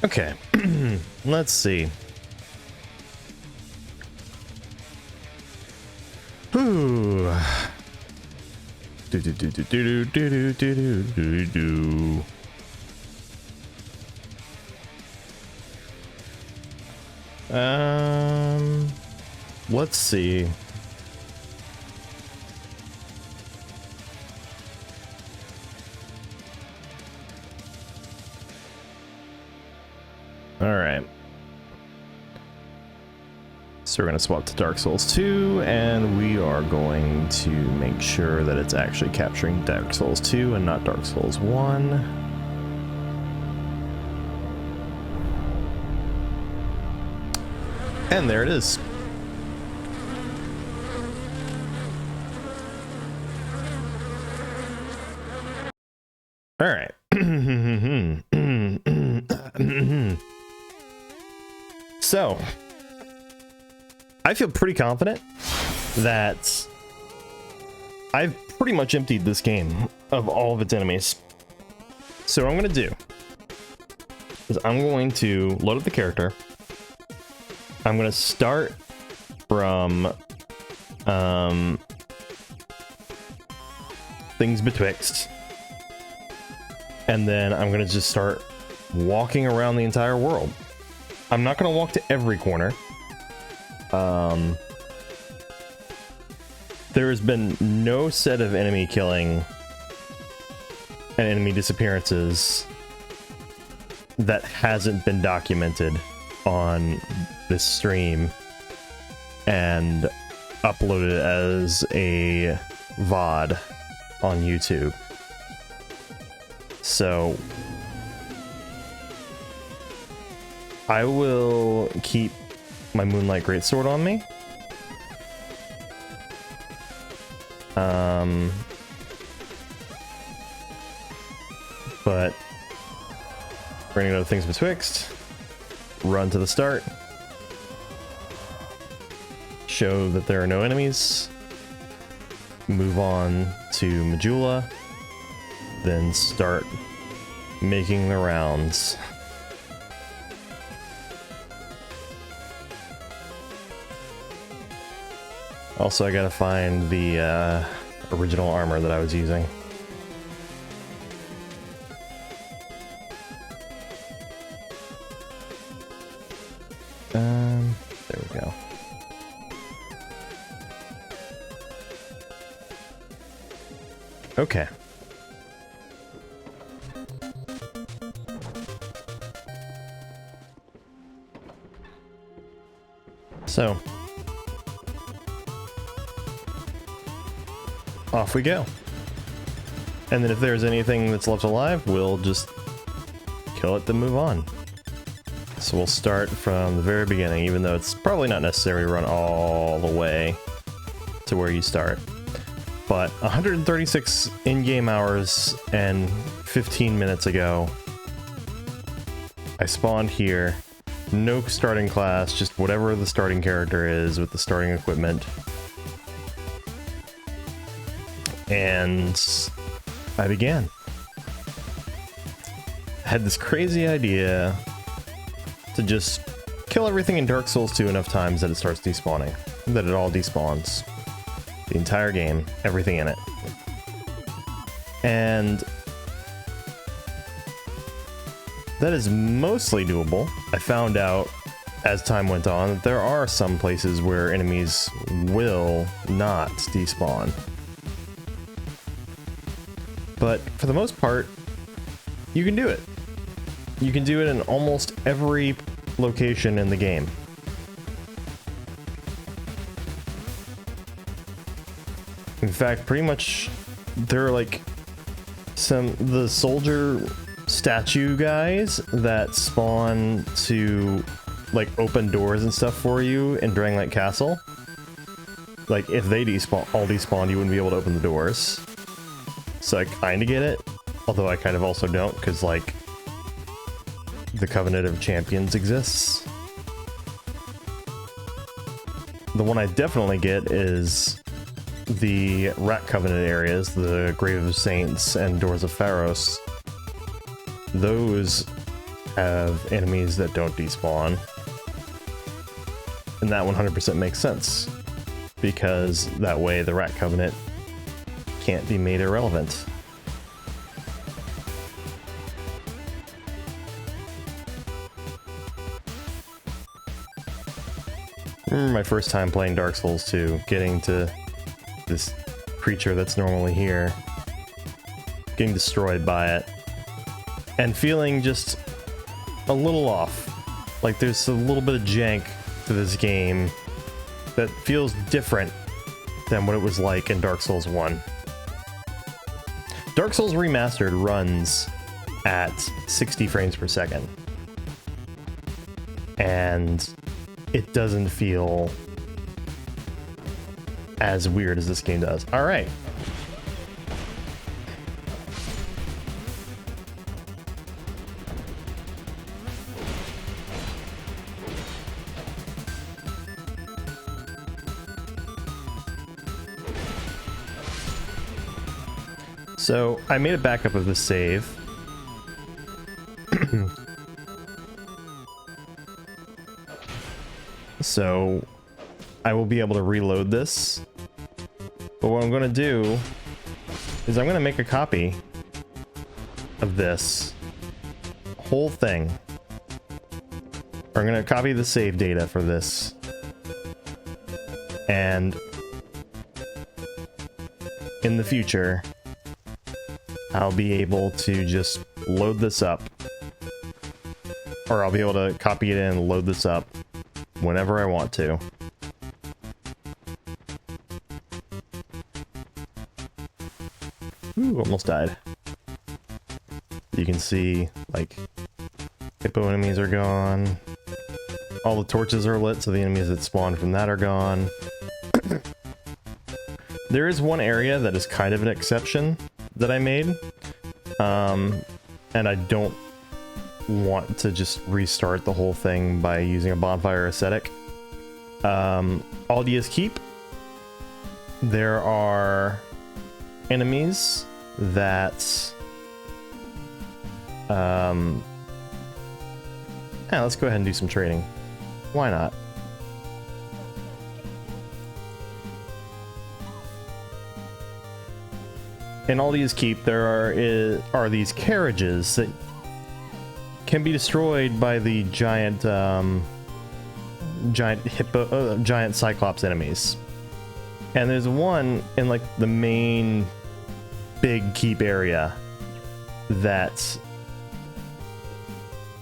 Okay, let's see. Ooh. Do do do do do do do do do do. Let's see. All right. So we're going to swap to Dark Souls 2, and we are going to make sure that it's actually capturing Dark Souls 2 and not Dark Souls 1. And there it is. All right. So, I feel pretty confident that I've pretty much emptied this game of all of its enemies. So what I'm going to do is I'm going to load up the character. I'm going to start from things betwixt. And then I'm going to just start walking around the entire world. I'm not going to walk to every corner. There has been no set of enemy killing and enemy disappearances that hasn't been documented on this stream and uploaded as a VOD on YouTube. So I will keep my Moonlight Greatsword on me. But we're gonna go to things betwixt, run to the start, show that there are no enemies, move on to Majula, then start making the rounds. Also, I gotta find the original armor that I was using. There we go. Okay. So, off we go. And then if there's anything that's left alive, we'll just kill it, then move on. So we'll start from the very beginning, even though it's probably not necessary to run all the way to where you start. But 136 in-game hours and 15 minutes ago, I spawned here. No starting class, just whatever the starting character is with the starting equipment. And I began. I had this crazy idea to just kill everything in Dark Souls 2 enough times that it starts despawning. That it all despawns. The entire game, everything in it. And that is mostly doable. I found out as time went on that there are some places where enemies will not despawn. But for the most part, you can do it. You can do it in almost every location in the game. In fact, pretty much there are like the soldier statue guys that spawn to like open doors and stuff for you in Drangleic Castle. Like if they all despawned, you wouldn't be able to open the doors. So I kind of get it, although I kind of also don't, because like the Covenant of Champions exists. The one I definitely get is the Rat Covenant areas, the Grave of Saints and Doors of Pharos. Those have enemies that don't despawn. And that 100% makes sense, because that way the Rat Covenant can't be made irrelevant. I remember my first time playing Dark Souls 2, getting to this creature that's normally here, getting destroyed by it, and feeling just a little off. Like there's a little bit of jank to this game that feels different than what it was like in Dark Souls 1. Dark Souls Remastered runs at 60 frames per second. And it doesn't feel as weird as this game does. All right. So I made a backup of the save. So I will be able to reload this. But what I'm going to do is I'm going to make a copy of this whole thing. Or I'm going to copy the save data for this. And in the future, I'll be able to just load this up. Or I'll be able to copy it in and load this up whenever I want to. Ooh, almost died. You can see, like, hippo enemies are gone. All the torches are lit, so the enemies that spawned from that are gone. There is one area that is kind of an exception that I made. And I don't want to just restart the whole thing by using a bonfire ascetic. Aldia's Keep. There are enemies that yeah, let's go ahead and do some trading. Why not? In Aldia's Keep, there are these carriages that can be destroyed by the giant giant Cyclops enemies. And there's one in like the main big keep area that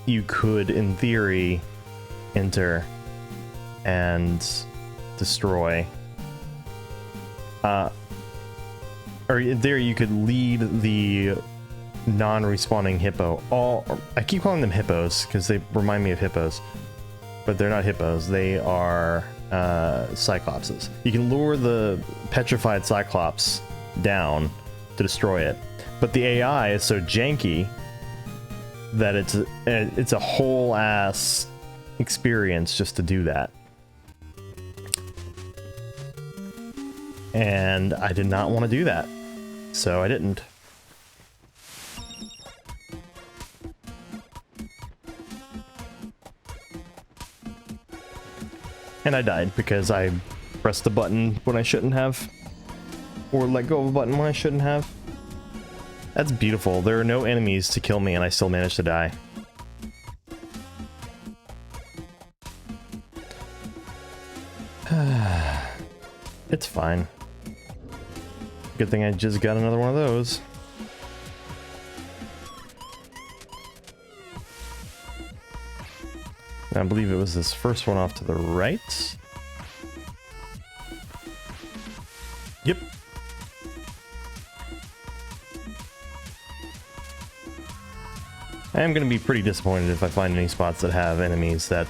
you could, in theory, enter and destroy. Or there you could lead the non-respawning hippo. I keep calling them hippos because they remind me of hippos, but they're not hippos. They are cyclopses. You can lure the petrified cyclops down to destroy it, but the AI is so janky that it's a whole ass experience just to do that. And I did not want to do that, so I didn't. And I died because I pressed the button when I shouldn't have. Or let go of a button when I shouldn't have. That's beautiful. There are no enemies to kill me and I still managed to die. It's fine. Good thing I just got another one of those. I believe it was this first one off to the right. Yep. I am going to be pretty disappointed if I find any spots that have enemies that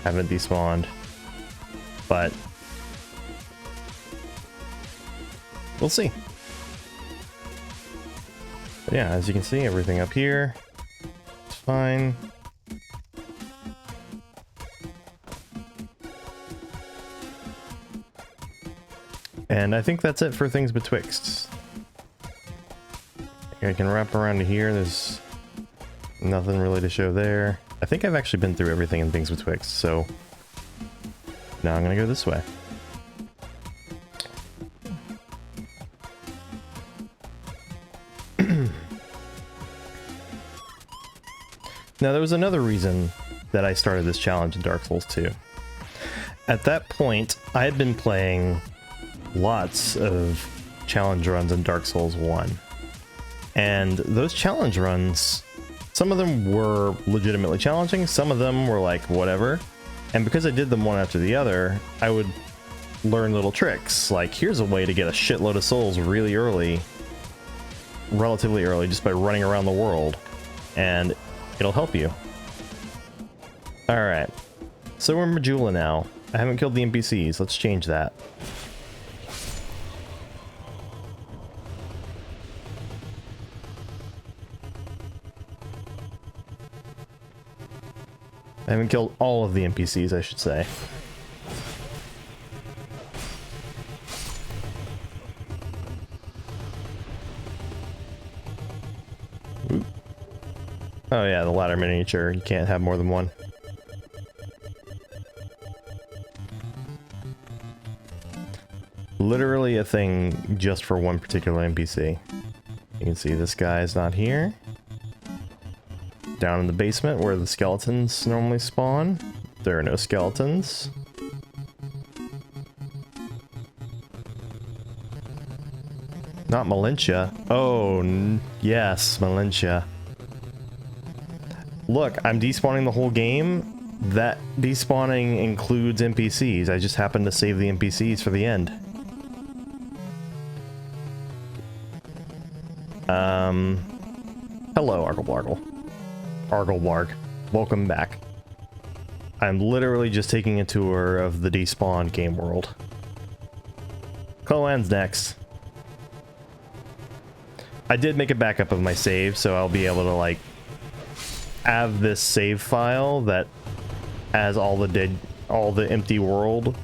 haven't despawned. But we'll see. But yeah, as you can see, everything up here is fine. And I think that's it for things betwixt. I can wrap around to here. There's nothing really to show there. I think I've actually been through everything in things betwixt, so now I'm gonna go this way. Now, there was another reason that I started this challenge in Dark Souls 2. At that point, I had been playing lots of challenge runs in Dark Souls 1. And those challenge runs, some of them were legitimately challenging, some of them were like, whatever. And because I did them one after the other, I would learn little tricks. Like, here's a way to get a shitload of souls really early, relatively early, just by running around the world. And it'll help you. Alright. So we're in Majula now. I haven't killed the NPCs. Let's change that. I haven't killed all of the NPCs, I should say. Oop. Oh yeah, the ladder miniature. You can't have more than one. Literally a thing just for one particular NPC. You can see this guy is not here. Down in the basement where the skeletons normally spawn, there are no skeletons. Not Malentia. Oh, yes, Malentia. Look, I'm despawning the whole game. That despawning includes NPCs. I just happened to save the NPCs for the end. Hello, Argleblargle. Argleblarg. Welcome back. I'm literally just taking a tour of the despawned game world. Colan's next. I did make a backup of my save, so I'll be able to, like, have this save file that has all the empty world.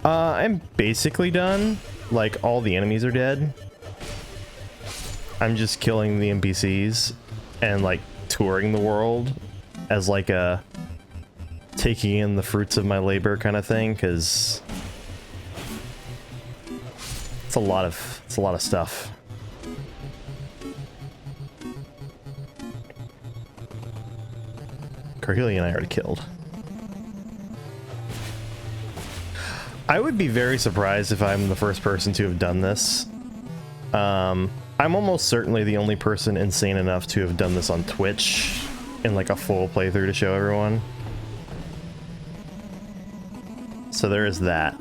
I'm basically done. Like, all the enemies are dead. I'm just killing the NPCs and, like, touring the world as, like, a taking in the fruits of my labor kind of thing, because it's a lot of stuff. Carhelion I already killed. I would be very surprised if I'm the first person to have done this. I'm almost certainly the only person insane enough to have done this on Twitch in like a full playthrough to show everyone. So there is that.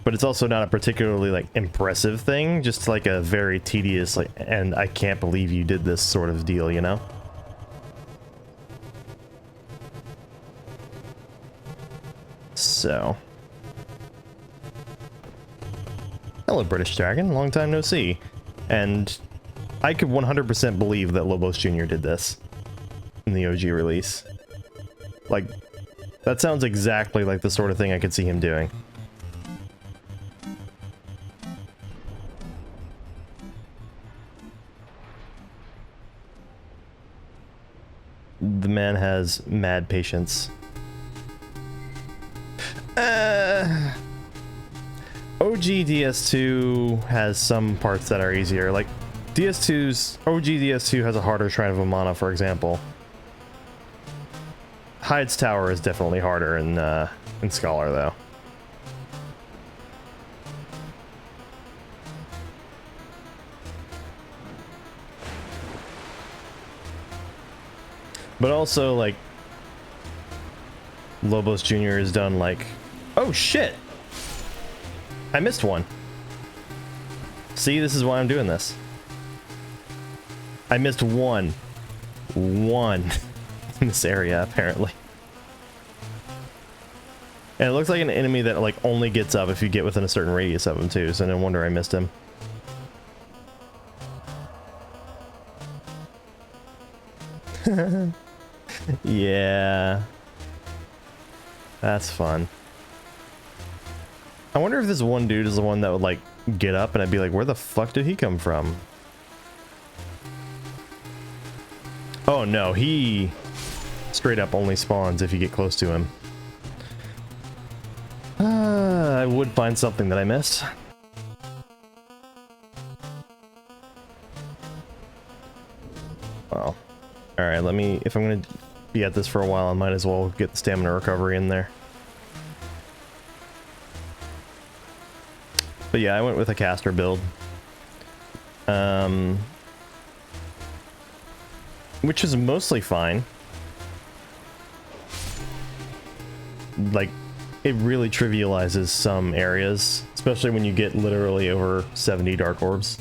But it's also not a particularly like impressive thing, just like a very tedious like, and I can't believe you did this sort of deal, you know? So. Hello, British Dragon. Long time no see. And I could 100% believe that Lobos Jr. did this in the OG release. Like, that sounds exactly like the sort of thing I could see him doing. The man has mad patience. OG DS2 has some parts that are easier. Like OG DS2 has a harder Shrine of Amana, for example. Hyde's Tower is definitely harder in Scholar, though. But also, like, Lobos Jr. has done, like... Oh, shit! I missed one. See, this is why I'm doing this. I missed one. One in this area, apparently. And it looks like an enemy that, like, only gets up if you get within a certain radius of him, too, so no wonder I missed him. Yeah. That's fun. I wonder if this one dude is the one that would, like, get up and I'd be like, where the fuck did he come from? Oh, no, he straight up only spawns if you get close to him. I would find something that I missed. Well, alright, let me, if I'm gonna be at this for a while, I might as well get the stamina recovery in there. But yeah, I went with a caster build. Which is mostly fine. Like, it really trivializes some areas, especially when you get literally over 70 dark orbs.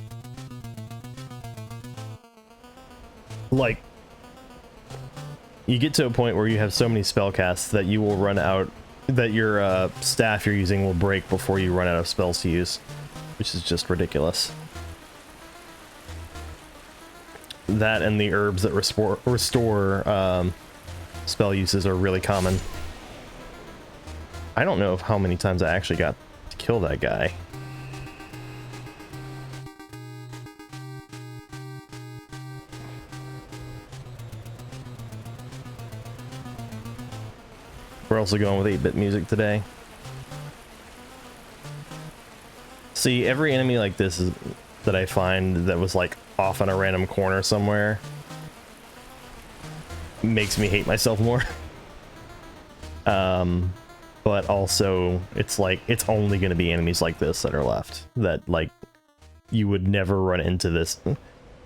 Like, you get to a point where you have so many spell casts that you will run out, that your staff you're using will break before you run out of spells to use, which is just ridiculous. That and the herbs that restore spell uses are really common. I don't know how many times I actually got to kill that guy. We're also going with 8-bit music today. See, every enemy like this is, that I find that was like off in a random corner somewhere makes me hate myself more. But also it's like, it's only going to be enemies like this that are left, that like you would never run into this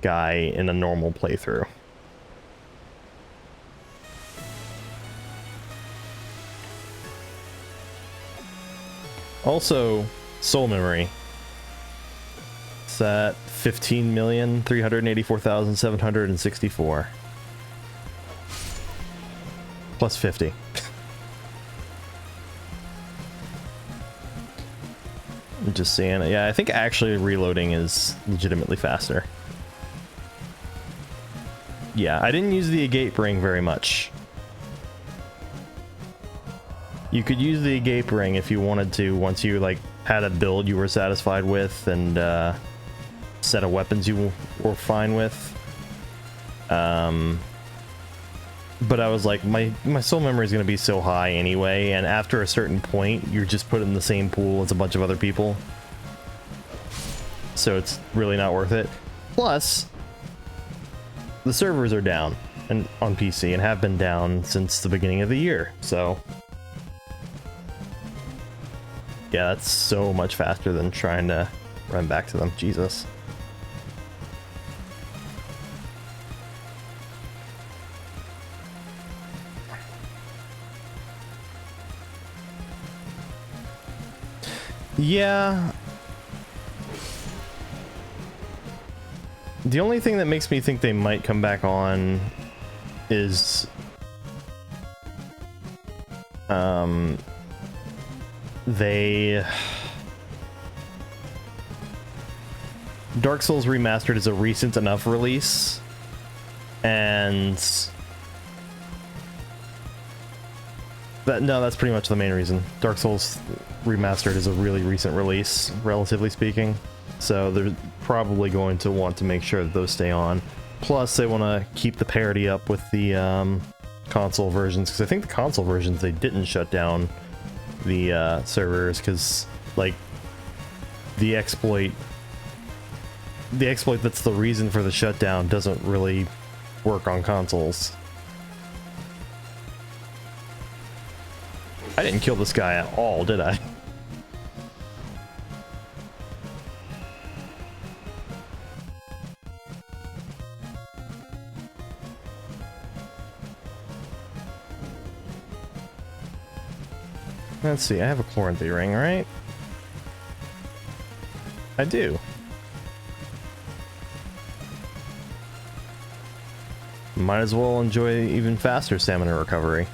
guy in a normal playthrough. Also, soul memory. It's at 15,384,764. Plus 50. I'm just seeing it. Yeah, I think actually reloading is legitimately faster. Yeah, I didn't use the agape ring very much. You could use the agape ring if you wanted to, once you like had a build you were satisfied with and set of weapons you were fine with. But I was like, my soul memory is going to be so high anyway, and after a certain point you're just put in the same pool as a bunch of other people, so it's really not worth it. Plus the servers are down and on PC and have been down since the beginning of the year, so yeah, that's so much faster than trying to run back to them. Jesus. Yeah. The only thing that makes me think they might come back on is Dark Souls Remastered is a recent enough release, and that's pretty much the main reason. Dark Souls Remastered is a really recent release, relatively speaking, so they're probably going to want to make sure that those stay on. Plus, they want to keep the parity up with the console versions, because I think the console versions, they didn't shut down the servers, because like the exploit that's the reason for the shutdown doesn't really work on consoles. I didn't kill this guy at all, did I? Let's see, I have a Chloranthy ring, right? I do. Might as well enjoy even faster stamina recovery.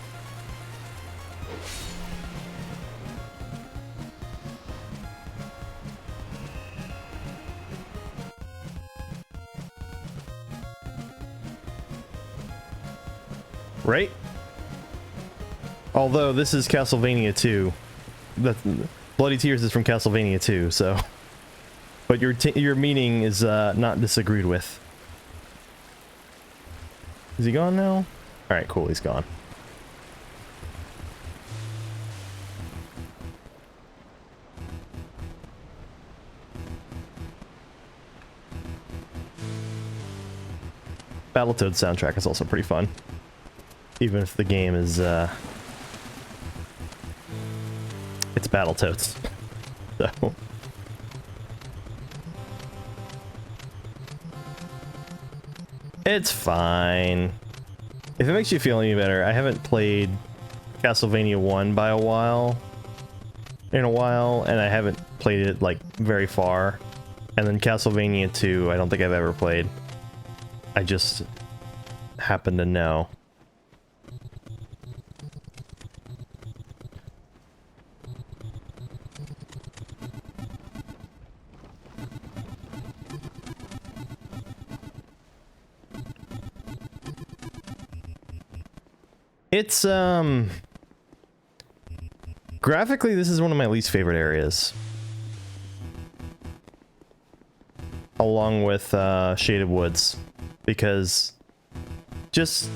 Right? Although this is Castlevania 2. Bloody Tears is from Castlevania 2, so... But your meaning is not disagreed with. Is he gone now? Alright, cool, he's gone. Battletoads soundtrack is also pretty fun. Even if the game is, it's Battletoads. So... It's fine. If it makes you feel any better, I haven't played Castlevania 1 in a while, and I haven't played it like very far. And then Castlevania 2, I don't think I've ever played. I just happen to know. It's, graphically, this is one of my least favorite areas. Along with, Shaded Woods. Because, just...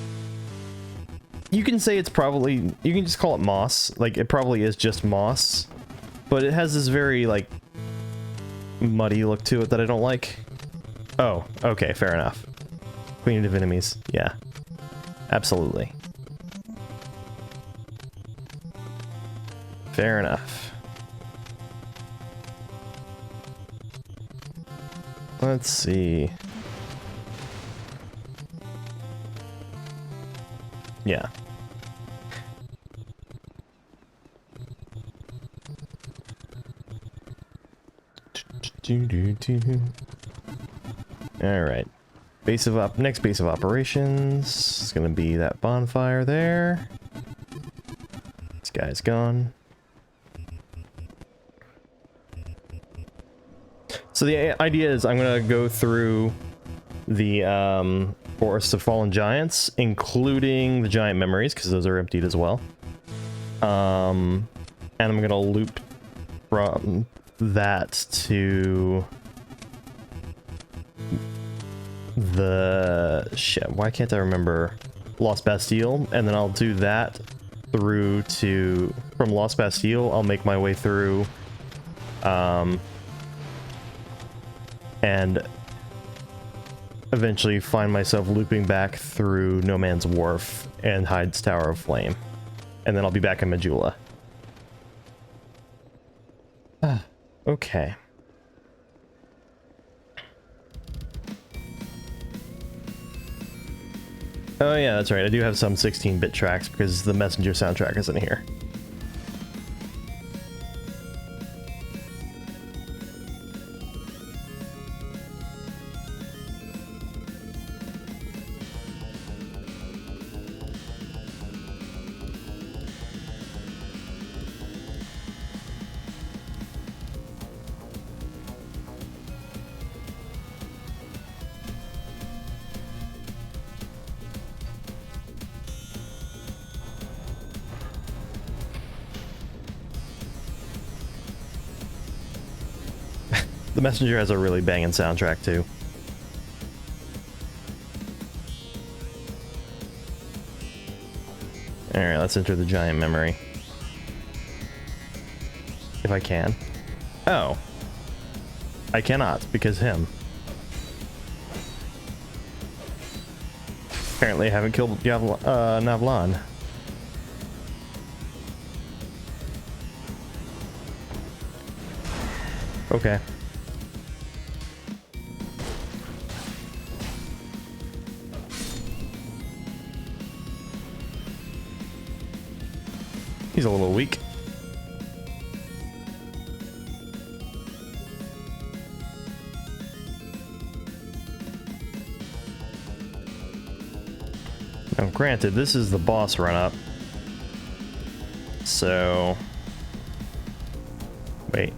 You can say it's probably... You can just call it moss. Like, it probably is just moss. But it has this very, like... muddy look to it that I don't like. Oh, okay, fair enough. Queen of enemies, yeah. Absolutely. Fair enough. Let's see. Yeah. All right. Next base of operations is gonna be that bonfire there. This guy's gone. So the idea is I'm gonna go through the Forest of Fallen Giants, including the giant memories, because those are emptied as well. And I'm gonna loop from that to the shit. Why can't I remember? Lost Bastille, and then I'll do that through to from Lost Bastille. I'll make my way through, and eventually find myself looping back through No Man's Wharf and Hyde's Tower of Flame, and then I'll be back in Majula. Okay. Oh yeah, that's right. I do have some 16-bit tracks because the Messenger soundtrack isn't here. The Messenger has a really banging soundtrack too. Alright, let's enter the giant memory. If I can. Oh. I cannot, because him. Apparently I haven't killed Navlan. Okay. He's a little weak. Now, granted, this is the boss run-up. So... Wait.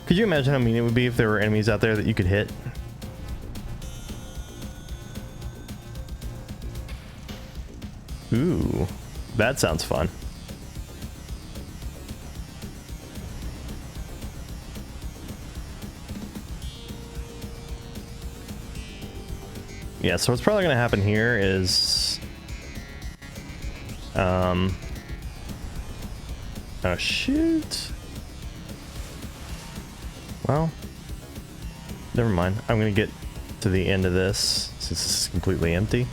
Could you imagine how mean it would be if there were enemies out there that you could hit? Ooh, that sounds fun. Yeah, so what's probably going to happen here is... Oh, shoot. Well, never mind. I'm going to get to the end of this since this is completely empty.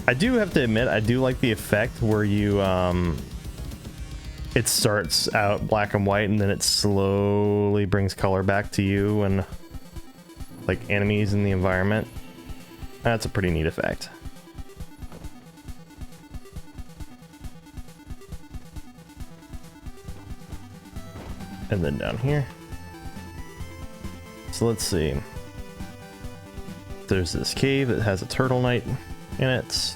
I do have to admit, I do like the effect where you, it starts out black and white and then it slowly brings color back to you and, like, enemies in the environment. That's a pretty neat effect. And then down here. So let's see. There's this cave that has a turtle knight in it.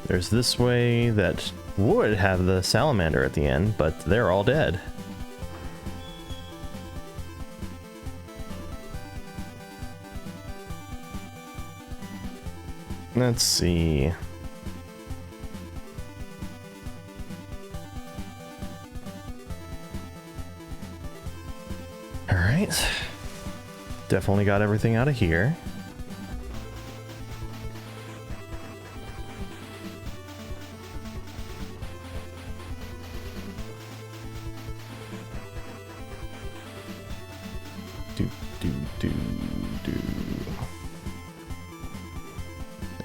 There's this way that would have the salamander at the end, but they're all dead. Let's see. All right. Definitely got everything out of here.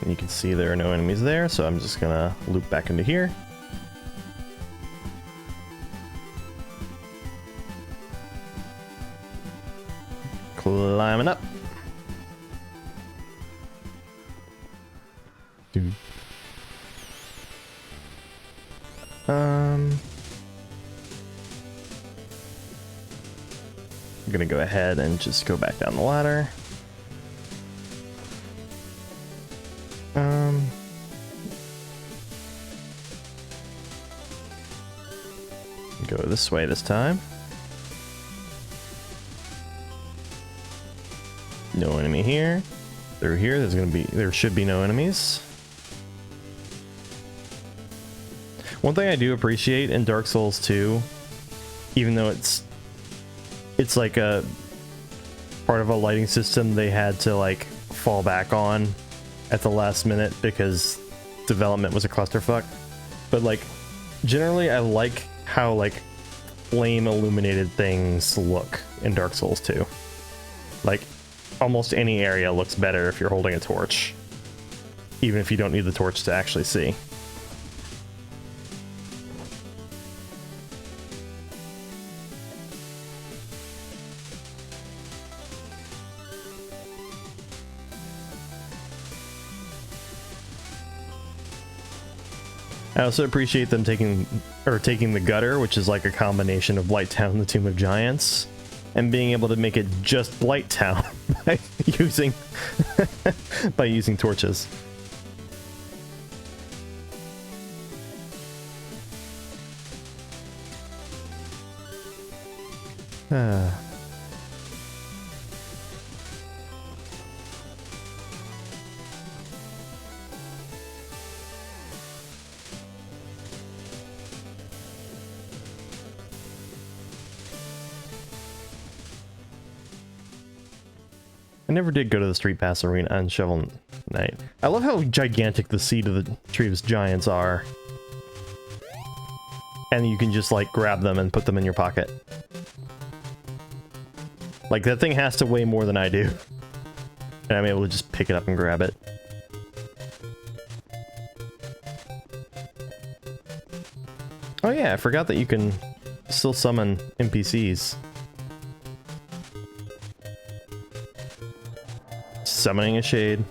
And you can see there are no enemies there, so I'm just gonna loop back into here. Climbing up. I'm gonna go ahead and just go back down the ladder. Go this way this time. No enemy here. Through here, there should be no enemies. One thing I do appreciate in Dark Souls 2, even though it's like a part of a lighting system they had to like fall back on at the last minute because development was a clusterfuck. But like generally I like how like flame illuminated things look in Dark Souls 2. Like almost any area looks better if you're holding a torch, even if you don't need the torch to actually see. I also appreciate them taking the gutter, which is like a combination of Blight Town and the Tomb of Giants, and being able to make it just Blight Town by using torches. I never did go to the Street Pass Arena on Shovel Knight. I love how gigantic the seed of the Tree of Giants are. And you can just like grab them and put them in your pocket. Like that thing has to weigh more than I do. And I'm able to just pick it up and grab it. Oh yeah, I forgot that you can still summon NPCs. Summoning a shade.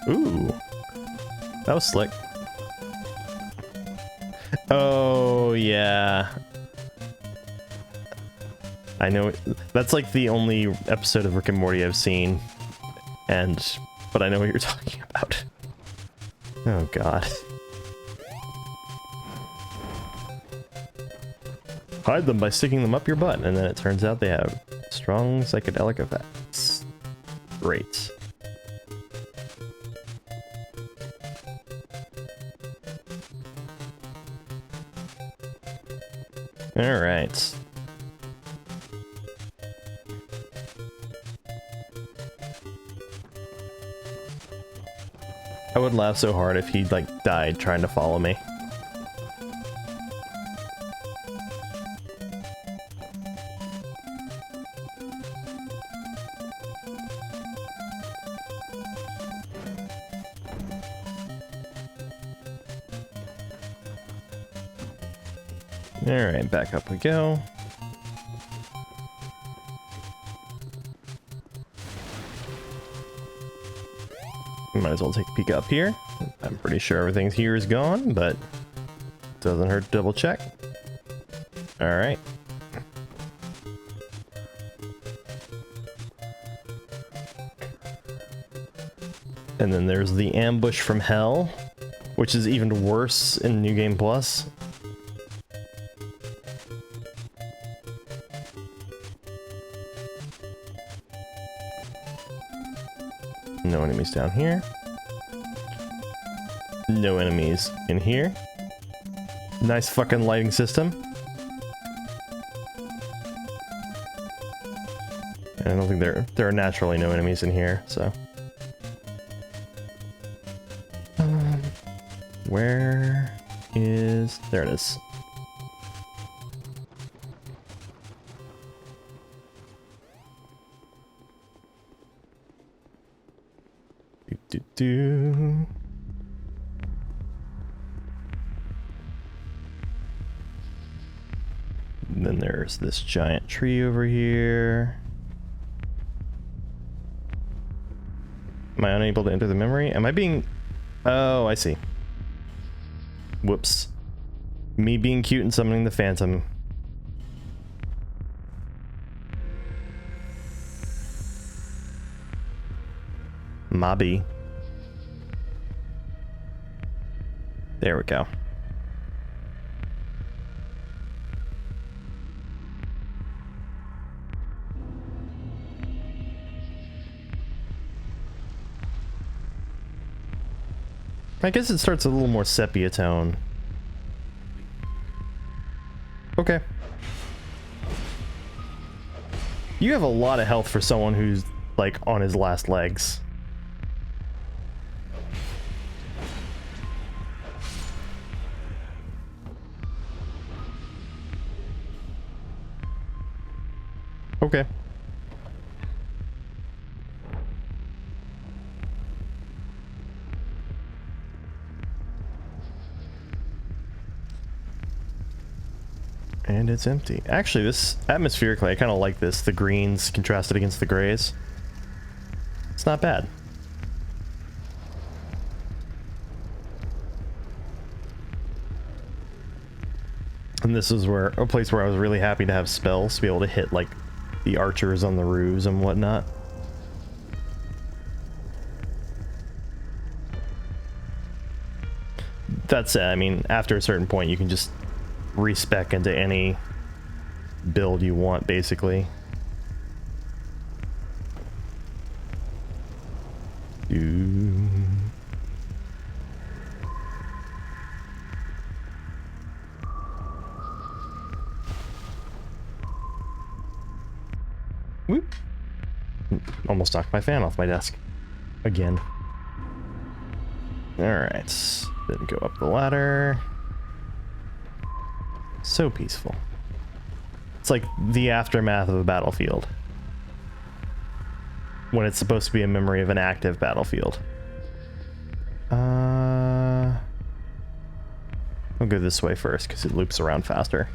Ooh, that was slick. Oh yeah, I know. That's like the only episode of Rick and Morty I've seen, but I know what you're talking about. Oh god. Hide them by sticking them up your butt, and then it turns out they have strong psychedelic effects. Great. Alright. I would laugh so hard if he like died trying to follow me. Alright, back up we go. Might as well take a peek up here. I'm pretty sure everything here is gone, but doesn't hurt to double check. Alright. And then there's the ambush from hell, which is even worse in New Game Plus. No enemies down here. No enemies in here. Nice fucking lighting system. And I don't think there are naturally no enemies in here, so. Where is... There it is. Do. And then there's this giant tree over here. Am I unable to enter the memory? Am I being... Oh, I see. Whoops. Me being cute and summoning the phantom. Mobby. There we go. I guess it starts a little more sepia tone. Okay. You have a lot of health for someone who's, like, on his last legs. Okay. And it's empty. Actually, this atmospherically, I kind of like this. The greens contrasted against the grays. It's not bad. And this is where a place where I was really happy to have spells to be able to hit like the archers on the roofs and whatnot. That said, I mean, after a certain point, you can just respec into any build you want, basically. Whoop. Almost knocked my fan off my desk. Again. Alright. Then go up the ladder. So peaceful. It's like the aftermath of a battlefield. When it's supposed to be a memory of an active battlefield. I'll go this way first because it loops around faster.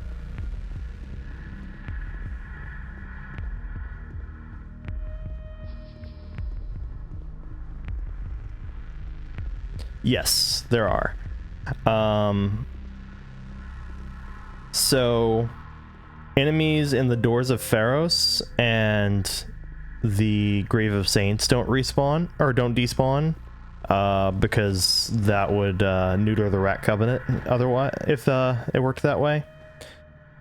Yes, there are. So enemies in the Doors of Pharos and the Grave of Saints don't respawn or don't despawn, because that would neuter the Rat Covenant otherwise if it worked that way.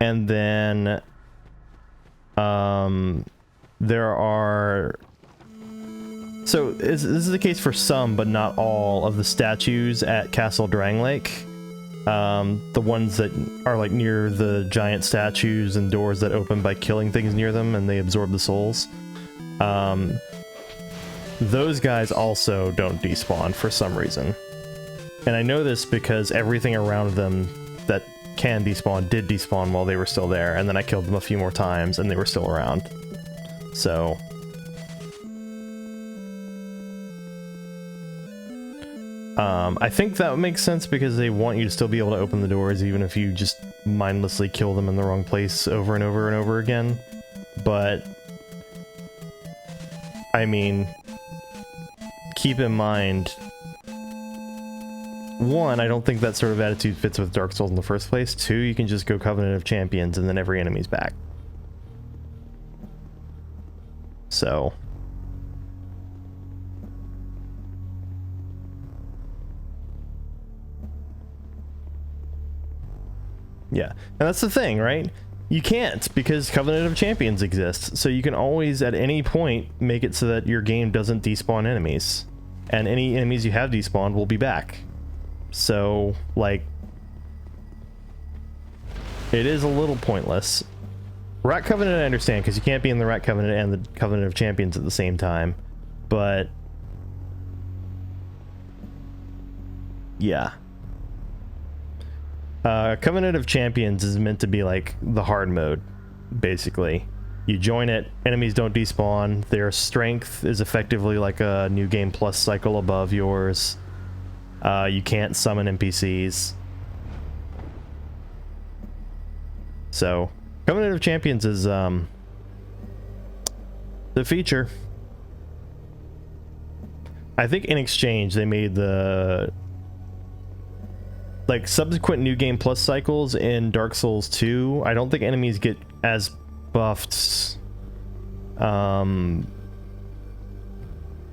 And then there are... So this is the case for some, but not all, of the statues at Castle Drangleic. The ones that are like near the giant statues and doors that open by killing things near them and they absorb the souls. Those guys also don't despawn for some reason. And I know this because everything around them that can despawn did despawn while they were still there, and then I killed them a few more times and they were still around. So... I think that makes sense because they want you to still be able to open the doors even if you just mindlessly kill them in the wrong place over and over and over again. But, I mean, keep in mind, one, I don't think that sort of attitude fits with Dark Souls in the first place. Two, you can just go Covenant of Champions and then every enemy's back. So... yeah, and that's the thing, right? You can't, because Covenant of Champions exists, so you can always, at any point, make it so that your game doesn't despawn enemies. And any enemies you have despawned will be back. So, like... it is a little pointless. Rat Covenant I understand, because you can't be in the Rat Covenant and the Covenant of Champions at the same time. But... yeah. Covenant of Champions is meant to be like the hard mode, basically. You join it, enemies don't despawn, their strength is effectively like a New Game Plus cycle above yours. You can't summon NPCs. So, Covenant of Champions is the feature. I think in exchange they made the... like subsequent New Game Plus cycles in Dark Souls 2, I don't think enemies get as buffed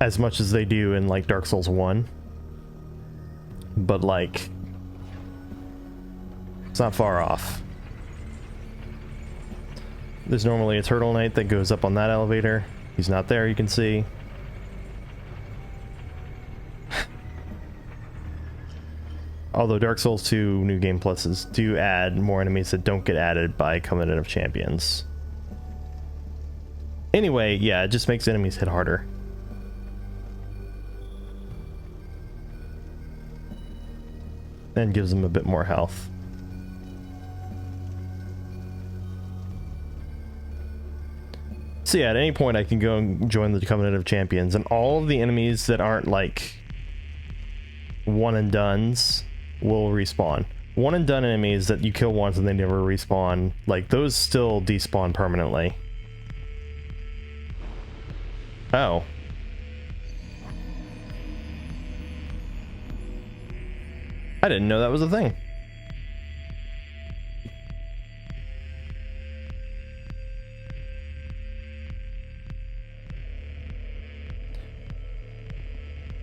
as much as they do in like Dark Souls 1. But like, it's not far off. There's normally a Turtle Knight that goes up on that elevator. He's not there, you can see. Although Dark Souls 2 New Game Pluses do add more enemies that don't get added by Covenant of Champions. Anyway, yeah, it just makes enemies hit harder. And gives them a bit more health. So yeah, at any point I can go and join the Covenant of Champions, and all of the enemies that aren't like one and dones will respawn. One and done enemies that you kill once and they never respawn, like those still despawn permanently. Oh. I didn't know that was a thing.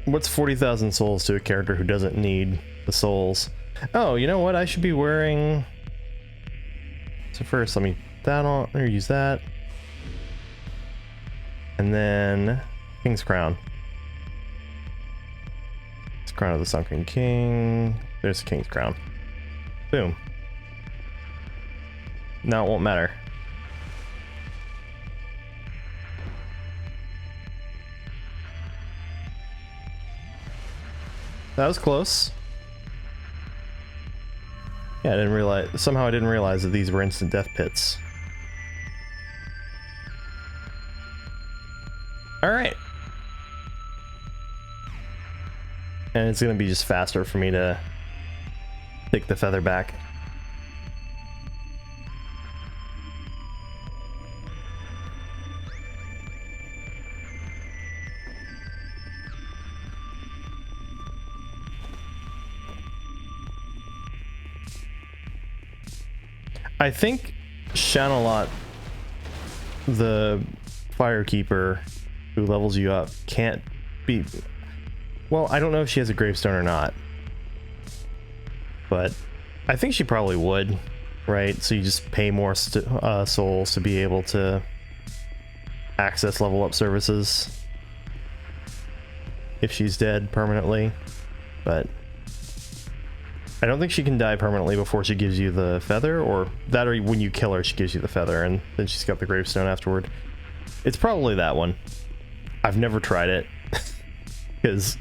What's 40,000 souls to a character who doesn't need the souls? Oh, you know what? I should be wearing... so first, let me that on, or use that. And then King's Crown. It's Crown of the Sunken King. There's the King's Crown. Boom. Now it won't matter. That was close. Yeah, I didn't realize, somehow I didn't realize that these were instant death pits. Alright. And it's gonna be just faster for me to take the feather back. I think Shanalot, the Firekeeper who levels you up, can't be... well, I don't know if she has a gravestone or not. But I think she probably would, right? So you just pay more souls to be able to access level up services if she's dead permanently. But I don't think she can die permanently before she gives you the feather, or that, or when you kill her she gives you the feather and then she's got the gravestone afterward. It's probably that one. I've never tried it because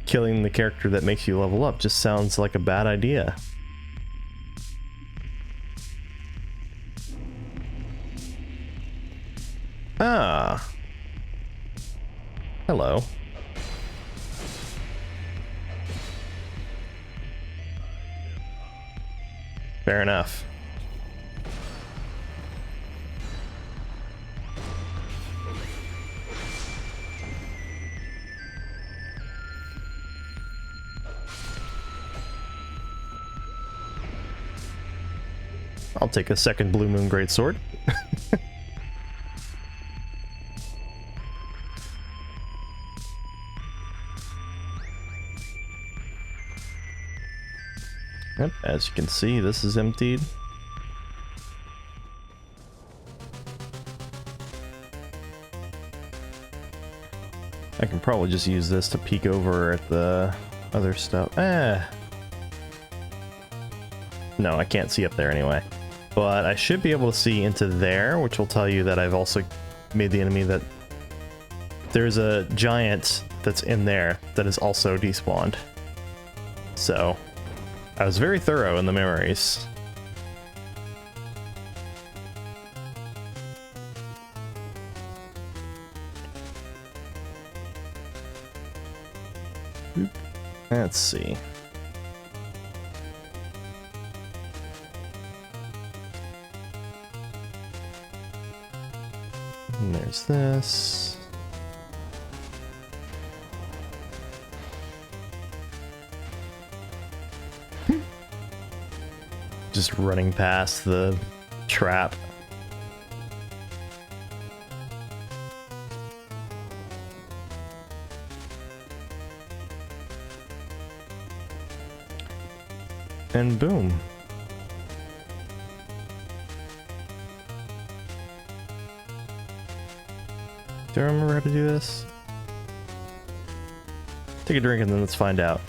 killing the character that makes you level up just sounds like a bad idea. Ah. Hello. Fair enough. I'll take a second Blue Moon Greatsword. Yep, as you can see, this is emptied. I can probably just use this to peek over at the other stuff. No, I can't see up there anyway. But I should be able to see into there, which will tell you that I've also made the enemy that there's a giant that's in there that is also despawned. So, I was very thorough in the memories. Let's see. And there's this. Just running past the trap. And boom. Do I remember how to do this? Take a drink and then let's find out.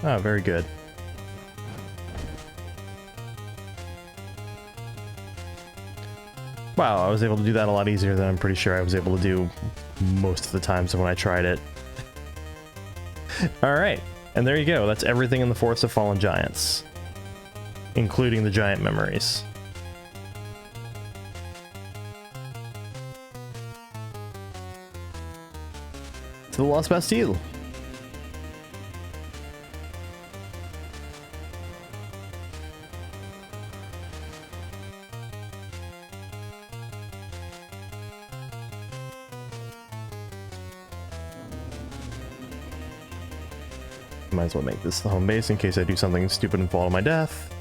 Ah, very good. Wow, I was able to do that a lot easier than I'm pretty sure I was able to do most of the times when I tried it. Alright, and there you go. That's everything in the Forest of Fallen Giants, including the giant memories. To the Lost Bastille. Might as well make this the home base in case I do something stupid and fall to my death.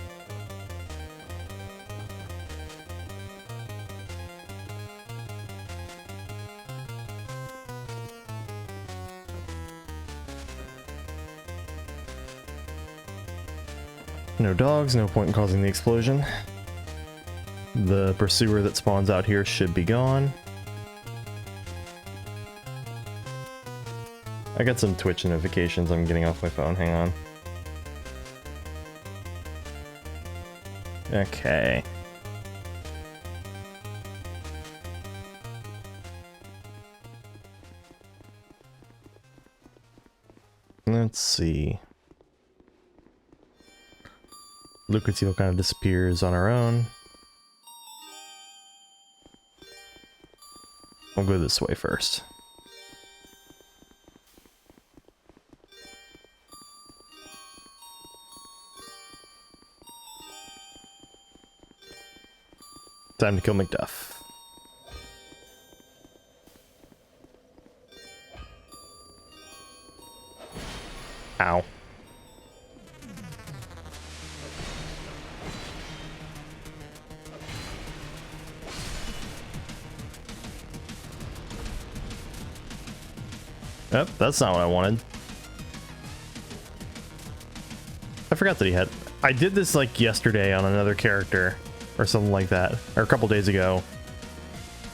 No dogs, no point in causing the explosion. The pursuer that spawns out here should be gone. I got some Twitch notifications I'm getting off my phone, hang on. Okay. Let's see. Lucatile kind of disappears on our own. I'll go this way first. Time to kill Macduff. Ow. Yep, that's not what I wanted. I forgot that he had... I did this like yesterday on another character or something like that, or a couple days ago,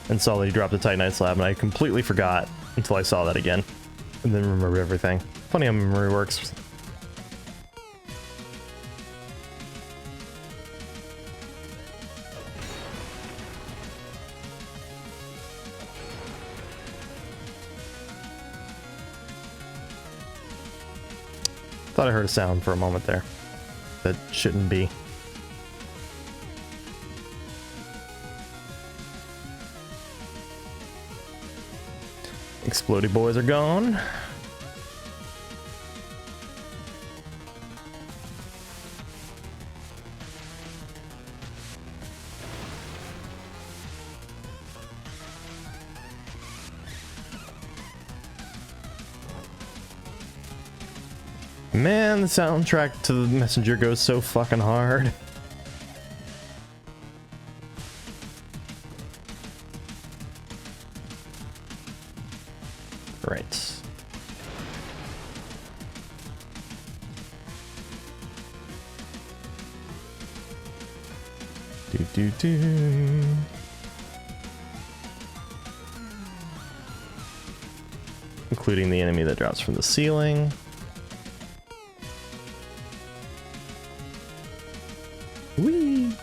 and saw that he dropped the Titanite slab, and I completely forgot until I saw that again, and then remembered everything. Funny how memory works. Thought I heard a sound for a moment there that shouldn't be. Explodey boys are gone. Man, the soundtrack to the Messenger goes so fucking hard. Right. Do. Including the enemy that drops from the ceiling. Whee!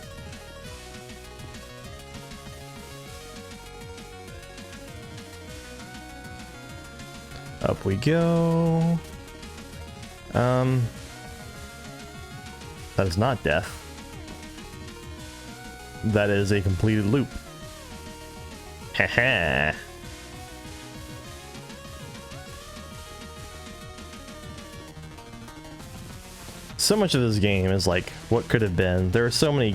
Up we go. That is not death. That is a completed loop. Haha. So much of this game is like what could have been. There are so many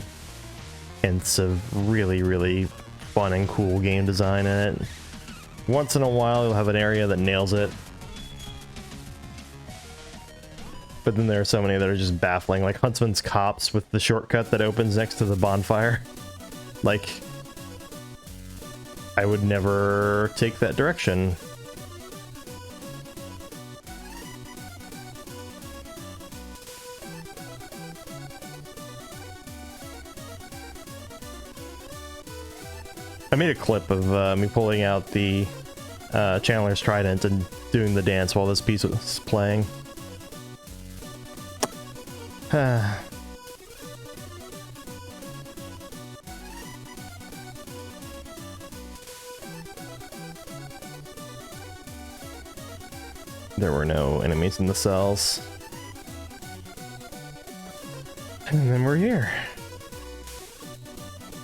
hints of really, really fun and cool game design in it. Once in a while you'll have an area that nails it. But then there are so many that are just baffling, like Huntsman's Copse with the shortcut that opens next to the bonfire. Like, I would never take that direction. I made a clip of me pulling out the Chandler's Trident and doing the dance while this piece was playing. There were no enemies in the cells. And then we're here.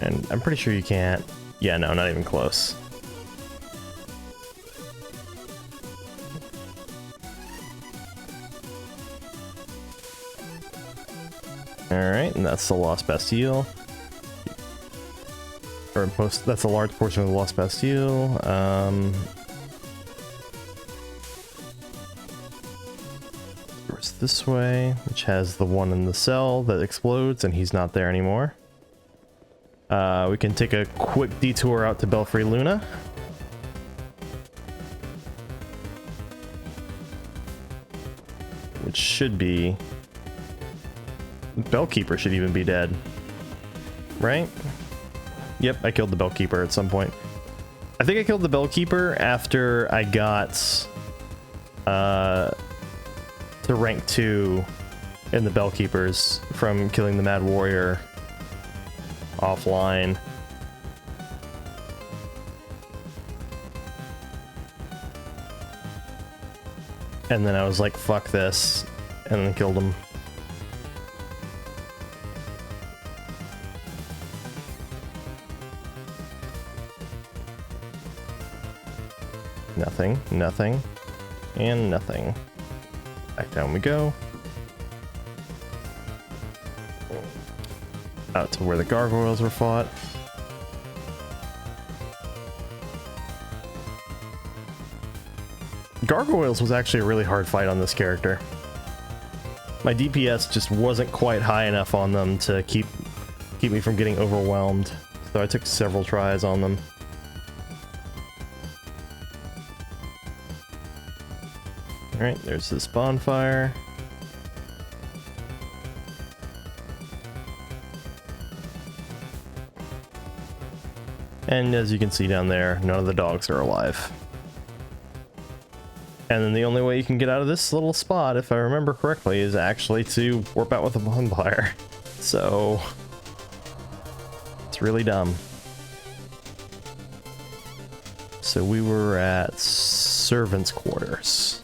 And I'm pretty sure you can't. Yeah, no, not even close. Alright, and that's the Lost Bastille. Or most, that's a large portion of the Lost Bastille. There's this way, which has the one in the cell that explodes, and he's not there anymore. We can take a quick detour out to Belfry Luna. Which should be... Bellkeeper should even be dead. Right? Yep, I killed the Bellkeeper at some point. I think I killed the Bellkeeper after I got to rank 2 in the Bellkeepers from killing the Mad Warrior offline. And then I was like, fuck this, and then killed him. Nothing, nothing, and nothing. Back down we go. Out to where the gargoyles were fought. Gargoyles was actually a really hard fight on this character. My DPS just wasn't quite high enough on them to keep me from getting overwhelmed, so I took several tries on them. Alright, there's this bonfire. And as you can see down there, none of the dogs are alive. And then the only way you can get out of this little spot, if I remember correctly, is actually to warp out with a bonfire. So... it's really dumb. So we were at servants' quarters.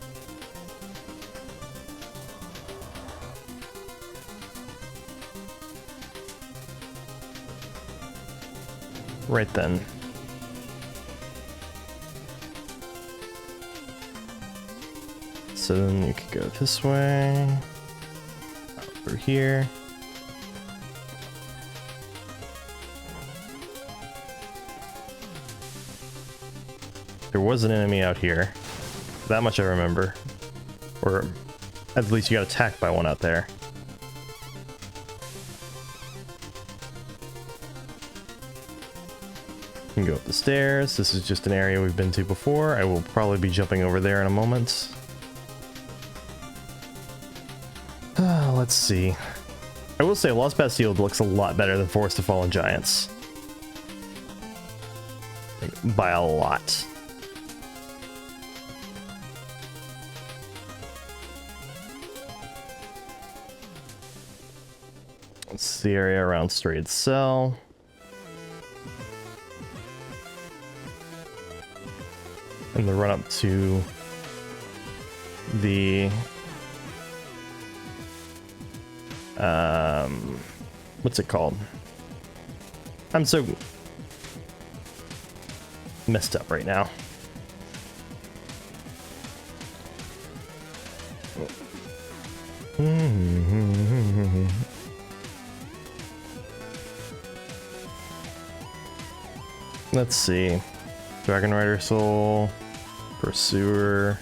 Right then. So then you could go this way, over here. There was an enemy out here. That much I remember. Or At least you got attacked by one out there. You can go up the stairs. This is just an area we've been to before. I will probably be jumping over there in a moment. Let's see. I will say Lost Bastille looks a lot better than Forest of Fallen Giants. Like, by a lot. It's the area around Strayed Cell. And the run up to the what's it called? I'm so messed up right now. Let's see. Dragon Rider Soul, Pursuer.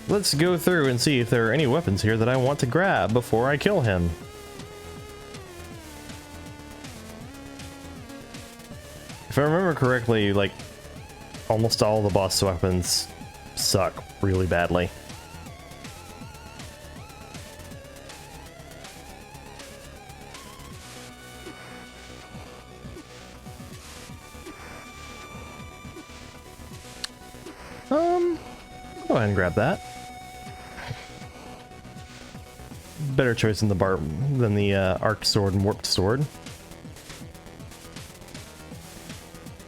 Let's go through and see if there are any weapons here that I want to grab before I kill him. If I remember correctly, like, almost all the boss weapons suck really badly. Go ahead and grab that. Better choice than the arc sword and warped sword.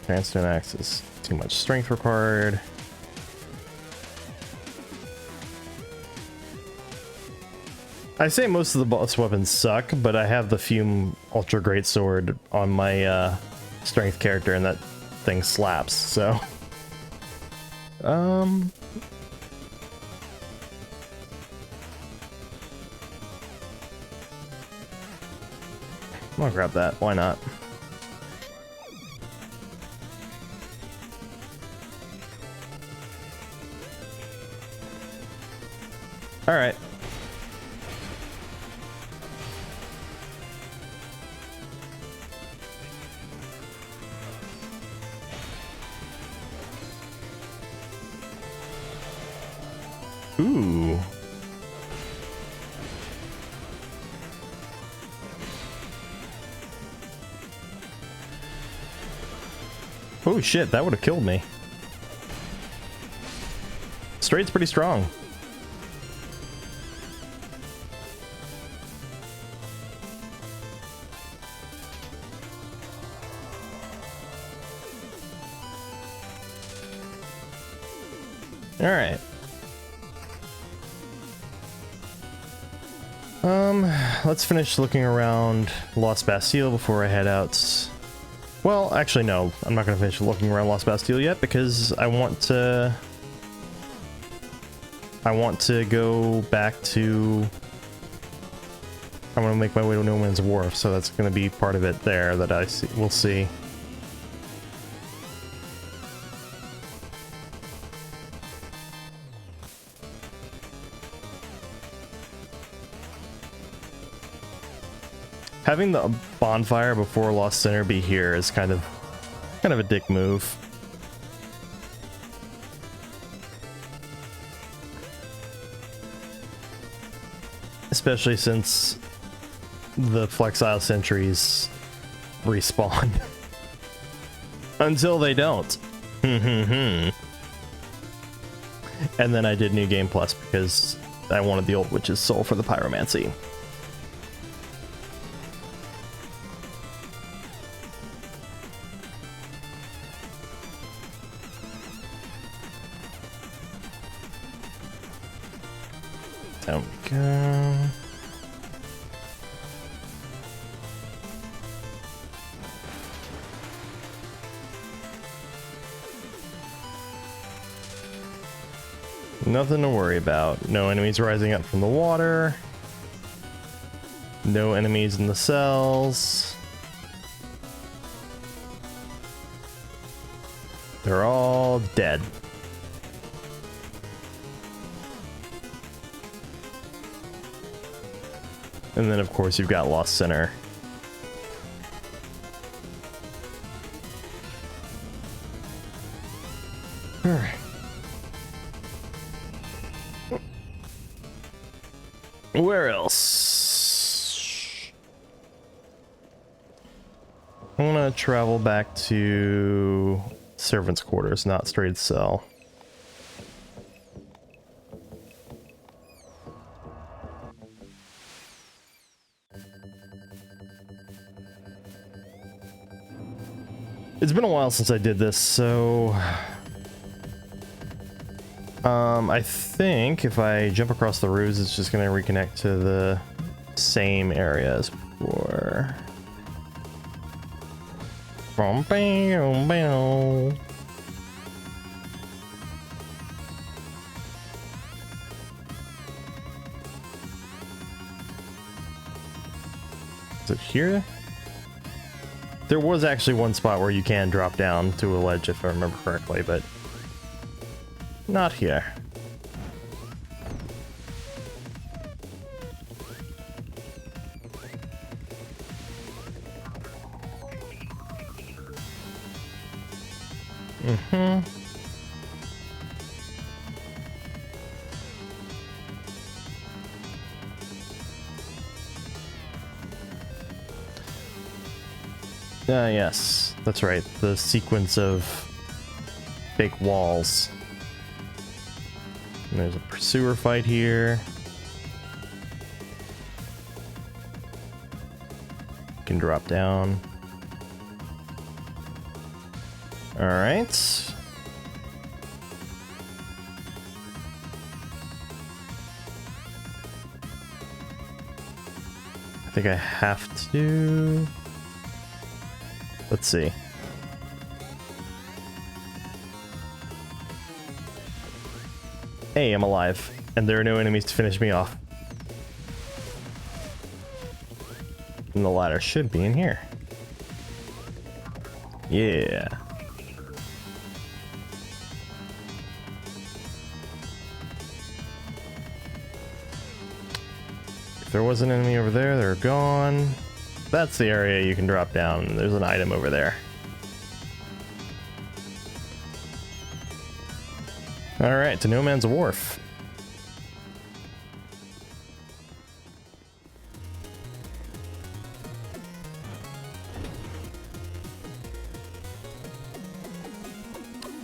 Sandstone axe is too much strength required. I say most of the boss weapons suck, but I have the Fume Ultra Great Sword on my strength character, and that thing slaps. So, I'll grab that. Why not? All right. Ooh. Oh shit, that would have killed me. Straight's pretty strong. All right. Let's finish looking around Lost Bastille before I head out. Well, actually, no. I'm not going to finish looking around Lost Bastille yet because I want to go back to... I want to make my way to No Man's Wharf, so that's going to be part of it there that we'll see. Having the bonfire before Lost Center be here is kind of a dick move. Especially since the Flexile sentries respawn. Until they don't. And then I did New Game Plus because I wanted the Old Witch's Soul for the Pyromancy. Down we go. Nothing to worry about. No enemies rising up from the water. No enemies in the cells. They're all dead. And then of course you've got Lost Center. Alright. Where else? I want to travel back to servants' quarters, not straight cell. It's been a while since I did this, so I think if I jump across the roofs, it's just going to reconnect to the same area as before. Is it here? There was actually one spot where you can drop down to a ledge, if I remember correctly, but not here. Yes, that's right. The sequence of fake walls. And there's a pursuer fight here. You can drop down. All right. I think I have to. Let's see. Hey, I'm alive, and there are no enemies to finish me off. And the ladder should be in here. Yeah. If there was an enemy over there, they're gone. That's the area you can drop down. There's an item over there. Alright, to No Man's Wharf.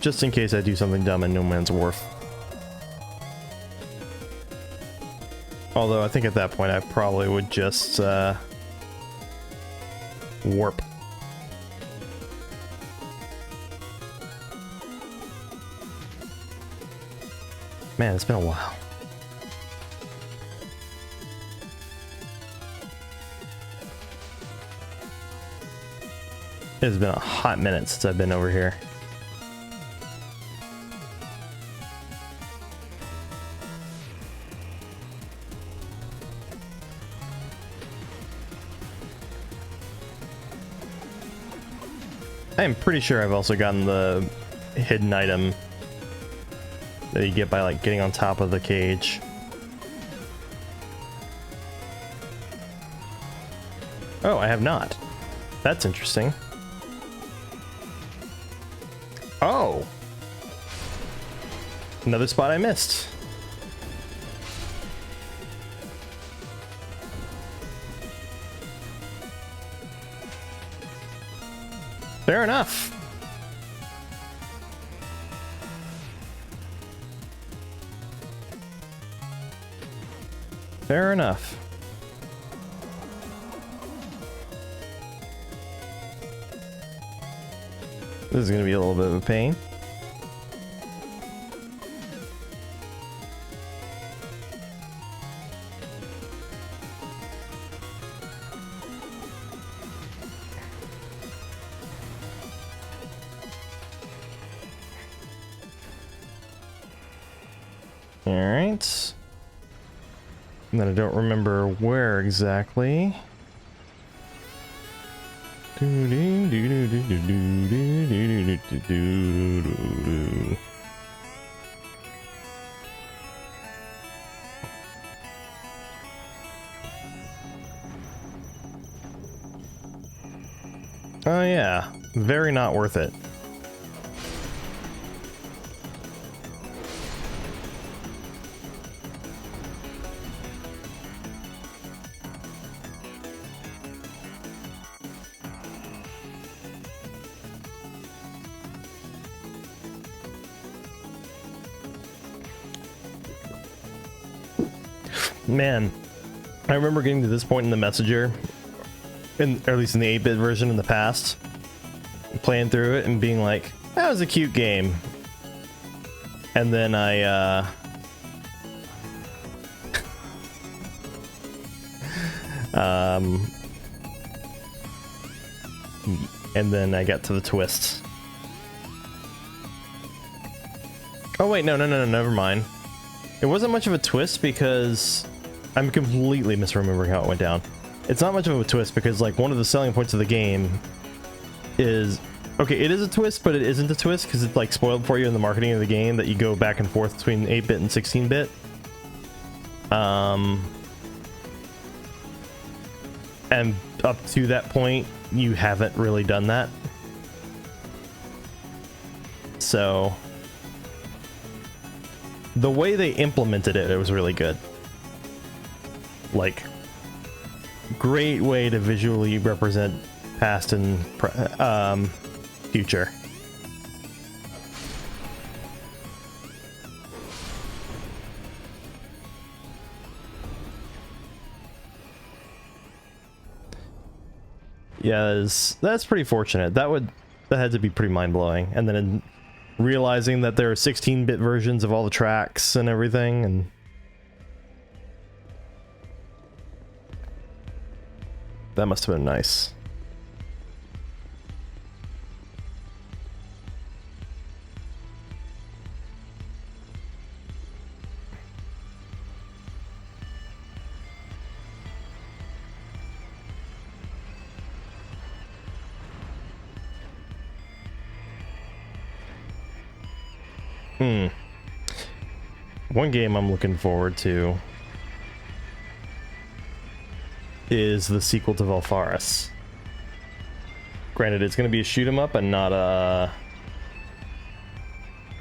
Just in case I do something dumb in No Man's Wharf. Although I think at that point I probably would just warp. Man, it's been a while. It has been a hot minute since I've been over here. I'm pretty sure I've also gotten the hidden item that you get by like getting on top of the cage. Oh, I have not. That's interesting. Oh! Another spot I missed. Fair enough. Fair enough. This is going to be a little bit of a pain. Alright. And then I don't remember where exactly. Oh yeah, very not worth it. Man, I remember getting to this point in the Messenger, or at least in the 8-bit version in the past, playing through it and being like, that was a cute game. And then I, and then I got to the twist. Oh wait, no, never mind. It wasn't much of a twist because I'm completely misremembering how it went down. It's not much of a twist because, like, one of the selling points of the game is... Okay, it is a twist, but it isn't a twist because it's, like, spoiled for you in the marketing of the game that you go back and forth between 8-bit and 16-bit. And up to that point, you haven't really done that. So... the way they implemented it, it was really good. Like, great way to visually represent past and future. Yeah, that's pretty fortunate. That had to be pretty mind-blowing. And then realizing that there are 16-bit versions of all the tracks and everything, and that must have been nice. One game I'm looking forward to is the sequel to Valfaris. Granted, it's going to be a shoot 'em up and not a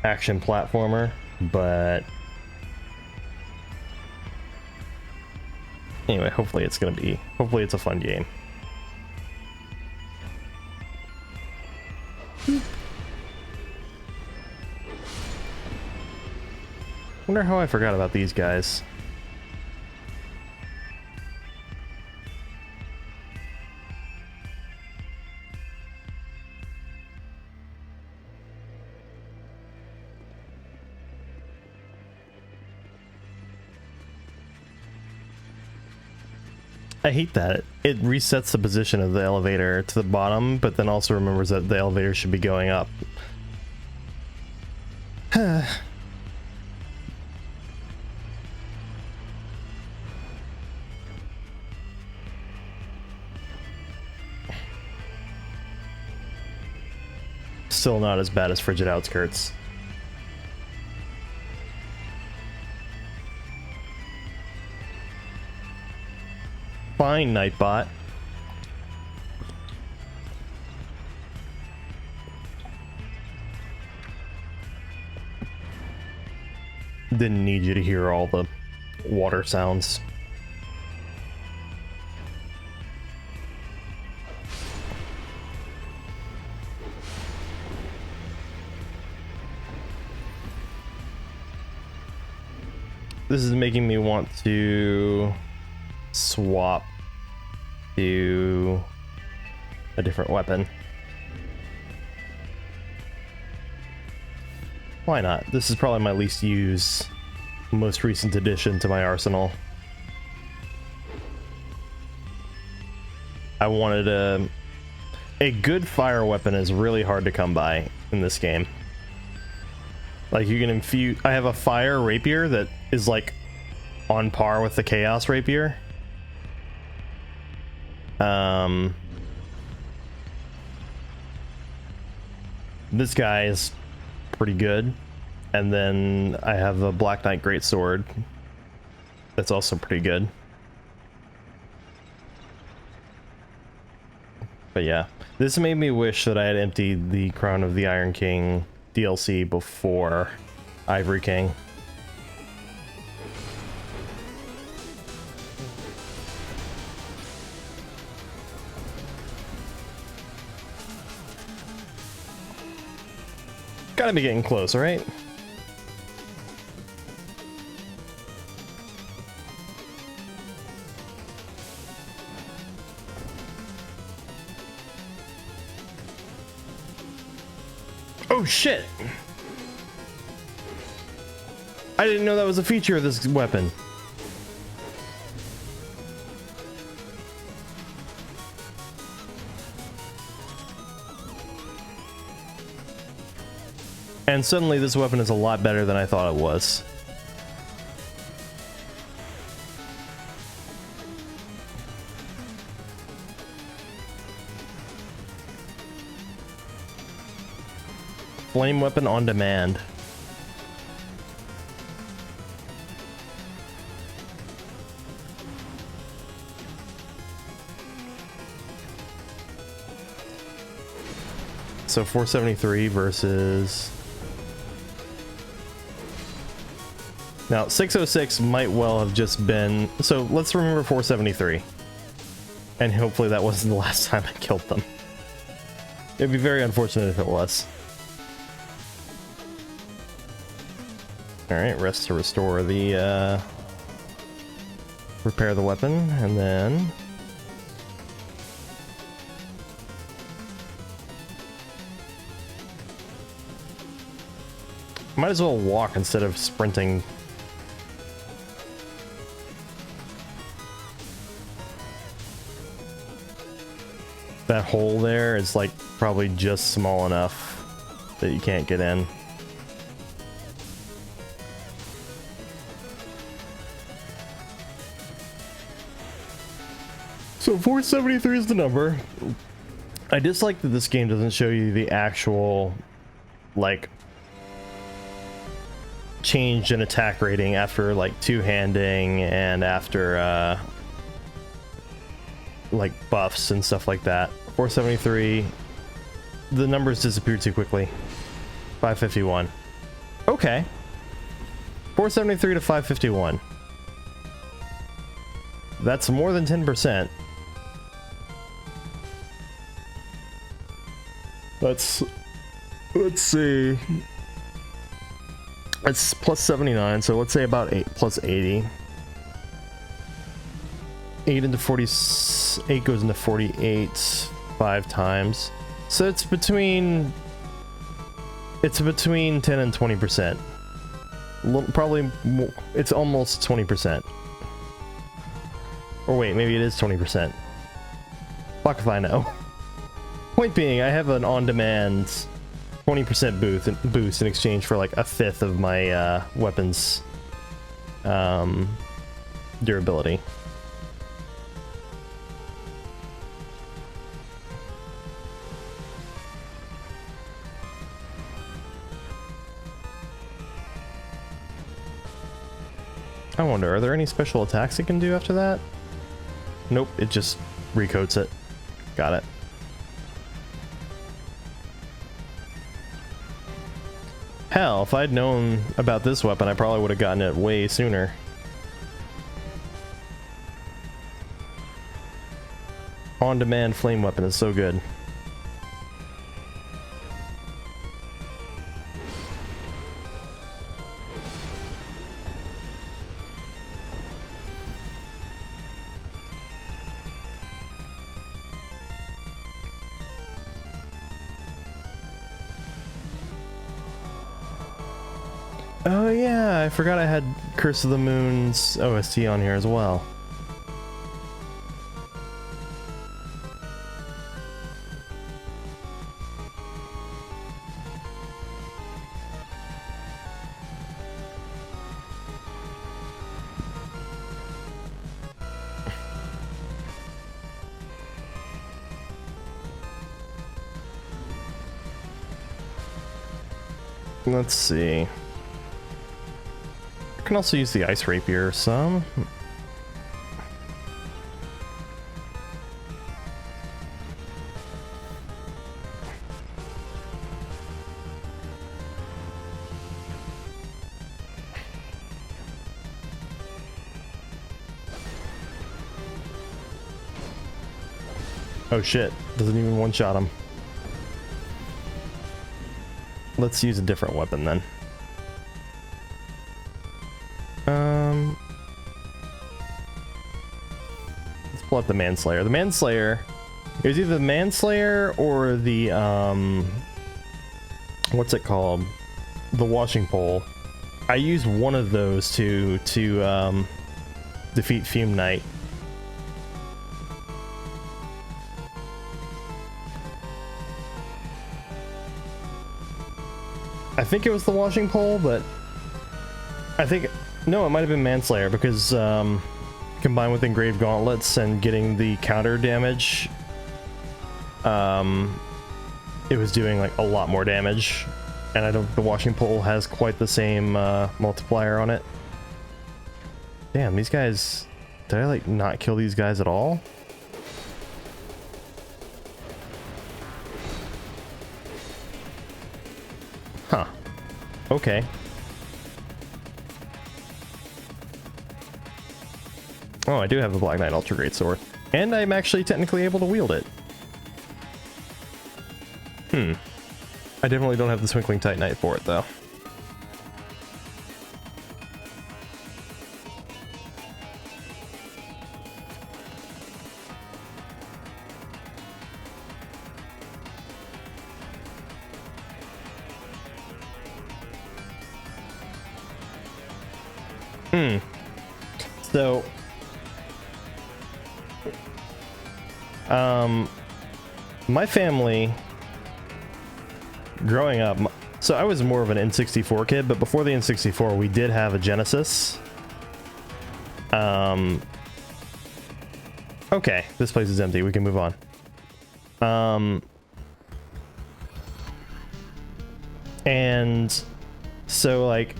action platformer, but anyway, hopefully it's a fun game. Wonder how I forgot about these guys. I hate that. It resets the position of the elevator to the bottom, but then also remembers that the elevator should be going up. Still not as bad as Frigid Outskirts. Fine, Nightbot. Didn't need you to hear all the water sounds. This is making me want to swap to a different weapon. Why not? This is probably my least used, most recent addition to my arsenal. I wanted a good fire weapon is really hard to come by in this game. Like, you can infuse... I have a fire rapier that is, like, on par with the chaos rapier. This guy is pretty good. And then I have a Black Knight Greatsword that's also pretty good. But yeah, this made me wish that I had emptied the Crown of the Iron King DLC before Ivory King. Gotta be getting close, right? Oh shit! I didn't know that was a feature of this weapon. And suddenly this weapon is a lot better than I thought it was. Flame weapon on demand. So 473 versus... Now, 606 might well have just been... So let's remember 473. And hopefully that wasn't the last time I killed them. It'd be very unfortunate if it was. Alright, rest to restore the... repair the weapon, and then... Might as well walk instead of sprinting. That hole there is like probably just small enough that you can't get in. So 473 is the number. I dislike that this game doesn't show you the actual, like, change in attack rating after, like, two-handing and after, like, buffs and stuff like that. 473, the numbers disappeared too quickly. 551. Okay. 473 to 551. That's more than 10%. Let's see. It's plus 79, so let's say about 8 plus 80. 8 into 40, 8 goes into 48 5 times. So it's between 10 and 20%. Probably more, it's almost 20%. Or wait, maybe it is 20%. Fuck if I know. Point being, I have an on-demand 20% boost in exchange for like a fifth of my weapons durability. I wonder, are there any special attacks it can do after that? Nope, it just recoats it. Got it. Hell, if I'd known about this weapon, I probably would have gotten it way sooner. On-demand flame weapon is so good. Oh yeah, I forgot I had Curse of the Moon's OST on here as well. Let's see. I can also use the ice rapier some. Oh shit, doesn't even one-shot him. Let's use a different weapon then. Let's pull up the Manslayer. The Manslayer, it was either the Manslayer or the, what's it called? The Washing Pole. I used one of those to defeat Fume Knight. I think it was the Washing Pole, but I think, no, it might have been Manslayer, because combined with Engraved Gauntlets and getting the counter damage, it was doing like a lot more damage. And I don't, the Washing Pole has quite the same multiplier on it. Damn, these guys, did I like not kill these guys at all? Huh. Okay. Oh, I do have the Black Knight Ultra Great Sword. And I'm actually technically able to wield it. I definitely don't have the Twinkling Titanite for it, though. So, my family, growing up, so I was more of an N64 kid, but before the N64, we did have a Genesis. Okay, this place is empty. We can move on. And so, like,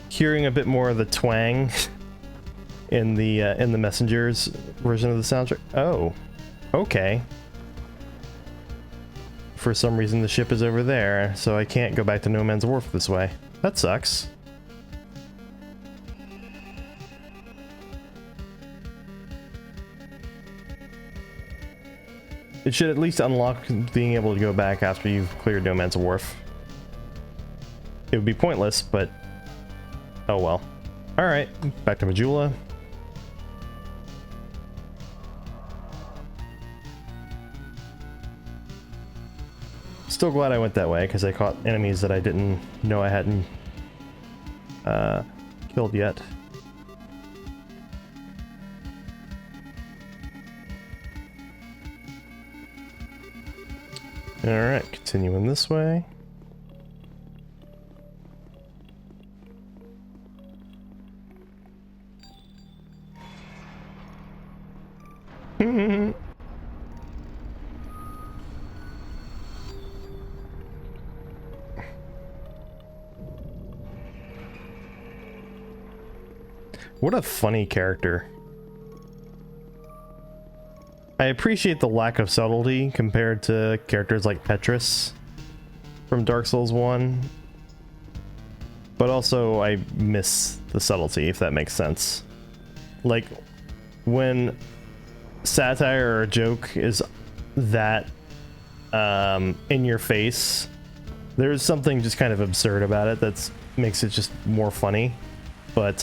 hearing a bit more of the twang in the Messengers version of the soundtrack. Oh, okay. For some reason the ship is over there, so I can't go back to No Man's Wharf this way. That sucks. It should at least unlock being able to go back after you've cleared No Man's Wharf. It would be pointless, but oh well. Alright, back to Majula. Still glad I went that way, because I caught enemies that I didn't know I hadn't killed yet. Alright, continuing this way. What a funny character. I appreciate the lack of subtlety compared to characters like Petrus from Dark Souls 1. But also I miss the subtlety, if that makes sense. Like, when satire or a joke is that in your face, there's something just kind of absurd about it that makes it just more funny. But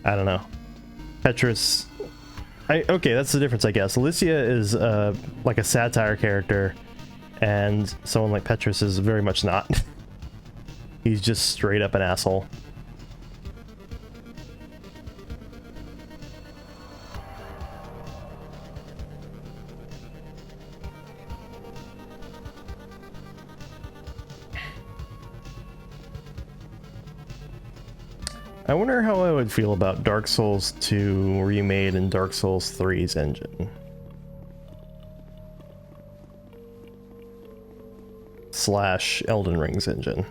I don't know. Petrus, okay, that's the difference, I guess. Alicia is like a satire character, and someone like Petrus is very much not. He's just straight up an asshole. I wonder how I would feel about Dark Souls 2 remade in Dark Souls 3's engine. / Elden Ring's engine.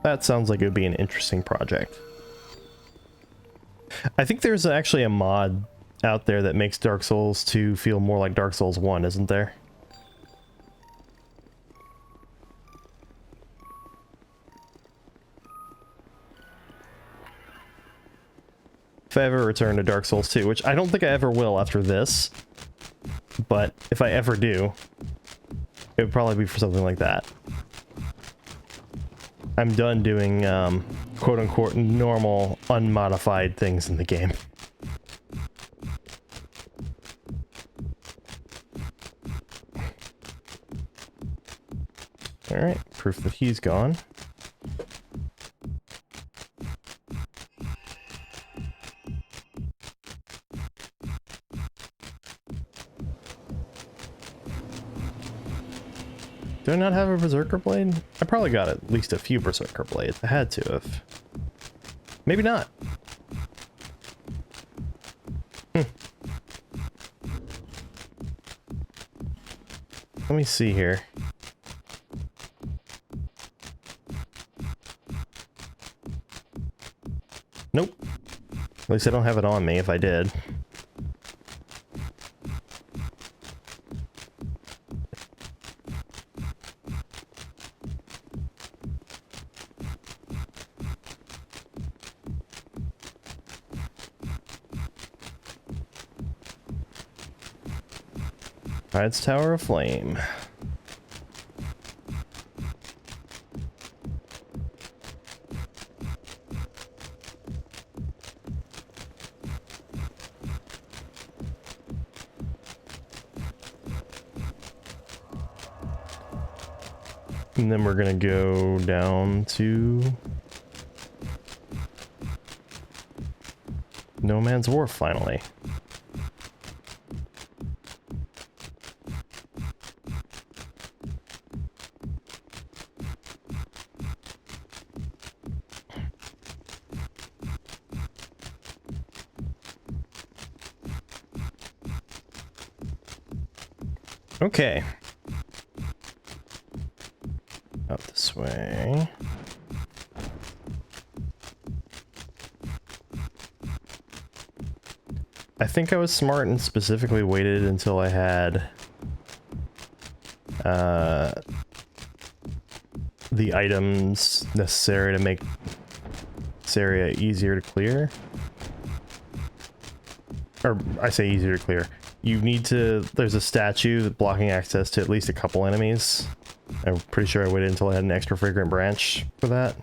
That sounds like it would be an interesting project. I think there's actually a mod out there that makes Dark Souls 2 feel more like Dark Souls 1, isn't there? I ever return to Dark Souls 2, which I don't think I ever will after this, but if I ever do, it would probably be for something like that. I'm done doing, quote-unquote, normal, unmodified things in the game. Alright, proof that he's gone. Do I not have a Berserker Blade? I probably got at least a few Berserker Blades. I had to have. Maybe not. Let me see here. Nope. At least I don't have it on me if I did. Tide's Tower of Flame. And then we're gonna go down to No Man's Wharf finally. Okay. Out this way. I think I was smart and specifically waited until I had the items necessary to make this area easier to clear. Or I say easier to clear. You need to, there's a statue blocking access to at least a couple enemies. I'm pretty sure I waited until I had an extra fragrant branch for that.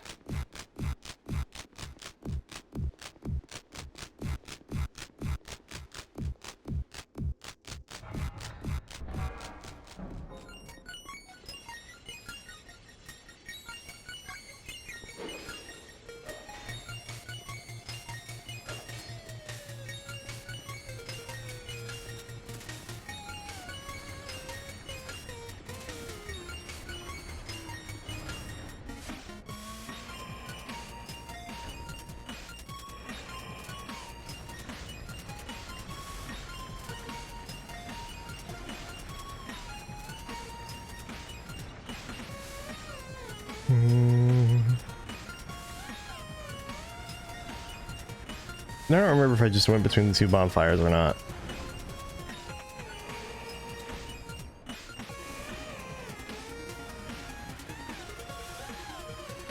I don't remember if I just went between the two bonfires or not.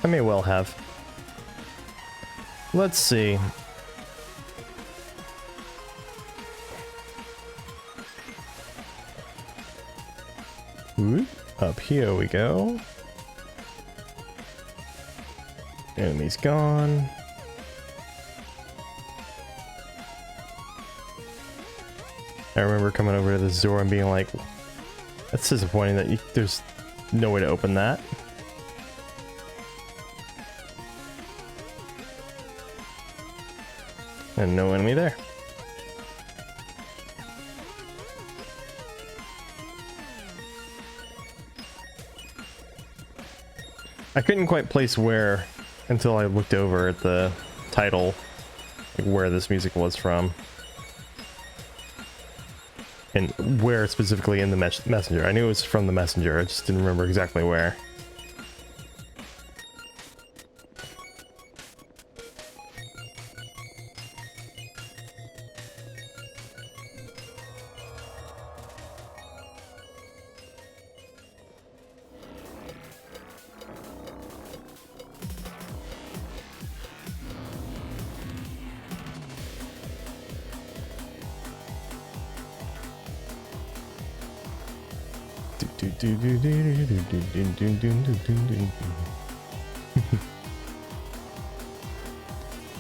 I may well have. Let's see. Ooh, up here we go. Enemy's gone. I remember coming over to this door and being like, that's disappointing that there's no way to open that. And no enemy there. I couldn't quite place where until I looked over at the title, like where this music was from. And where specifically in the messenger. I knew it was from the messenger, I just didn't remember exactly where.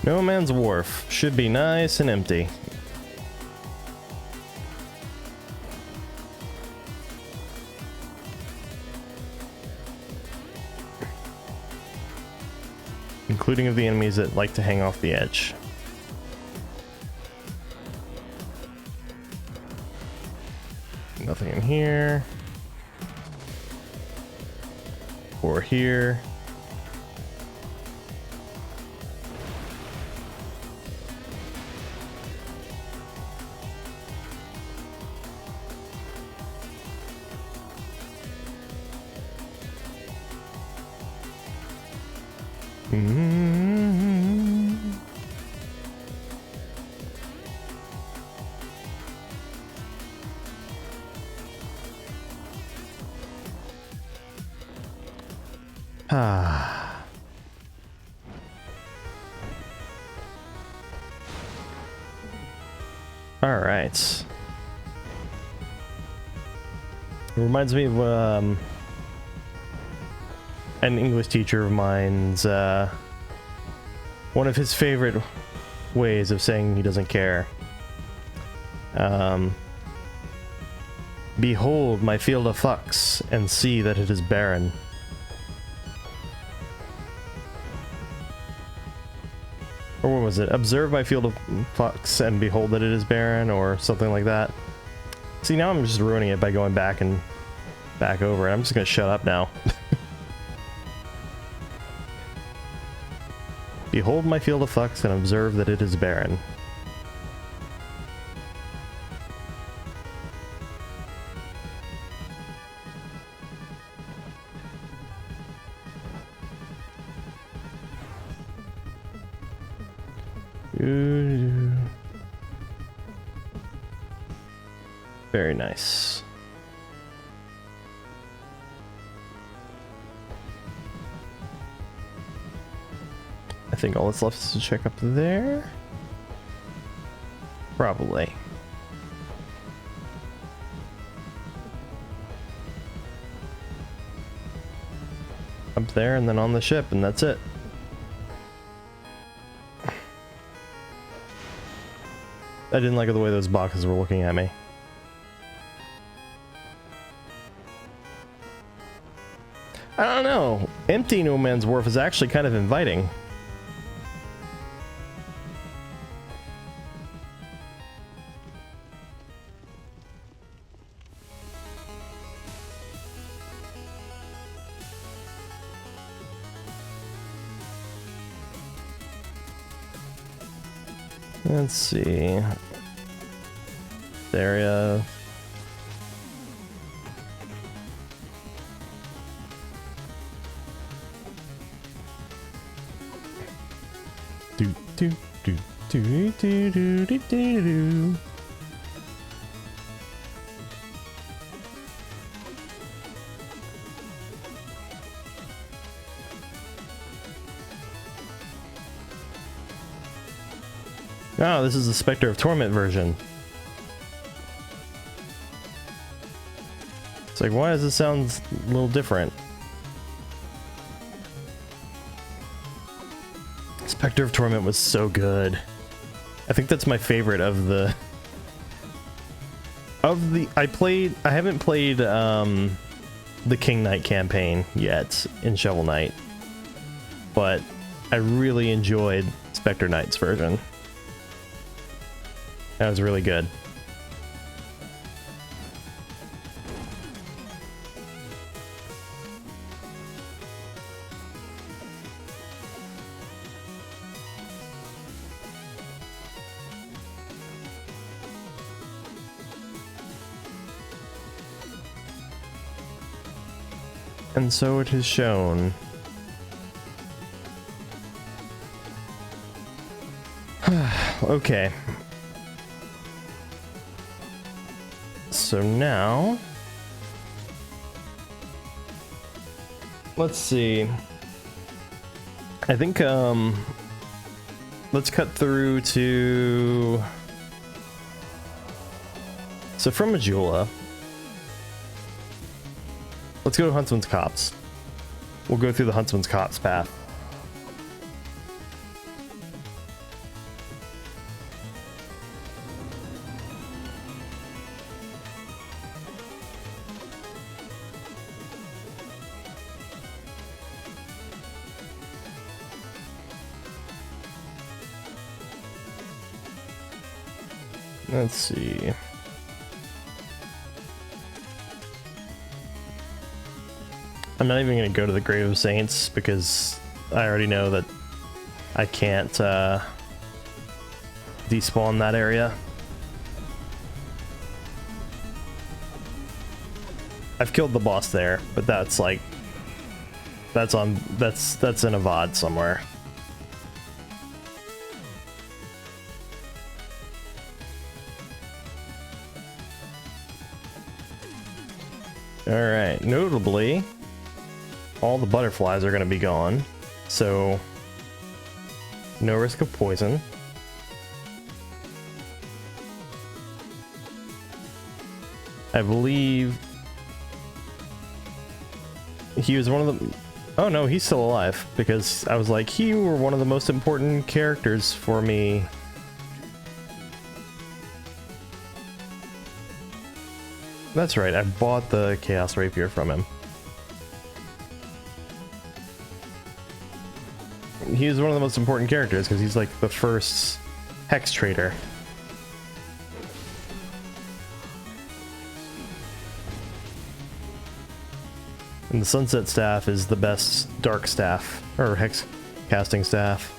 No Man's Wharf should be nice and empty. Including of the enemies that like to hang off the edge. Nothing in here. Or here. All right. It reminds me of an English teacher of mine's one of his favorite ways of saying he doesn't care. Behold my field of fucks and see that it is barren. Or what was it? Observe my field of fucks and behold that it is barren, or something like that. See, now I'm just ruining it by going back and back over it. I'm just gonna shut up now. Behold my field of fucks and observe that it is barren. Very nice. I think all that's left is to check up there. Probably. Up there and then on the ship, and that's it. I didn't like the way those boxes were looking at me. I don't know. Empty No Man's Wharf is actually kind of inviting. Let's see. Area. Do do do do do do do do. Oh, this is the Spectre of Torment version. It's like, why does this sound a little different? Spectre of Torment was so good. I think that's my favorite of the... I haven't played the King Knight campaign yet in Shovel Knight, but I really enjoyed Spectre Knight's version. That was really good. And so it is shown. Okay. So now, let's see. I think let's cut through to, so from Majula, Let's go to Huntsman's Copse. We'll go through the Huntsman's Copse path. Let's see. I'm not even going to go to the Grave of Saints because I already know that I can't despawn that area. I've killed the boss there, but that's like that's in a VOD somewhere. Alright, notably, all the butterflies are going to be gone, so no risk of poison. I believe he was one of the... Oh no, he's still alive, because I was like, you were one of the most important characters for me. That's right, I bought the Chaos Rapier from him. He's one of the most important characters because he's like the first Hex Trader. And the Sunset Staff is the best Dark Staff, or Hex casting staff.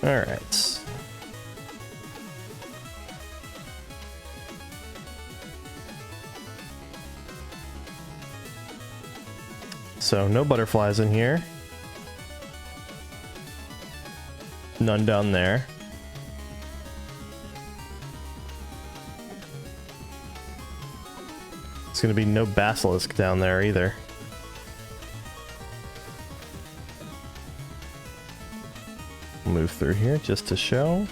Alright. So, no butterflies in here. None down there. There's gonna be no basilisk down there either. Move through here just to show.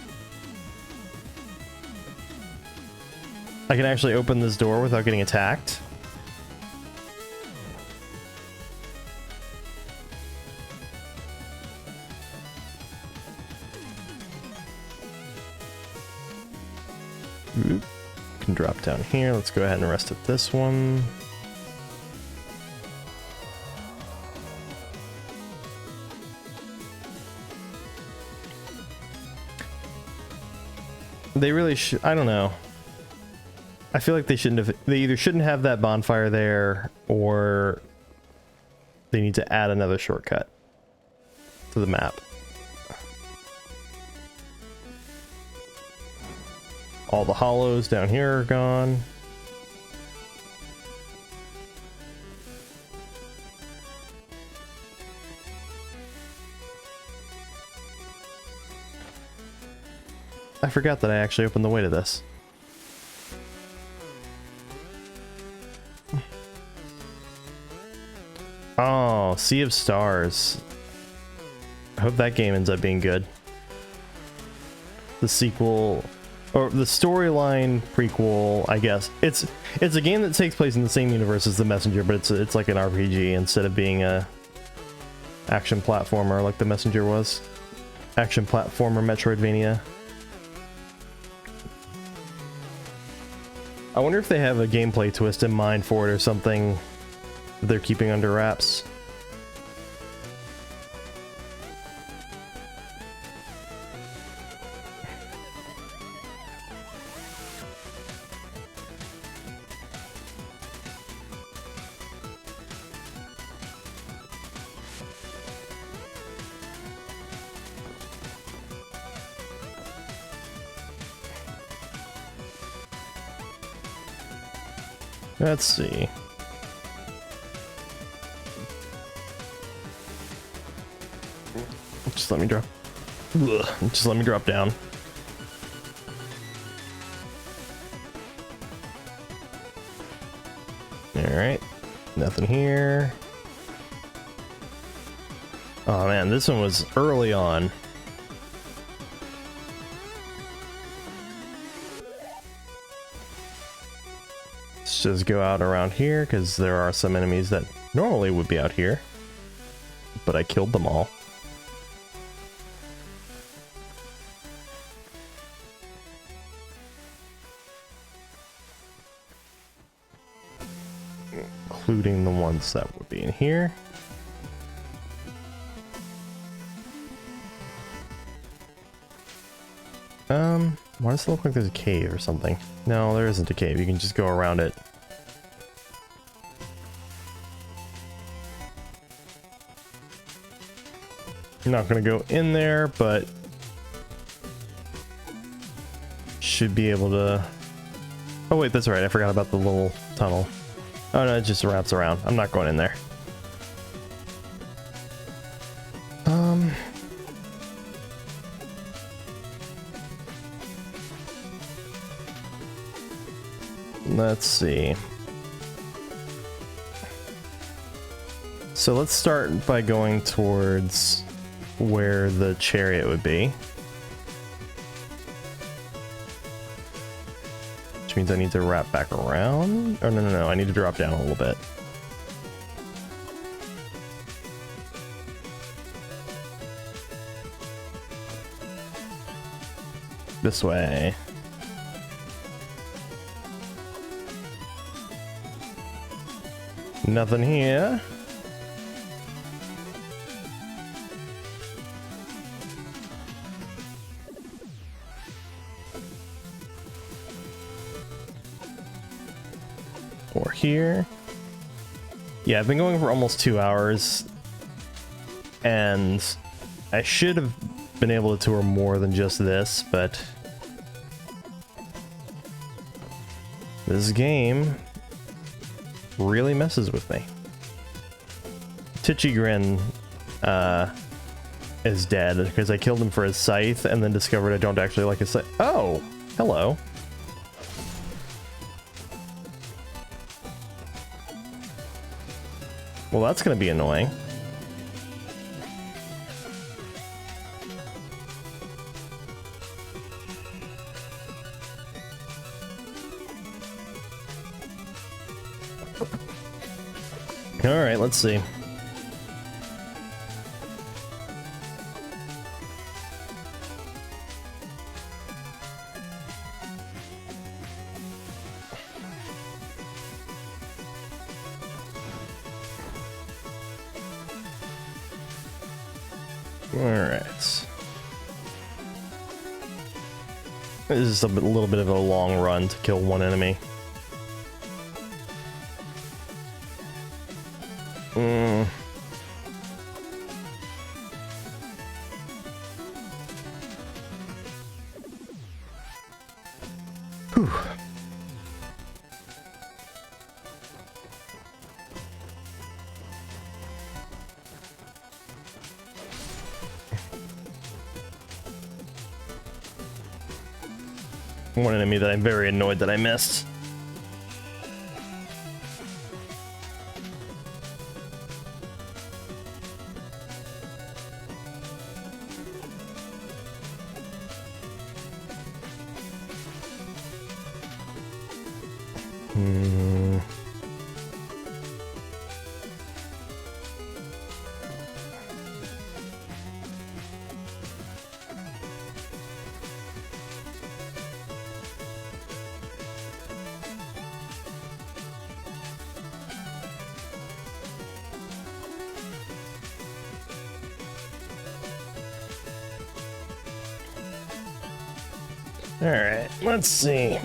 I can actually open this door without getting attacked. Oop. Can drop down here. Let's go ahead and rest at this one. They really should. I don't know. I feel like they shouldn't have. They either shouldn't have that bonfire there, or they need to add another shortcut to the map. All the hollows down here are gone. I forgot that I actually opened the way to this. Oh, Sea of Stars. I hope that game ends up being good. The sequel, or the storyline prequel, I guess. It's a game that takes place in the same universe as The Messenger, but it's like an RPG instead of being a action platformer like The Messenger was. Action platformer Metroidvania. I wonder if they have a gameplay twist in mind for it or something that they're keeping under wraps. Let's see. Just let me drop. Ugh, just let me drop down. Alright. Nothing here. Oh man, this one was early on. Let's just go out around here, because there are some enemies that normally would be out here. But I killed them all. Including the ones that would be in here. Why does it look like there's a cave or something? No, there isn't a cave. You can just go around it. I'm not gonna go in there, but should be able to... Oh wait, that's right. I forgot about the little tunnel. Oh no, it just wraps around. I'm not going in there. Let's see. So let's start by going towards where the chariot would be. Which means I need to wrap back around. Oh, no. I need to drop down a little bit. This way. Nothing here. Or here. Yeah, I've been going for almost 2 hours. And I should have been able to tour more than just this, but this game really messes with me. Titchigrin is dead because I killed him for his scythe and then discovered I don't actually like his scythe. Oh, hello. Well, that's gonna be annoying. Alright, let's see. Alright. This is a little bit of a long run to kill one enemy. One enemy that I'm very annoyed that I missed. All right, let's see.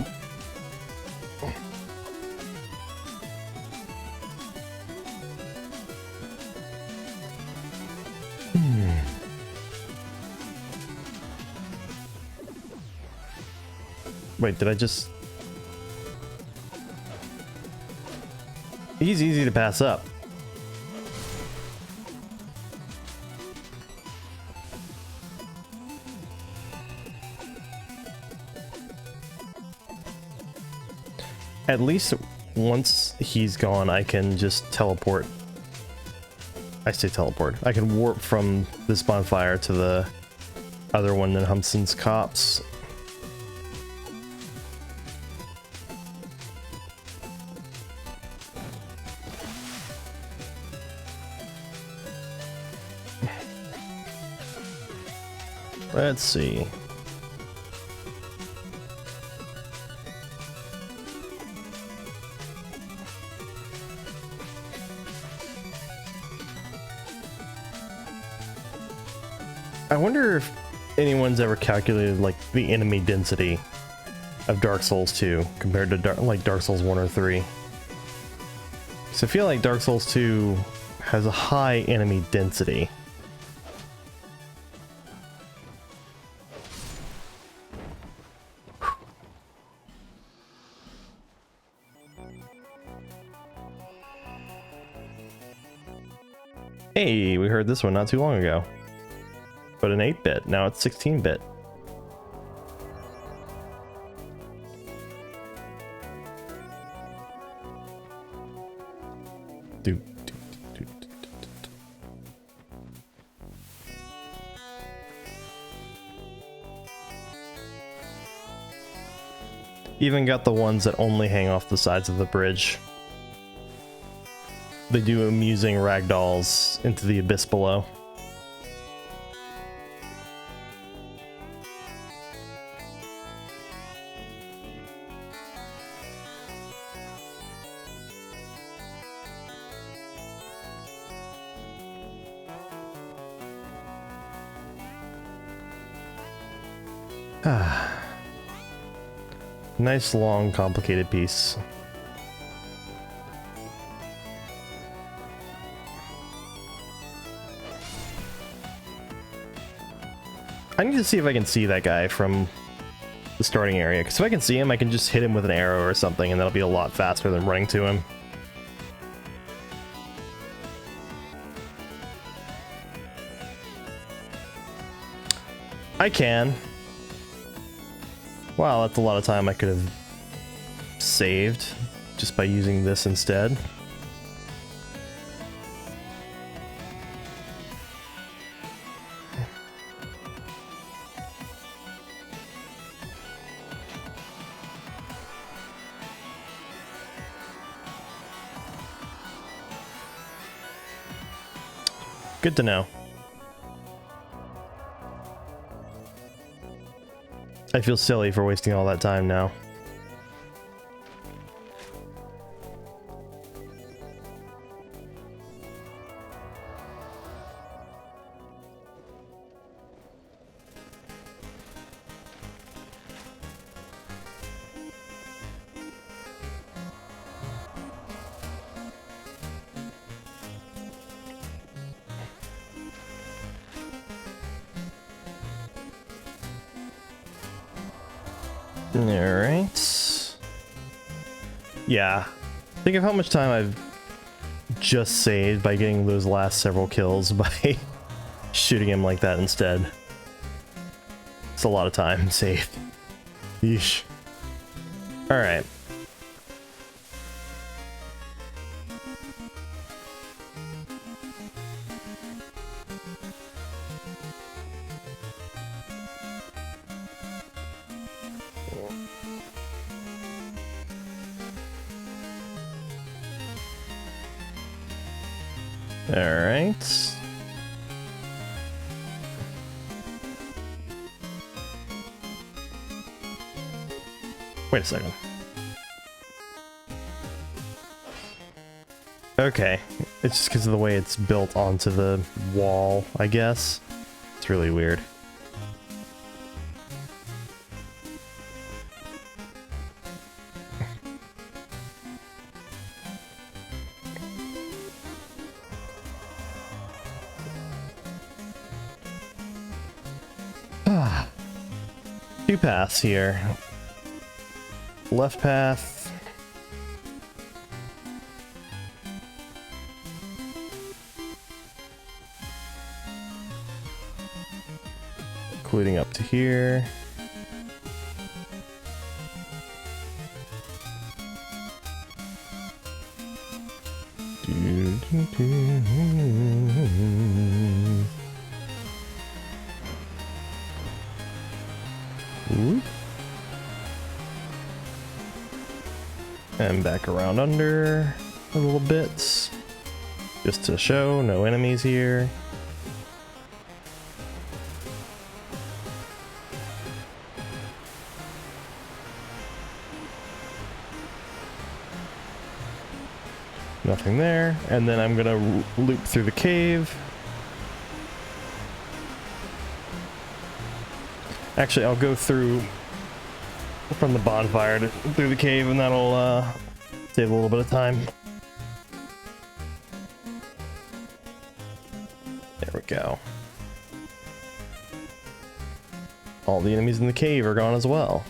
Wait, did I just... He's easy to pass up. At least once he's gone, I can just teleport. I say teleport. I can warp from this bonfire to the other one in Humpson's Copse. Let's see. I wonder if anyone's ever calculated like the enemy density of Dark Souls 2 compared to Dark Souls 1 or 3. So I feel like Dark Souls 2 has a high enemy density. Hey, we heard this one not too long ago. But an 8-bit, now it's 16-bit. Even got the ones that only hang off the sides of the bridge. They do amusing ragdolls into the abyss below. Nice, long, complicated piece. I need to see if I can see that guy from the starting area, because if I can see him, I can just hit him with an arrow or something, and that'll be a lot faster than running to him. I can. Wow, that's a lot of time I could have saved just by using this instead. Good to know. I feel silly for wasting all that time now. Alright. Yeah. Think of how much time I've just saved by getting those last several kills by shooting him like that instead. It's a lot of time saved. Yeesh. Alright. Alright. Wait a second. Okay. It's just because of the way it's built onto the wall, I guess. It's really weird. Two paths here. Left path. Including up to here. Whoop. And back around under a little bit, just to show no enemies here. Nothing there. And then I'm gonna loop through the cave. Actually, I'll go through from the bonfire through the cave, and that'll save a little bit of time. There we go. All the enemies in the cave are gone as well.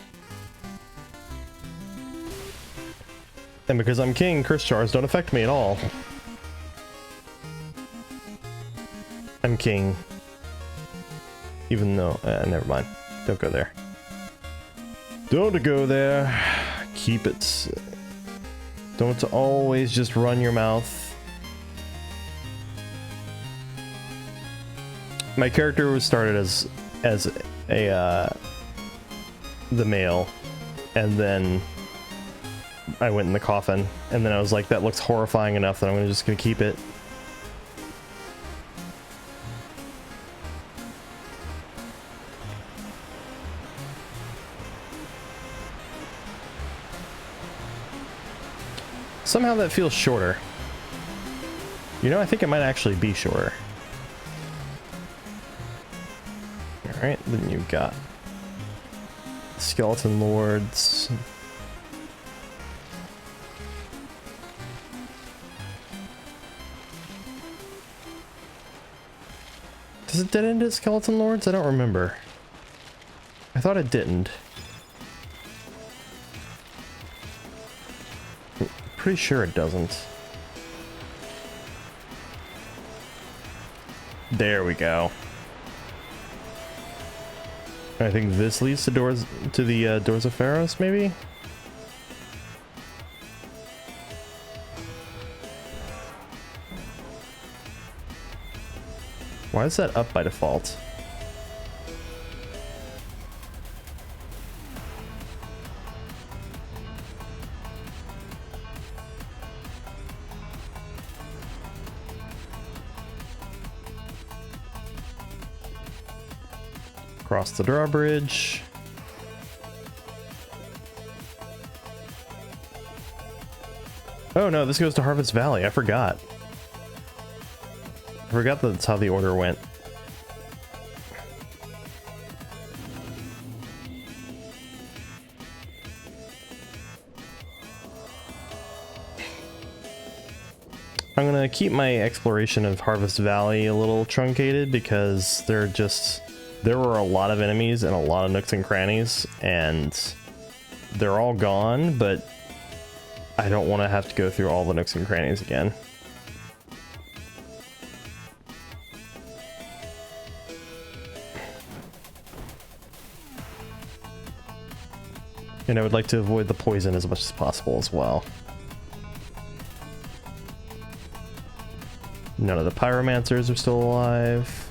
And because I'm king, curse jars don't affect me at all. I'm king. Even though, never mind. Don't go there. Don't go there. Keep it. Don't always just run your mouth. My character was started as a the male, and then I went in the coffin, and then I was like, that looks horrifying enough that I'm just gonna keep it. Somehow that feels shorter. You know, I think it might actually be shorter. Alright, then you've got skeleton lords. Does it dead end at skeleton lords? I don't remember. I thought it didn't. Pretty sure it doesn't. There we go. I think this leads to doors to the doors of Pharos, maybe. Why is that up by default? Cross the drawbridge. Oh no, this goes to Harvest Valley. I forgot. I forgot that's how the order went. I'm gonna keep my exploration of Harvest Valley a little truncated because there were a lot of enemies and a lot of nooks and crannies, and they're all gone, but I don't want to have to go through all the nooks and crannies again. And I would like to avoid the poison as much as possible as well. None of the pyromancers are still alive.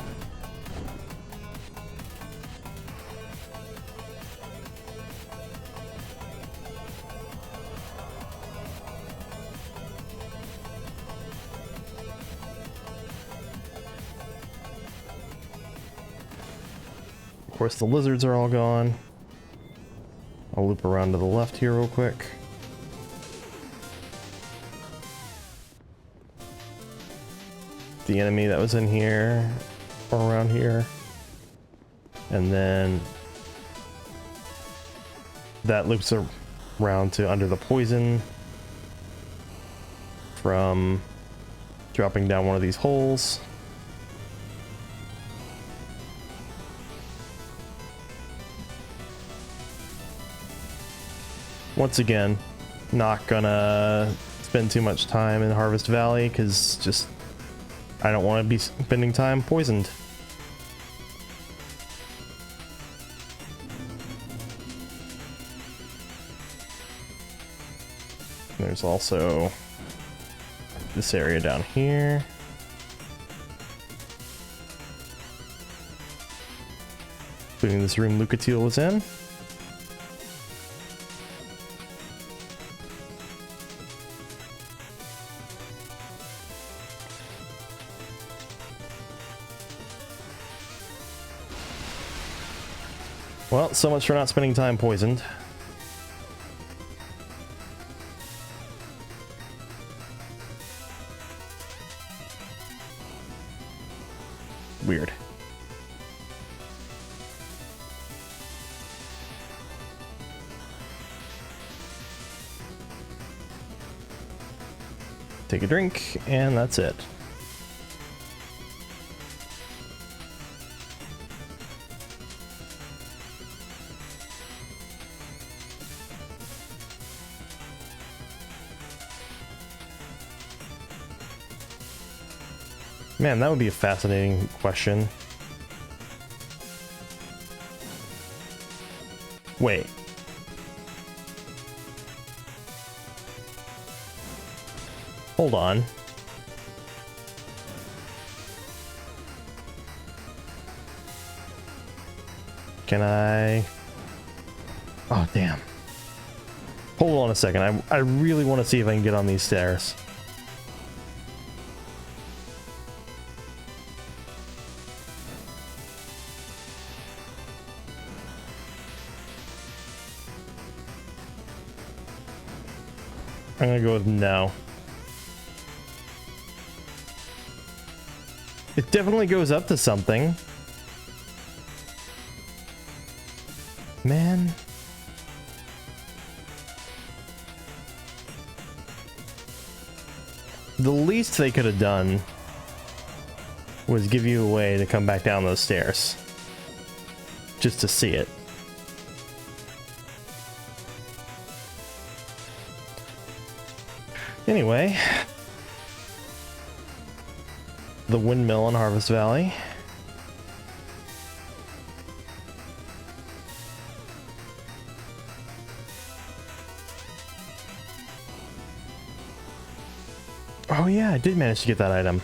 Of course, the lizards are all gone. I'll loop around to the left here real quick. The enemy that was in here, or around here. And then that loops around to under the poison from dropping down one of these holes. Once again, not gonna spend too much time in Harvest Valley because just I don't want to be spending time poisoned. There's also this area down here. Including this room Lucatiel was in. Well, so much for not spending time poisoned. weird. Take a drink, and that's it. Man, that would be a fascinating question. Wait. Hold on. Can I... Oh, damn. Hold on a second. I really want to see if I can get on these stairs. I'm gonna go with no. It definitely goes up to something. Man. The least they could have done was give you a way to come back down those stairs. Just to see it. Anyway, the windmill in Harvest Valley. Oh yeah, I did manage to get that item.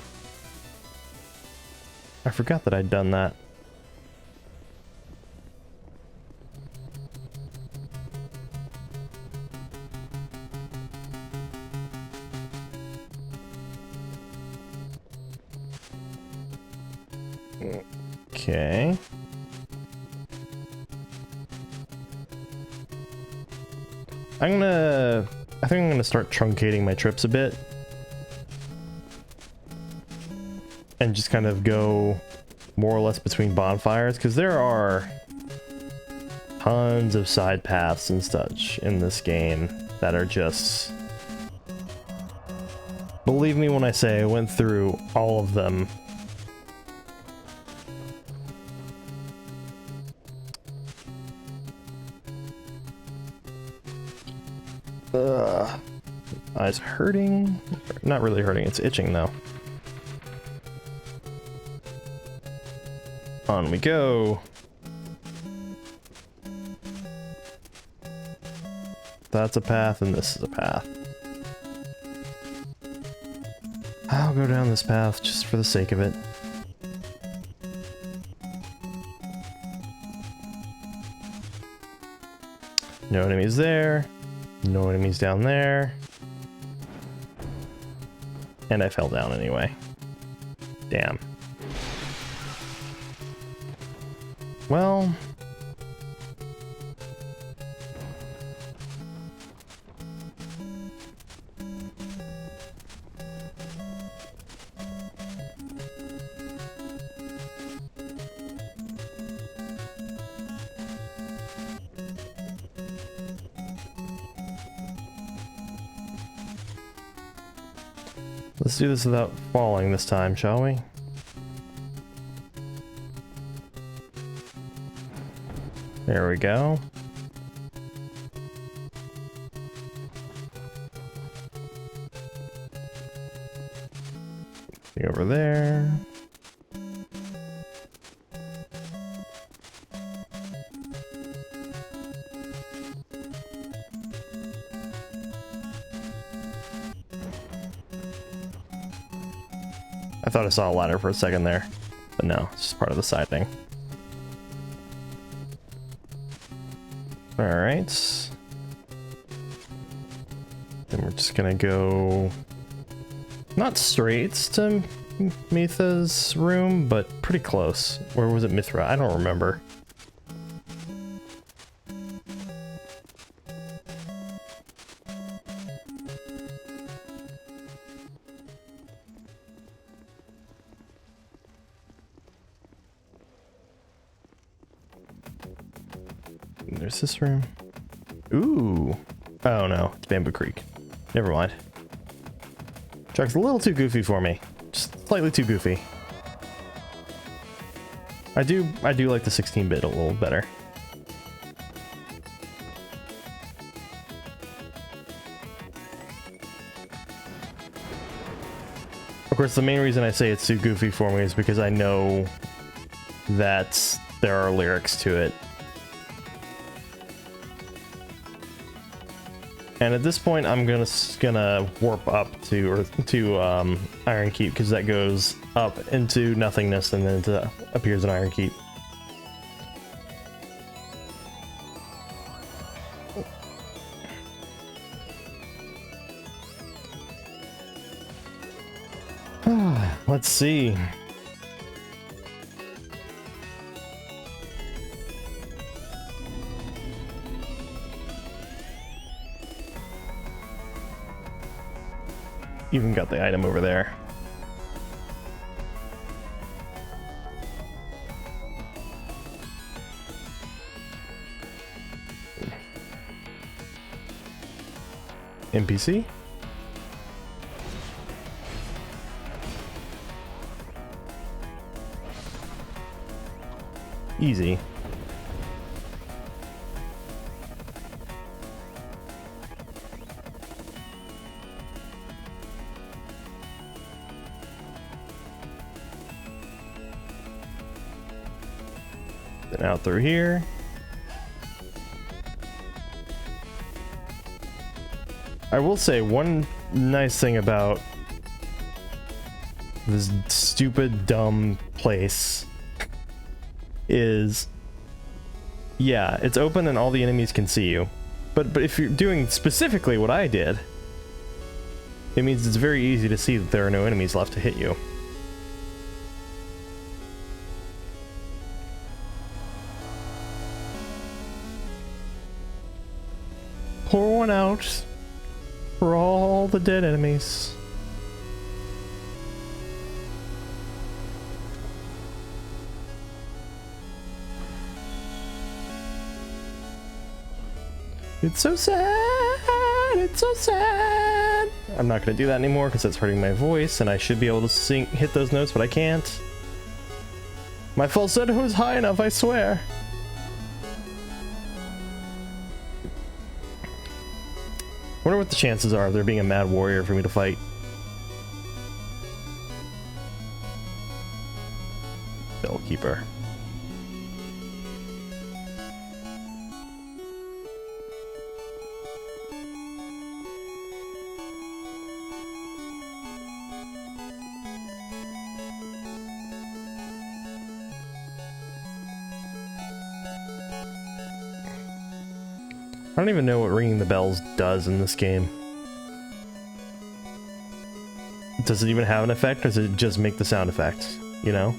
I forgot that I'd done that. Okay. I think I'm gonna start truncating my trips a bit. And just kind of go more or less between bonfires, because there are tons of side paths and such in this game that are just... Believe me when I say I went through all of them. Eyes hurting? Not really hurting, it's itching though. On we go. That's a path and this is a path. I'll go down this path just for the sake of it. No enemies there. No enemies down there. And I fell down anyway. Damn. Well... Let's do this without falling this time, shall we? There we go. See over there. I thought I saw a ladder for a second there, but no, it's just part of the siding. Alright. Then we're just gonna go... not straight to Mitha's room, but pretty close. Or was it Mithra? I don't remember. there's this room. Ooh. Oh no, it's Bamboo Creek. Never mind. Track's a little too goofy for me. Just slightly too goofy. I do like the 16-bit a little better. Of course, the main reason I say it's too goofy for me is because I know that there are lyrics to it. And at this point, I'm gonna warp up to Iron Keep, because that goes up into nothingness and then it appears in Iron Keep. Let's see. Even got the item over there. NPC? Easy. Then out through here. I will say one nice thing about this stupid, dumb place is, yeah, it's open and all the enemies can see you. But if you're doing specifically what I did, it means it's very easy to see that there are no enemies left to hit you. Pour one out for all the dead enemies. It's so sad, it's so sad. I'm not gonna do that anymore because that's hurting my voice and I should be able to hit those notes, but I can't. My falsetto is high enough, I swear. Wonder what the chances are of there being a mad warrior for me to fight. Bellkeeper. I don't even know what ringing the bells does in this game. Does it even have an effect, or does it just make the sound effect, you know?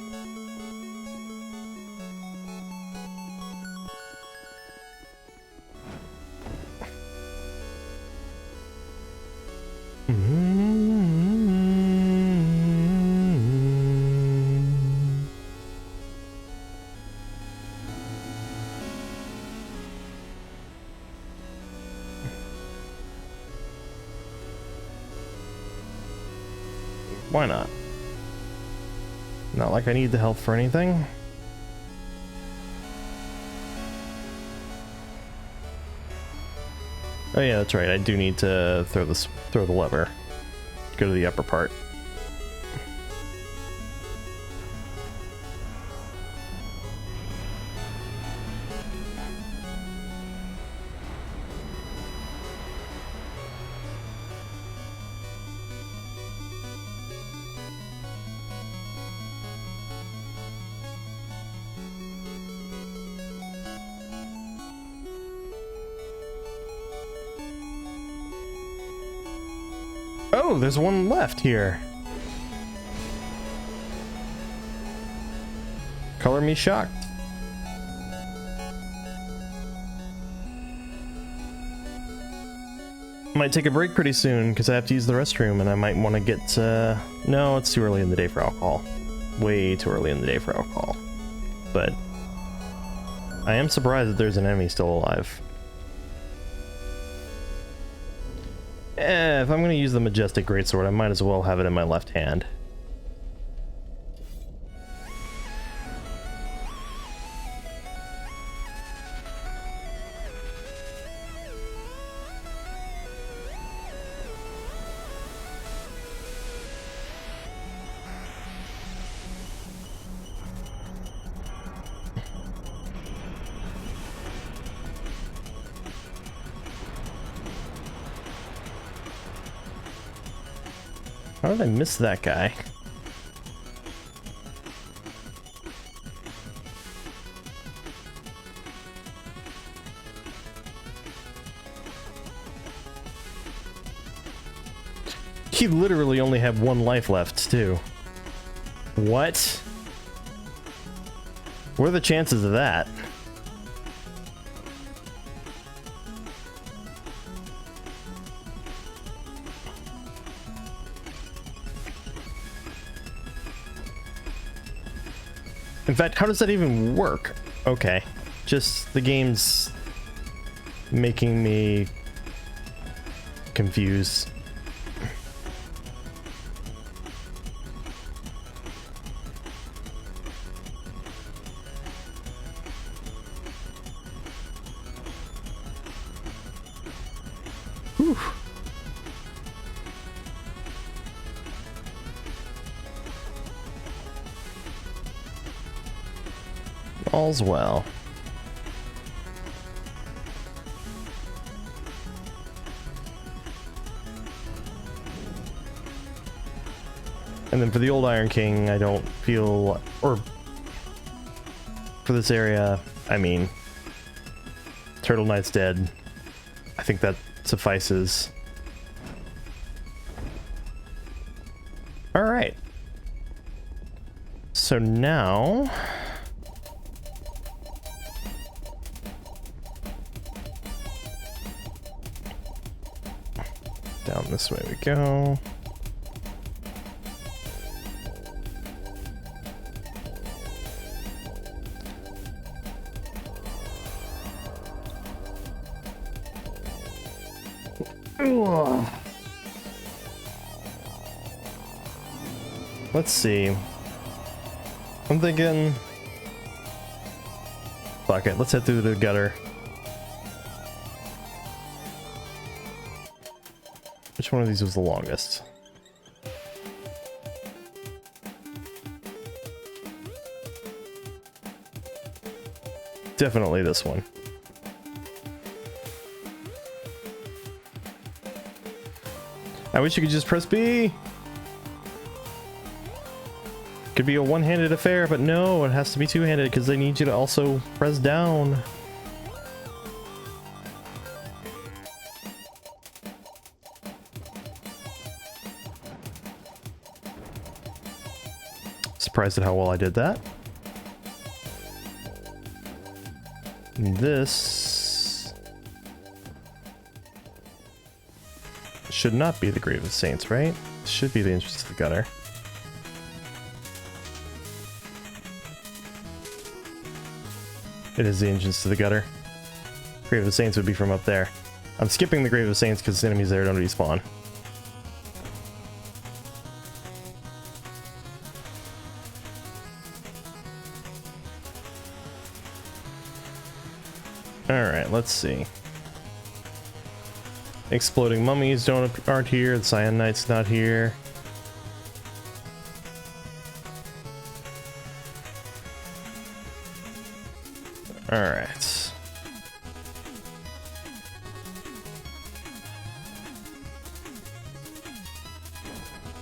Why not? Not like I need the help for anything. Oh yeah, that's right. I do need to throw the lever. Go to the upper part. Oh, there's one left here. Color me shocked. Might take a break pretty soon because I have to use the restroom and I might want to get no, it's too early in the day for alcohol. Way too early in the day for alcohol. But I am surprised that there's an enemy still alive. If I'm going to use the Majestic Greatsword, I might as well have it in my left hand. How did I miss that guy? He literally only had 1 life left, too. What? What are the chances of that? In fact, how does that even work? Okay, just the game's making me confused. Whew. All's well. And then for the old Iron King, I don't feel, or for this area, I mean, Turtle Knight's dead. I think that suffices. All right. So now, down this way we go. Ugh. Let's see. I'm thinking, fuck it, let's head through the gutter. Which one of these was the longest? Definitely this one. I wish you could just press B. Could be a one-handed affair, but no, it has to be two-handed because they need you to also press down. Surprised at how well I did that. And this should not be the Grave of Saints, right? It should be the entrance to the gutter. It is the entrance to the gutter. Grave of the Saints would be from up there. I'm skipping the Grave of the Saints because enemies there don't respawn. Alright, let's see. Exploding mummies aren't here, the Cyan Knight's not here. Alright.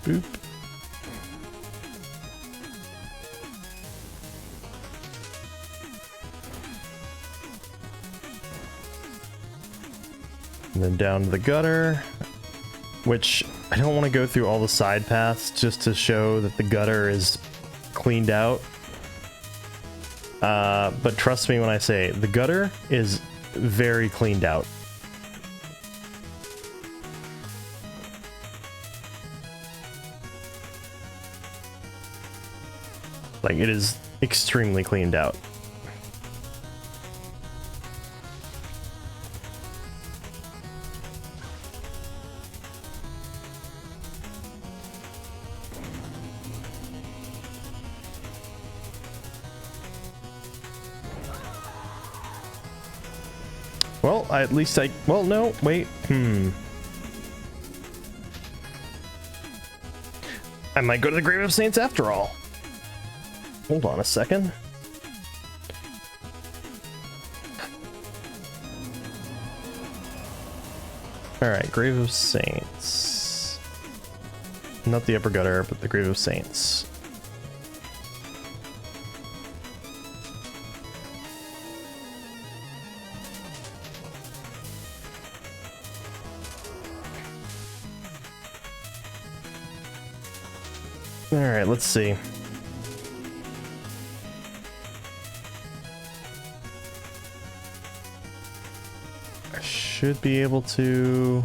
Boop. And then down to the gutter, which I don't want to go through all the side paths just to show that the gutter is cleaned out. But trust me when I say the gutter is very cleaned out. Like, it is extremely cleaned out. Well, at least I... Well, no, wait. I might go to the Grave of Saints after all. Hold on a second. Alright, Grave of Saints. Not the Upper Gutter, but the Grave of Saints. Alright, let's see. I should be able to...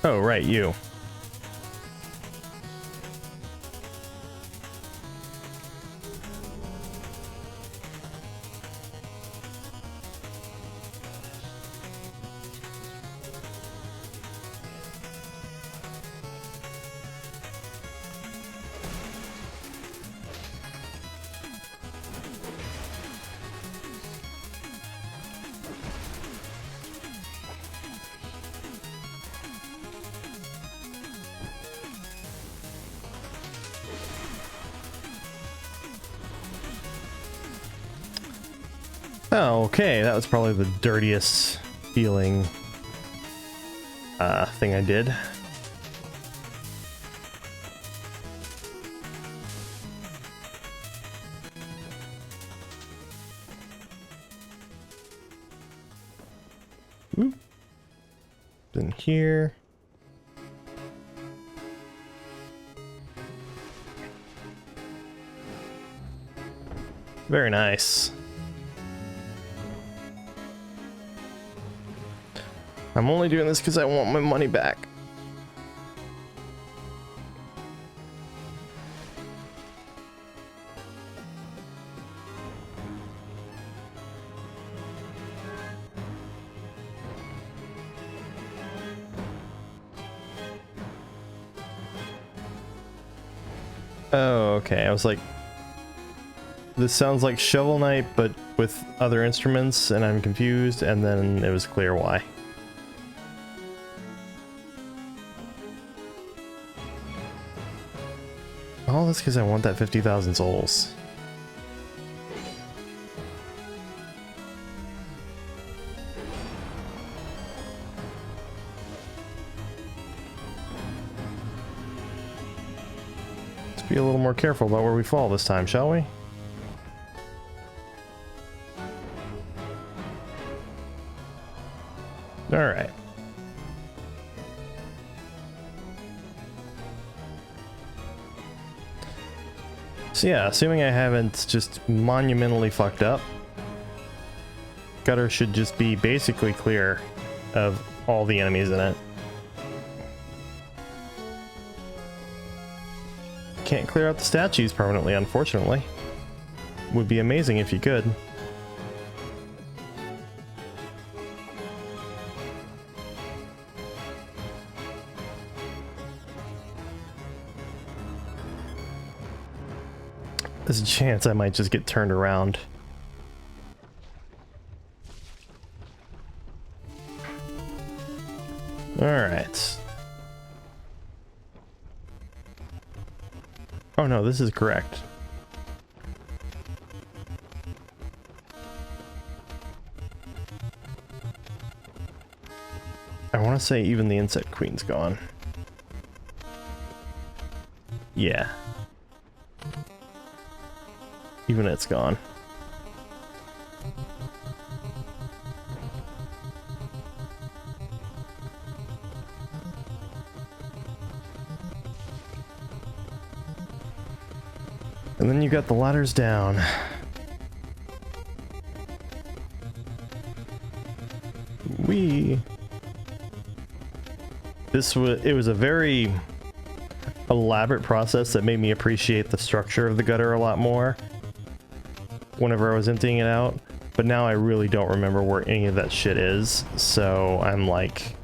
Oh, right, you. Oh, okay, that was probably the dirtiest feeling thing I did. Oop. Then here. Very nice. I'm only doing this because I want my money back. Oh, okay. I was like, this sounds like Shovel Knight, but with other instruments, and I'm confused, and then it was clear why. Oh, that's because I want that 50,000 souls. Let's be a little more careful about where we fall this time, shall we? All right. So yeah, assuming I haven't just monumentally fucked up, gutter should just be basically clear of all the enemies in it. Can't clear out the statues permanently, unfortunately. Would be amazing if you could. There's a chance I might just get turned around. Alright. Oh no, this is correct. I want to say even the Insect Queen's gone. Yeah. Even it's gone. And then you got the ladders down. It was a very elaborate process that made me appreciate the structure of the gutter a lot more whenever I was emptying it out, but now I really don't remember where any of that shit is, so I'm like...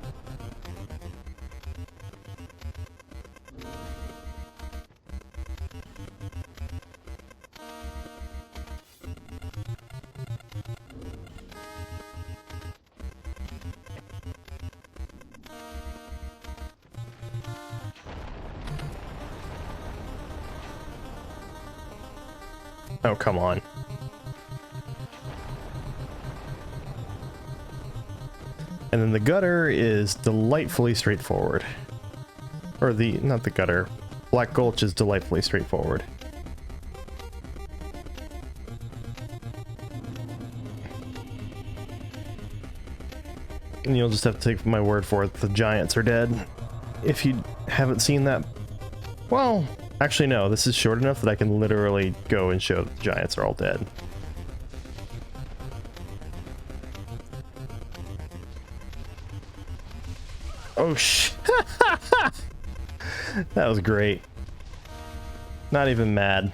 Oh, come on. And then the gutter is delightfully straightforward. Or not the gutter. Black Gulch is delightfully straightforward. And you'll just have to take my word for it, the giants are dead. If you haven't seen that, well, actually no, this is short enough that I can literally go and show that the giants are all dead. Oh that was great. Not even mad.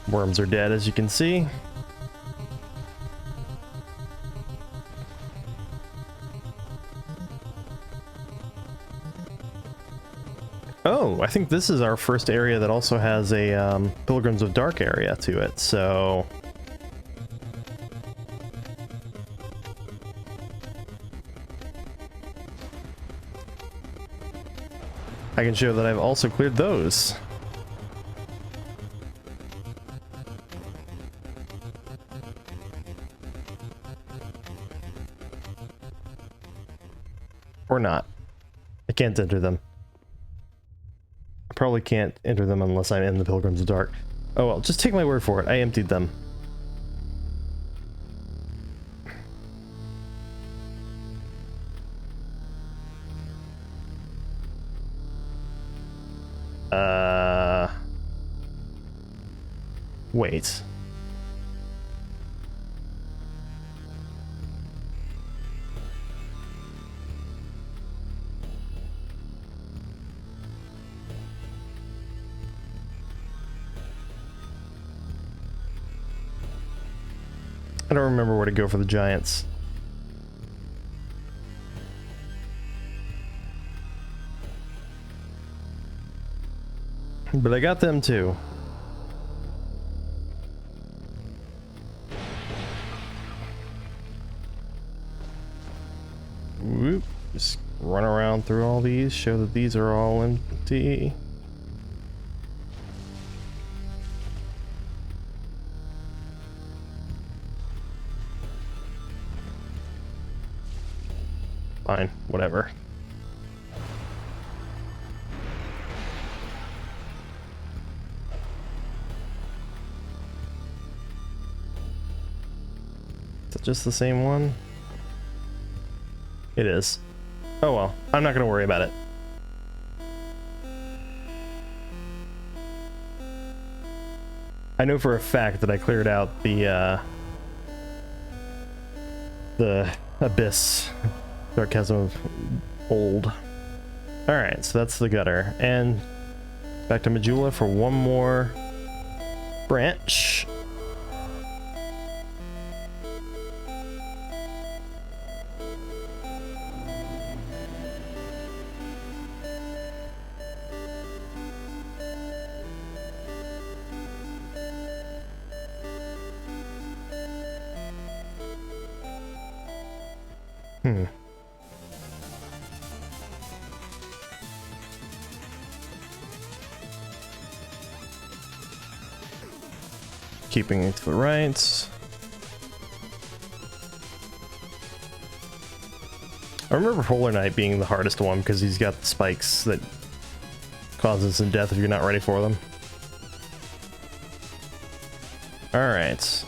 Worms are dead, as you can see. Oh, I think this is our first area that also has a Pilgrims of Dark area to it, so... I can show that I've also cleared those. Or not. I can't enter them. I probably can't enter them unless I'm in the Pilgrims of Dark. Oh well, just take my word for it. I emptied them. Wait. I don't remember where to go for the giants. But I got them too. Whoop. Just run around through all these, show that these are all empty. Fine, whatever. Is it just the same one? It is. Oh well, I'm not gonna worry about it. I know for a fact that I cleared out the abyss. Dark Chasm of Old. Alright, so that's the gutter. And back to Majula for one more branch. Keeping it to the right. I remember Polar Knight being the hardest one because he's got the spikes that causes some death if you're not ready for them. Alright.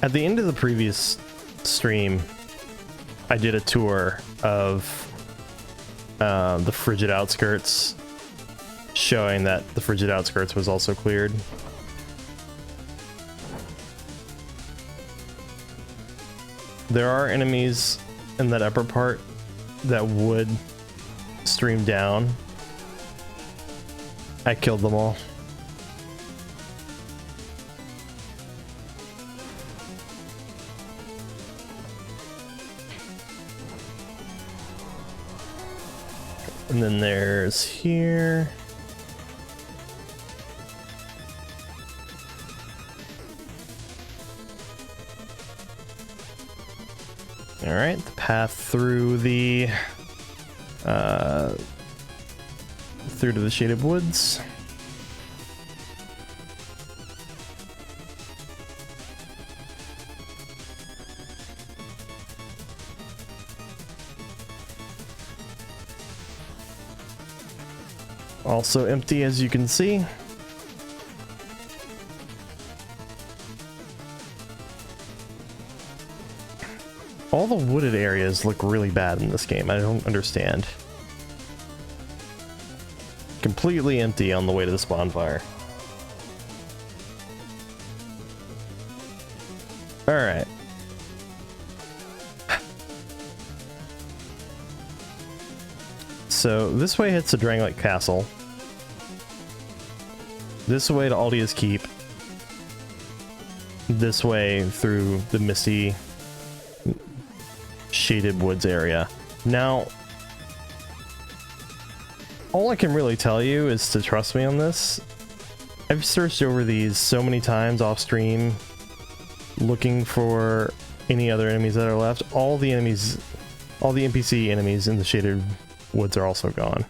At the end of the previous stream, I did a tour of the Frigid Outskirts, showing that the Frigid Outskirts was also cleared. There are enemies in that upper part that would stream down. I killed them all. And then there's here. All right, the path through the through to the shaded woods. Also empty, as you can see. All the wooded areas look really bad in this game. I don't understand. Completely empty on the way to the bonfire. Alright. So this way hits the Drangleic Castle. This way to Aldia's Keep. This way through the misty shaded woods area. Now, all I can really tell you is to trust me on this. I've searched over these so many times off stream looking for any other enemies that are left. All the enemies, all the NPC enemies in the shaded woods are also gone.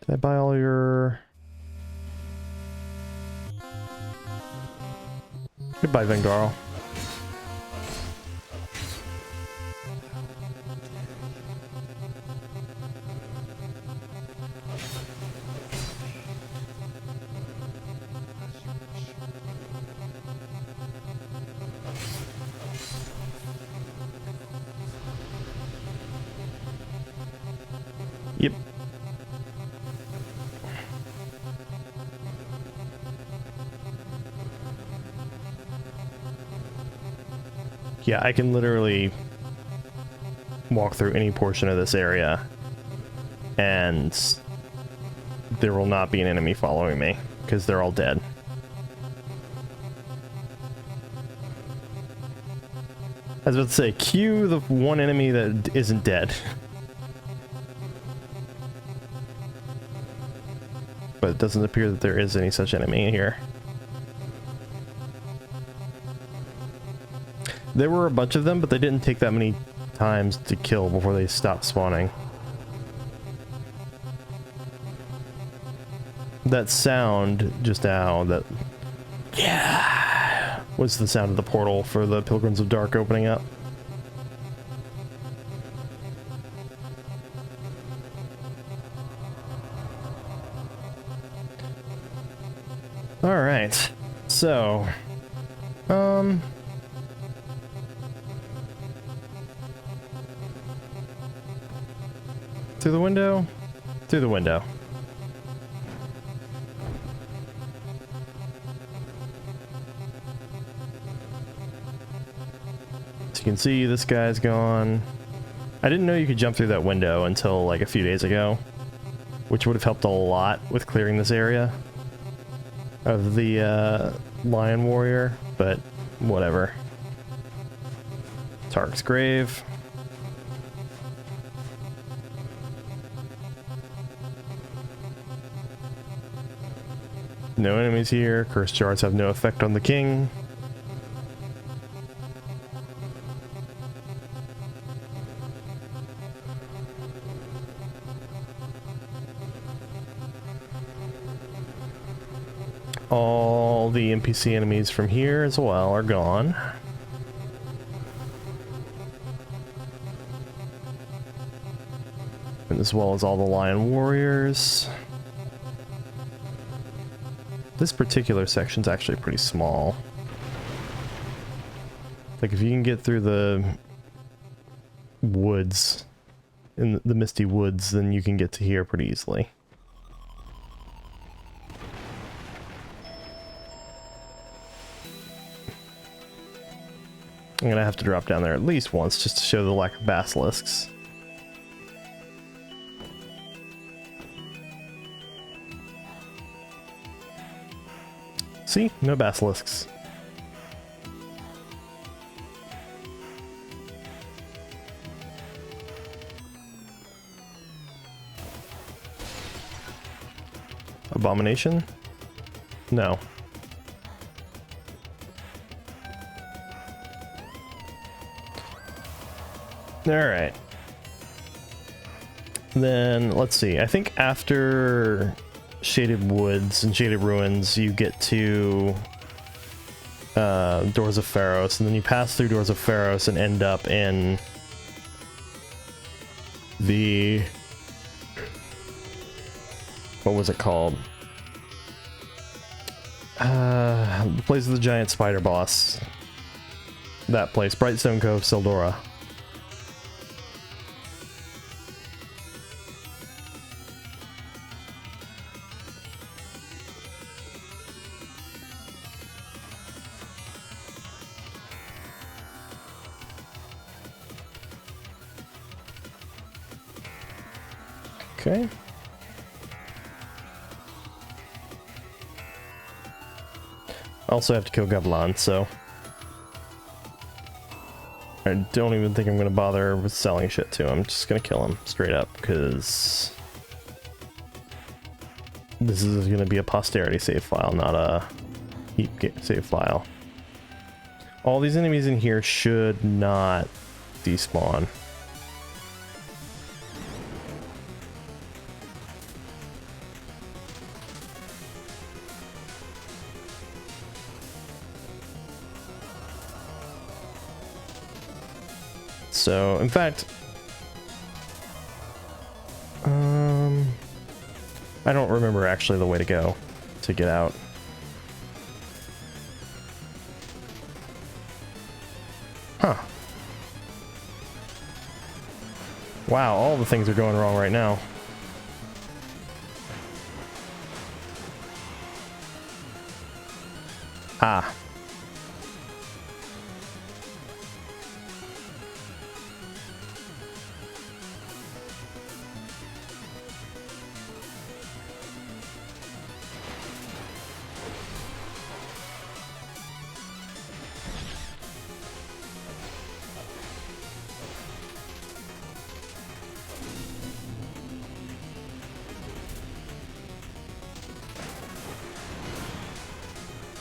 Did I buy all your... Goodbye, Vengarl. Yep. Yeah, I can literally walk through any portion of this area and there will not be an enemy following me because they're all dead. I was about to say, cue the one enemy that isn't dead. But it doesn't appear that there is any such enemy here. There were a bunch of them, but they didn't take that many times to kill before they stopped spawning. That sound just now, that... Yeah! Was the sound of the portal for the Pilgrims of Dark opening up. Alright, so, through the window? Through the window. As you can see, this guy's gone. I didn't know you could jump through that window until like a few days ago, which would have helped a lot with clearing this area of the Lion Warrior, but whatever. Tark's grave. No enemies here. Cursed shards have no effect on the king. All the NPC enemies from here as well are gone. And as well as all the Lion Warriors. This particular section's actually pretty small. Like if you can get through the woods, in the misty woods, then you can get to here pretty easily. I'm gonna have to drop down there at least once just to show the lack of basilisks. See? No basilisks. Abomination? No. Alright. Then, let's see. I think after Shaded Woods and Shaded Ruins, you get to Doors of Pharos, and then you pass through Doors of Pharos and end up in the... what was it called? The place of the giant spider boss. That place, Brightstone Cove, Sildora. Okay. I also have to kill Gavlan, so I don't even think I'm going to bother with selling shit to him. I'm just going to kill him straight up, because this is going to be a posterity save file, not a heap save file. All these enemies in here should not despawn. So, in fact, I don't remember actually the way to go to get out. Huh. Wow, all the things are going wrong right now. Ah.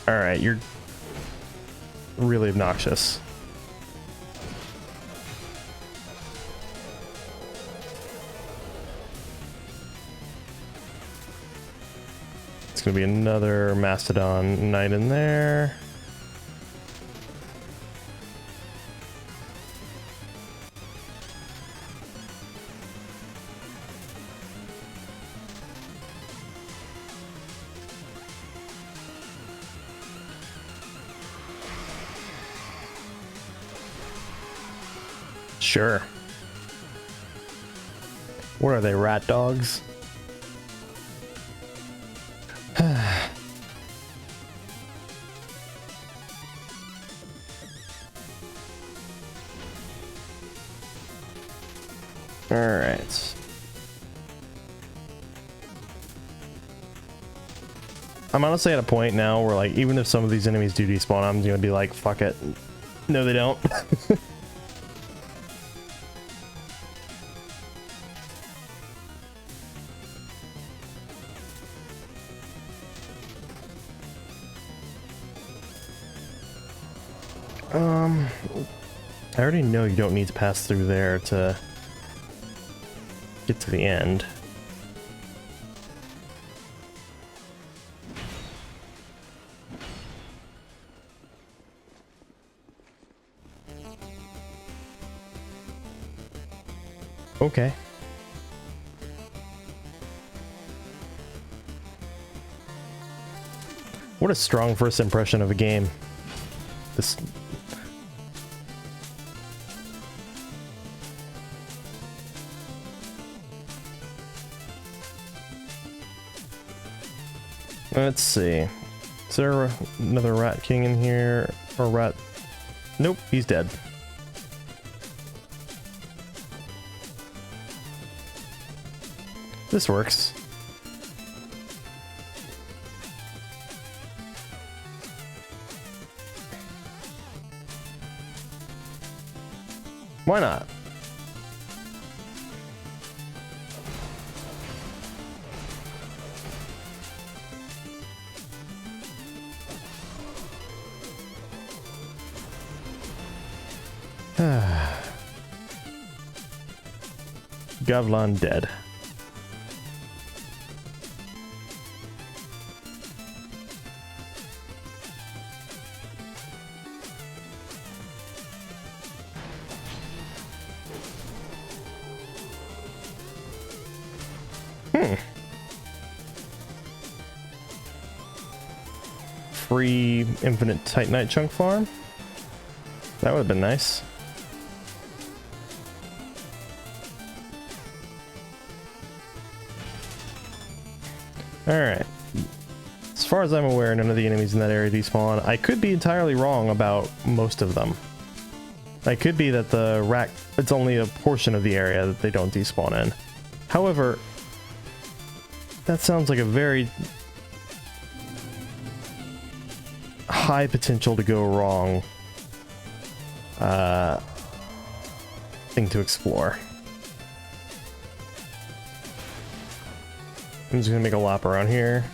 Alright, you're really obnoxious. It's gonna be another Mastodon Knight in there. Sure. What are they, rat dogs? Alright. I'm honestly at a point now where, like, even if some of these enemies do despawn, I'm gonna be like, fuck it. No, they don't. I already know you don't need to pass through there to get to the end. Okay. What a strong first impression of a game. This... Let's see. Is there another Rat King in here? Or Rat... Nope, he's dead. This works. Why not? Gavlan dead. Free infinite titanite chunk farm? That would have been nice. Alright. As far as I'm aware, none of the enemies in that area despawn. I could be entirely wrong about most of them. It could be that the rack, it's only a portion of the area that they don't despawn in. However, that sounds like a very high potential to go wrong thing to explore. I'm just gonna make a lap around here.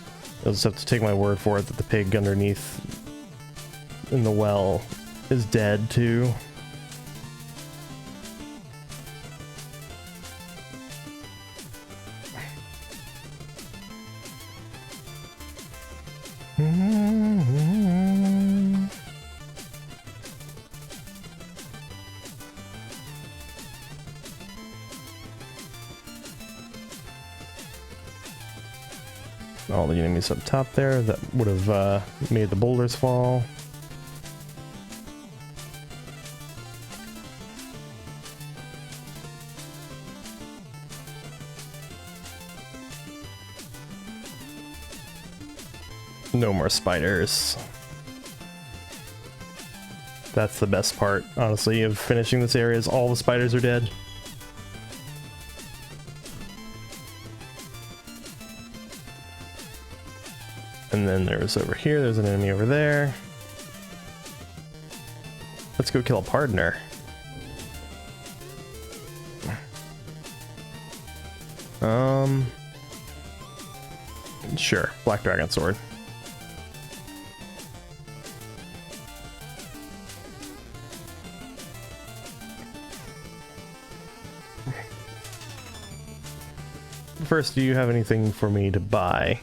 I'll just have to take my word for it that the pig underneath in the well is dead too. All the enemies up top there that would have made the boulders fall. No more spiders. That's the best part, honestly, of finishing this area is all the spiders are dead. And then there's over here, there's an enemy over there. Let's go kill a partner. Sure, Black Dragon Sword. First, do you have anything for me to buy?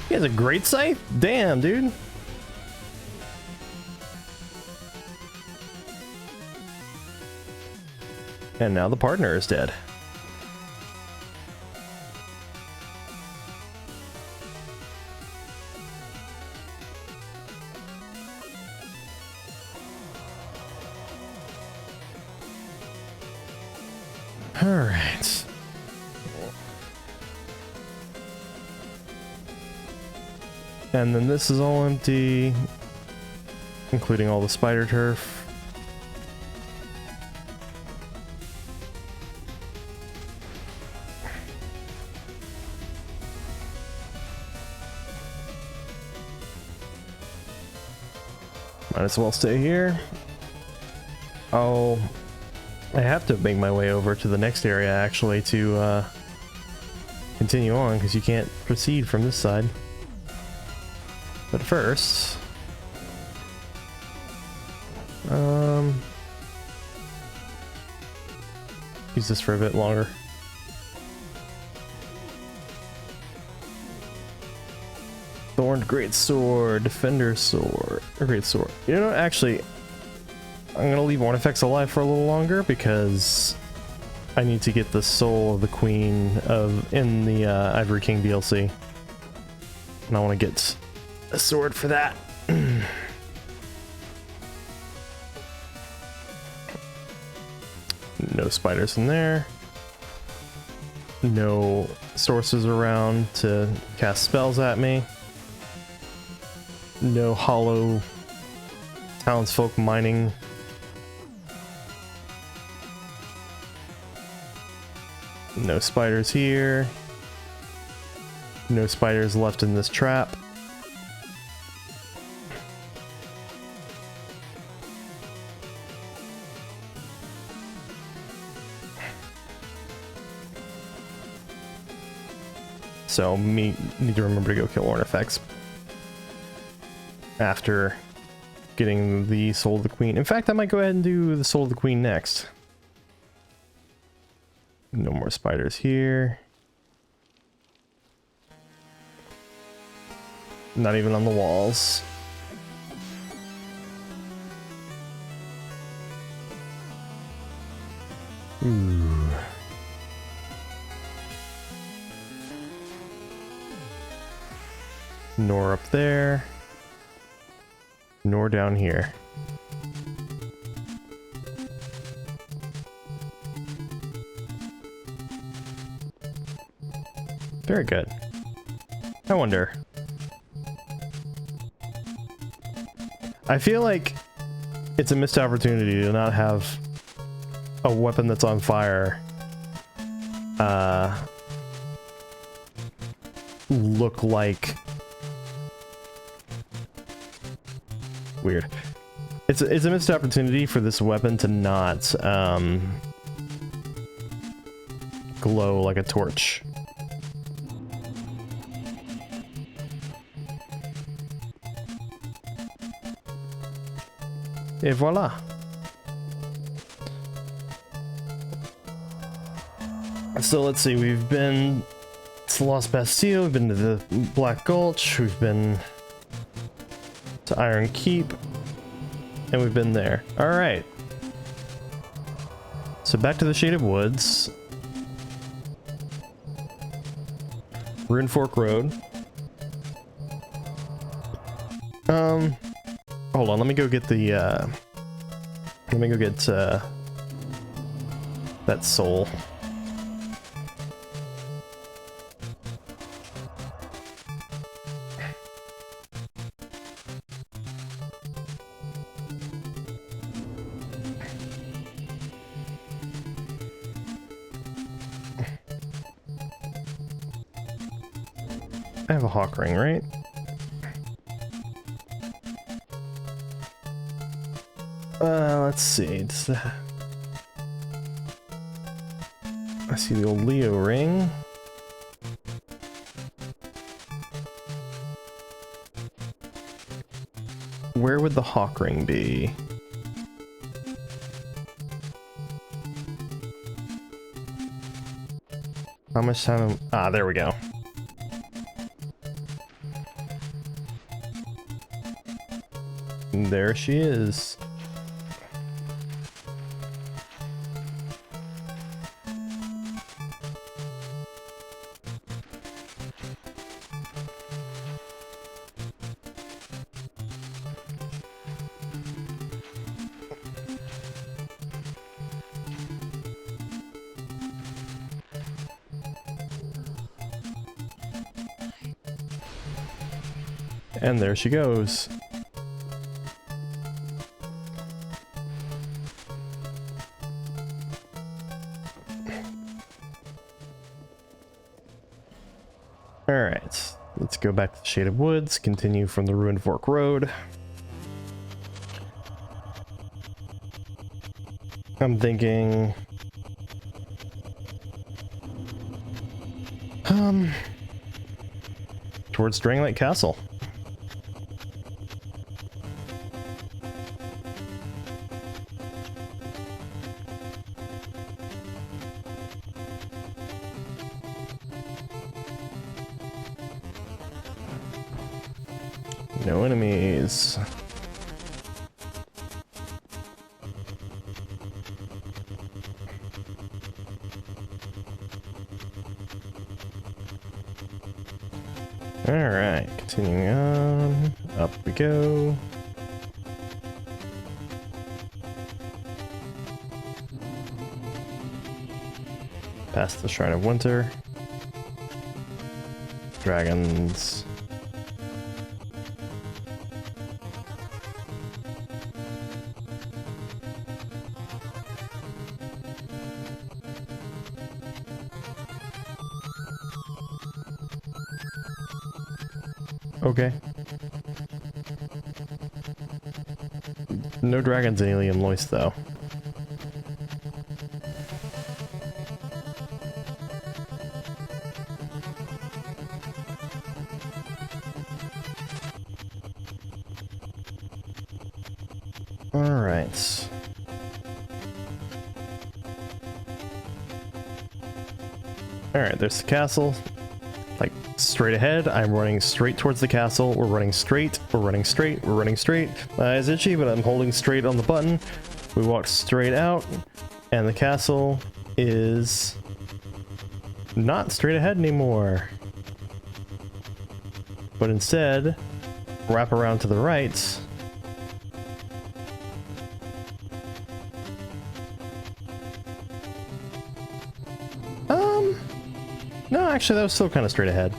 He has a great scythe? Damn, dude. And now the partner is dead. All right. And then this is all empty, including all the spider turf. Might as well stay here. I have to make my way over to the next area actually to continue on, because you can't proceed from this side. But first, use this for a bit longer. Thorned Greatsword, Defender Sword, or Greatsword. You know what, actually, I'm gonna leave Artifacts alive for a little longer because I need to get the Soul of the Queen in the Ivory King DLC. And I want to get a sword for that. No spiders in there. No sources around to cast spells at me. No hollow townsfolk mining. No spiders here. No spiders left in this trap. So me need to remember to go kill artifacts after getting the Soul of the Queen. In fact, I might go ahead and do the Soul of the Queen next. No more spiders here. Not even on the walls. Ooh. Nor up there. Nor down here. Very good. I wonder. I feel like it's a missed opportunity to not have a weapon that's on fire look like weird. It's a missed opportunity for this weapon to not glow like a torch. Et voila. So let's see, we've been to Lost Bastille, we've been to the Black Gulch, we've been to Iron Keep, and we've been there. Alright. So back to the Shaded Woods. Rune Fork Road. Hold on, let me go get the, let me go get, that soul. I have a hawk ring, right? Let's see. I see the old Leo ring. Where would the hawk ring be? How much time? Ah, there we go. There she is. And there she goes. Alright, let's go back to the Shaded Woods, continue from the Ruined Fork Road. I'm thinking... towards Drangleic Castle. No enemies. Alright, continuing on. Up we go. Past the Shrine of Winter. Dragons. Okay. No dragons in Ilium Loist, though. Alright. Alright, there's the castle. Like, straight ahead. I'm running straight towards the castle. We're running straight. We're running straight. We're running straight. My eye's itchy, but I'm holding straight on the button. We walk straight out, and the castle is not straight ahead anymore. But instead, wrap around to the right. No, actually, that was still kind of straight ahead.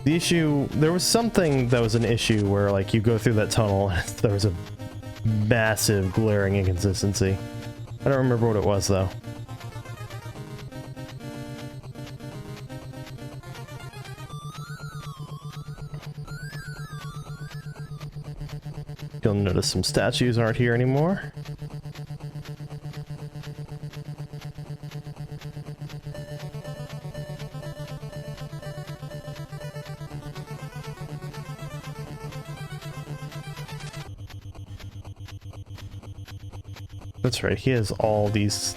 The issue, there was something that was an issue where, like, you go through that tunnel, and there was a massive glaring inconsistency. I don't remember what it was, though. You'll notice some statues aren't here anymore. That's right, he has all these.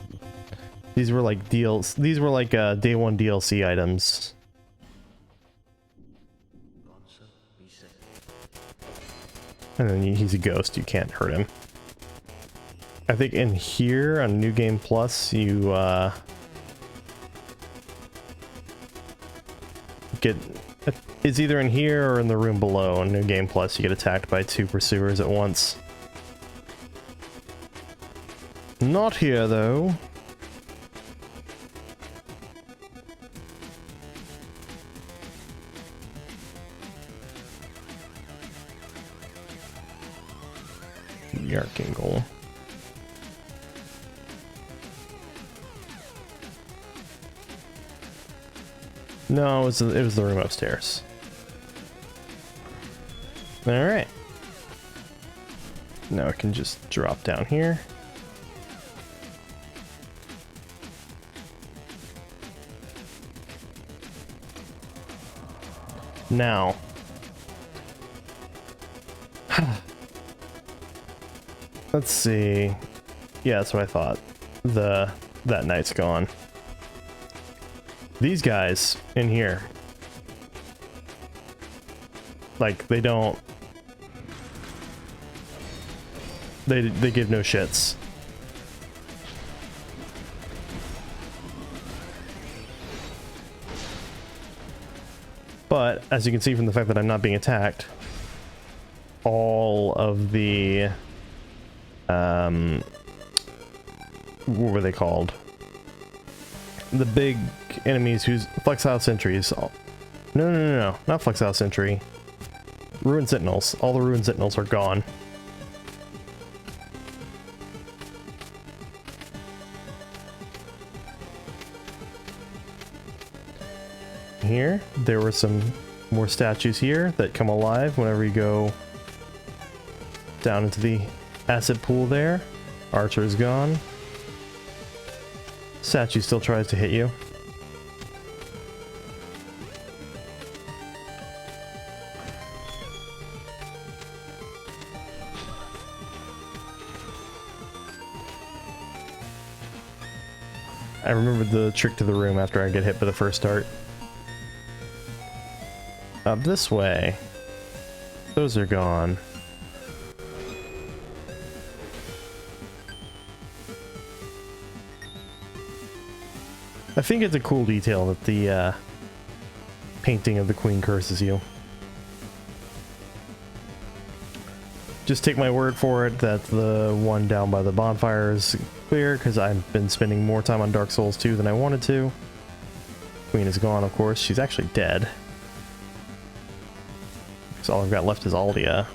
These were like deals. These were like day one DLC items. And then he's a ghost, you can't hurt him. I think in here on New Game Plus, you get, it's either in here or in the room below. On New Game Plus, you get attacked by 2 pursuers at once. Not here, though. Yarkingle. No, it was the room upstairs. All right. Now I can just drop down here. Now. Let's see. Yeah, that's what I thought. That knight's gone. These guys in here, like, they don't. They give no shits. But as you can see from the fact that I'm not being attacked, all of the what were they called? The big enemies whose Flexile Sentries. No, not Flexile Sentry. Ruined Sentinels. All the Ruined Sentinels are gone. Here, there were some more statues here that come alive whenever you go down into the acid pool there. Archer's gone. Statue still tries to hit you. I remembered the trick to the room after I get hit by the first dart. Up this way. Those are gone. I think it's a cool detail that the painting of the queen curses you. Just take my word for it that the one down by the bonfire is clear, because I've been spending more time on Dark Souls 2 than I wanted to. Queen is gone, of course. She's actually dead. Because all I've got left is Aldia.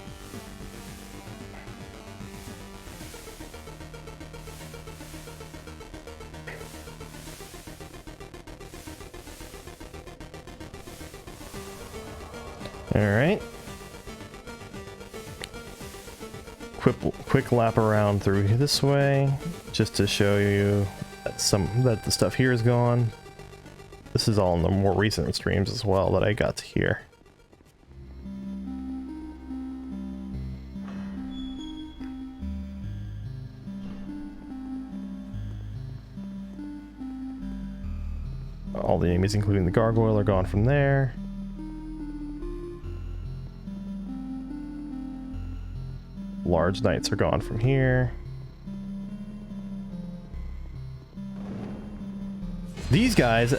Alright. Quick lap around through this way, just to show you that the stuff here is gone. This is all in the more recent streams as well that I got to hear. all the enemies, including the gargoyle, are gone from there. Large knights are gone from here. These guys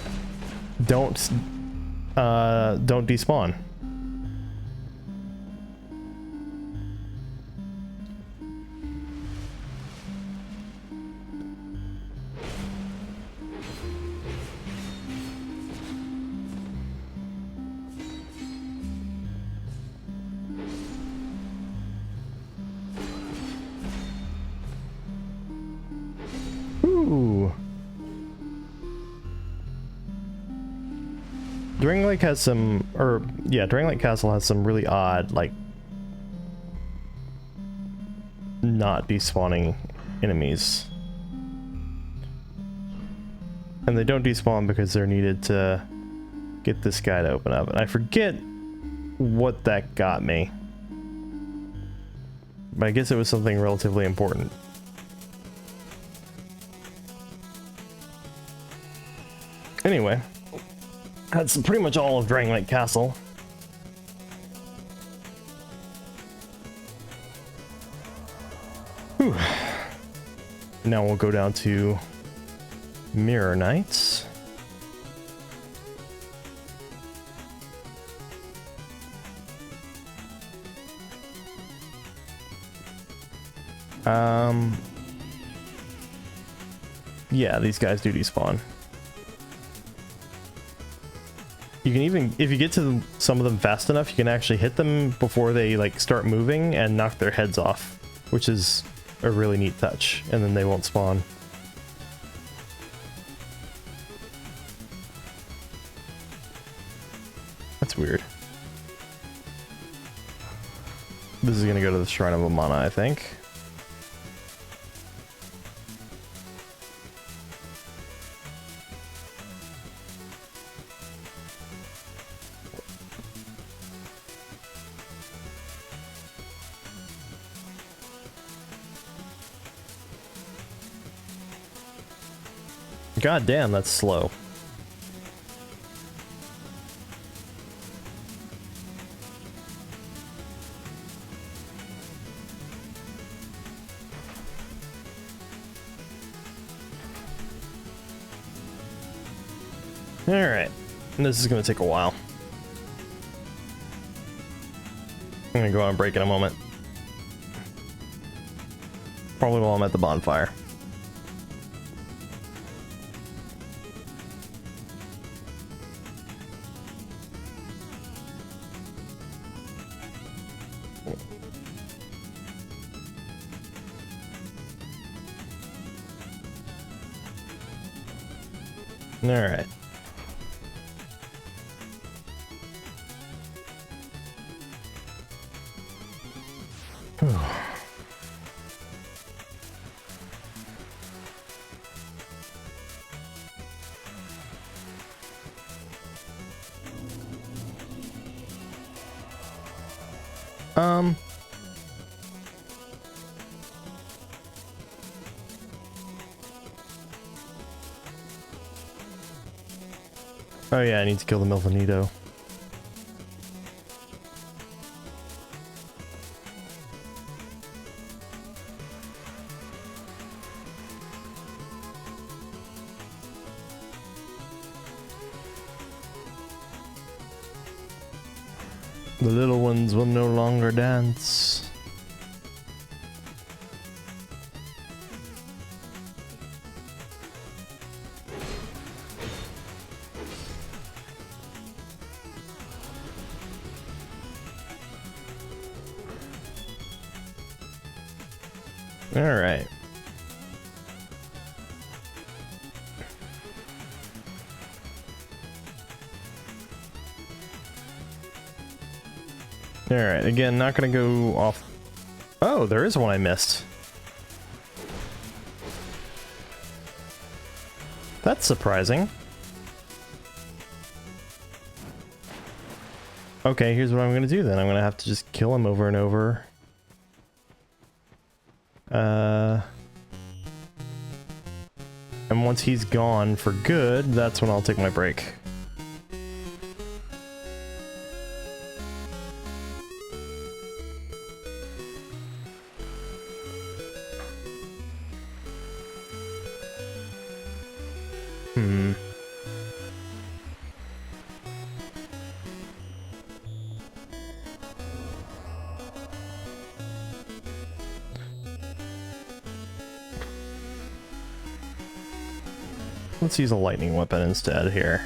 don't despawn. Ooh. Drangleic has some, Drangleic Castle has some really odd, like, not despawning enemies. And they don't despawn because they're needed to get this guy to open up. And I forget what that got me. But I guess it was something relatively important. Anyway, that's pretty much all of Drangleic Castle. Whew. Now we'll go down to Mirror Knights. Yeah, these guys do despawn. You can even, if you get to them, some of them fast enough, you can actually hit them before they like start moving and knock their heads off, which is a really neat touch, and then they won't spawn. That's weird. This is gonna go to the Shrine of Amana, I think. God damn, that's slow. Alright, and this is going to take a while. I'm going to go on a break in a moment. Probably while I'm at the bonfire. All right. Oh yeah, I need to kill the Milvanito. The little ones will no longer dance. All right. All right, again, not gonna go off. Oh, there is one I missed. That's surprising. Okay, here's what I'm gonna do then. I'm gonna have to just kill him over and over. And once he's gone for good, that's when I'll take my break. Let's use a lightning weapon instead here.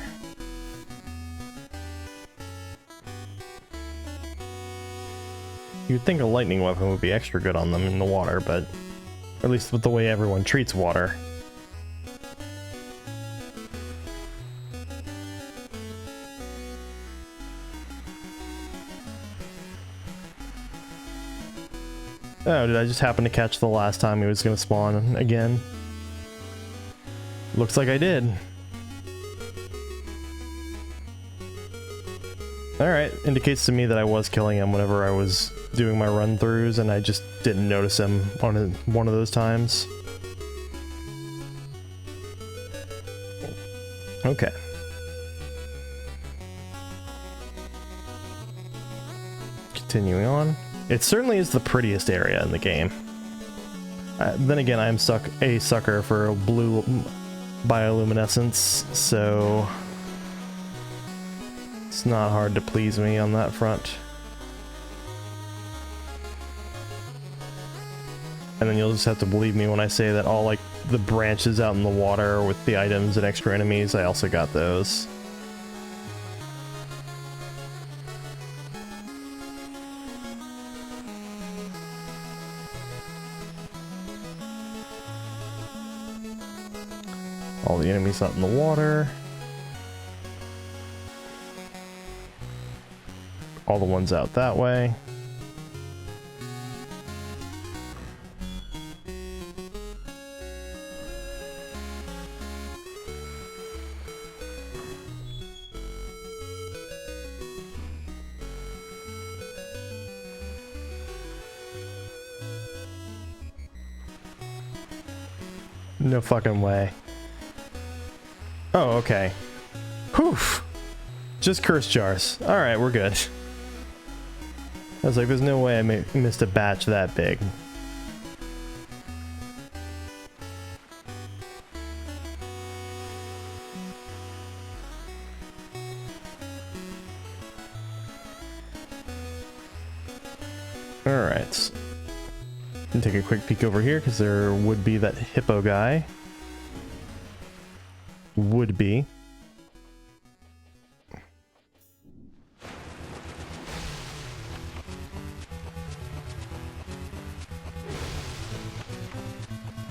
You'd think a lightning weapon would be extra good on them in the water, but at least with the way everyone treats water. Oh, did I just happen to catch the last time he was going to spawn again? Looks like I did. Alright, indicates to me that I was killing him whenever I was doing my run-throughs and I just didn't notice him on one of those times. Okay. Continuing on. It certainly is the prettiest area in the game. Then again, I'm a sucker for blue bioluminescence, so it's not hard to please me on that front. And then you'll just have to believe me when I say that all like the branches out in the water with the items and extra enemies, I also got those. All the enemies out in the water. All the ones out that way. No fucking way. Oh, okay. Whew. Just curse jars. Alright, we're good. I was like, there's no way I missed a batch that big. Alright. Can take a quick peek over here because there would be that hippo guy. Would be.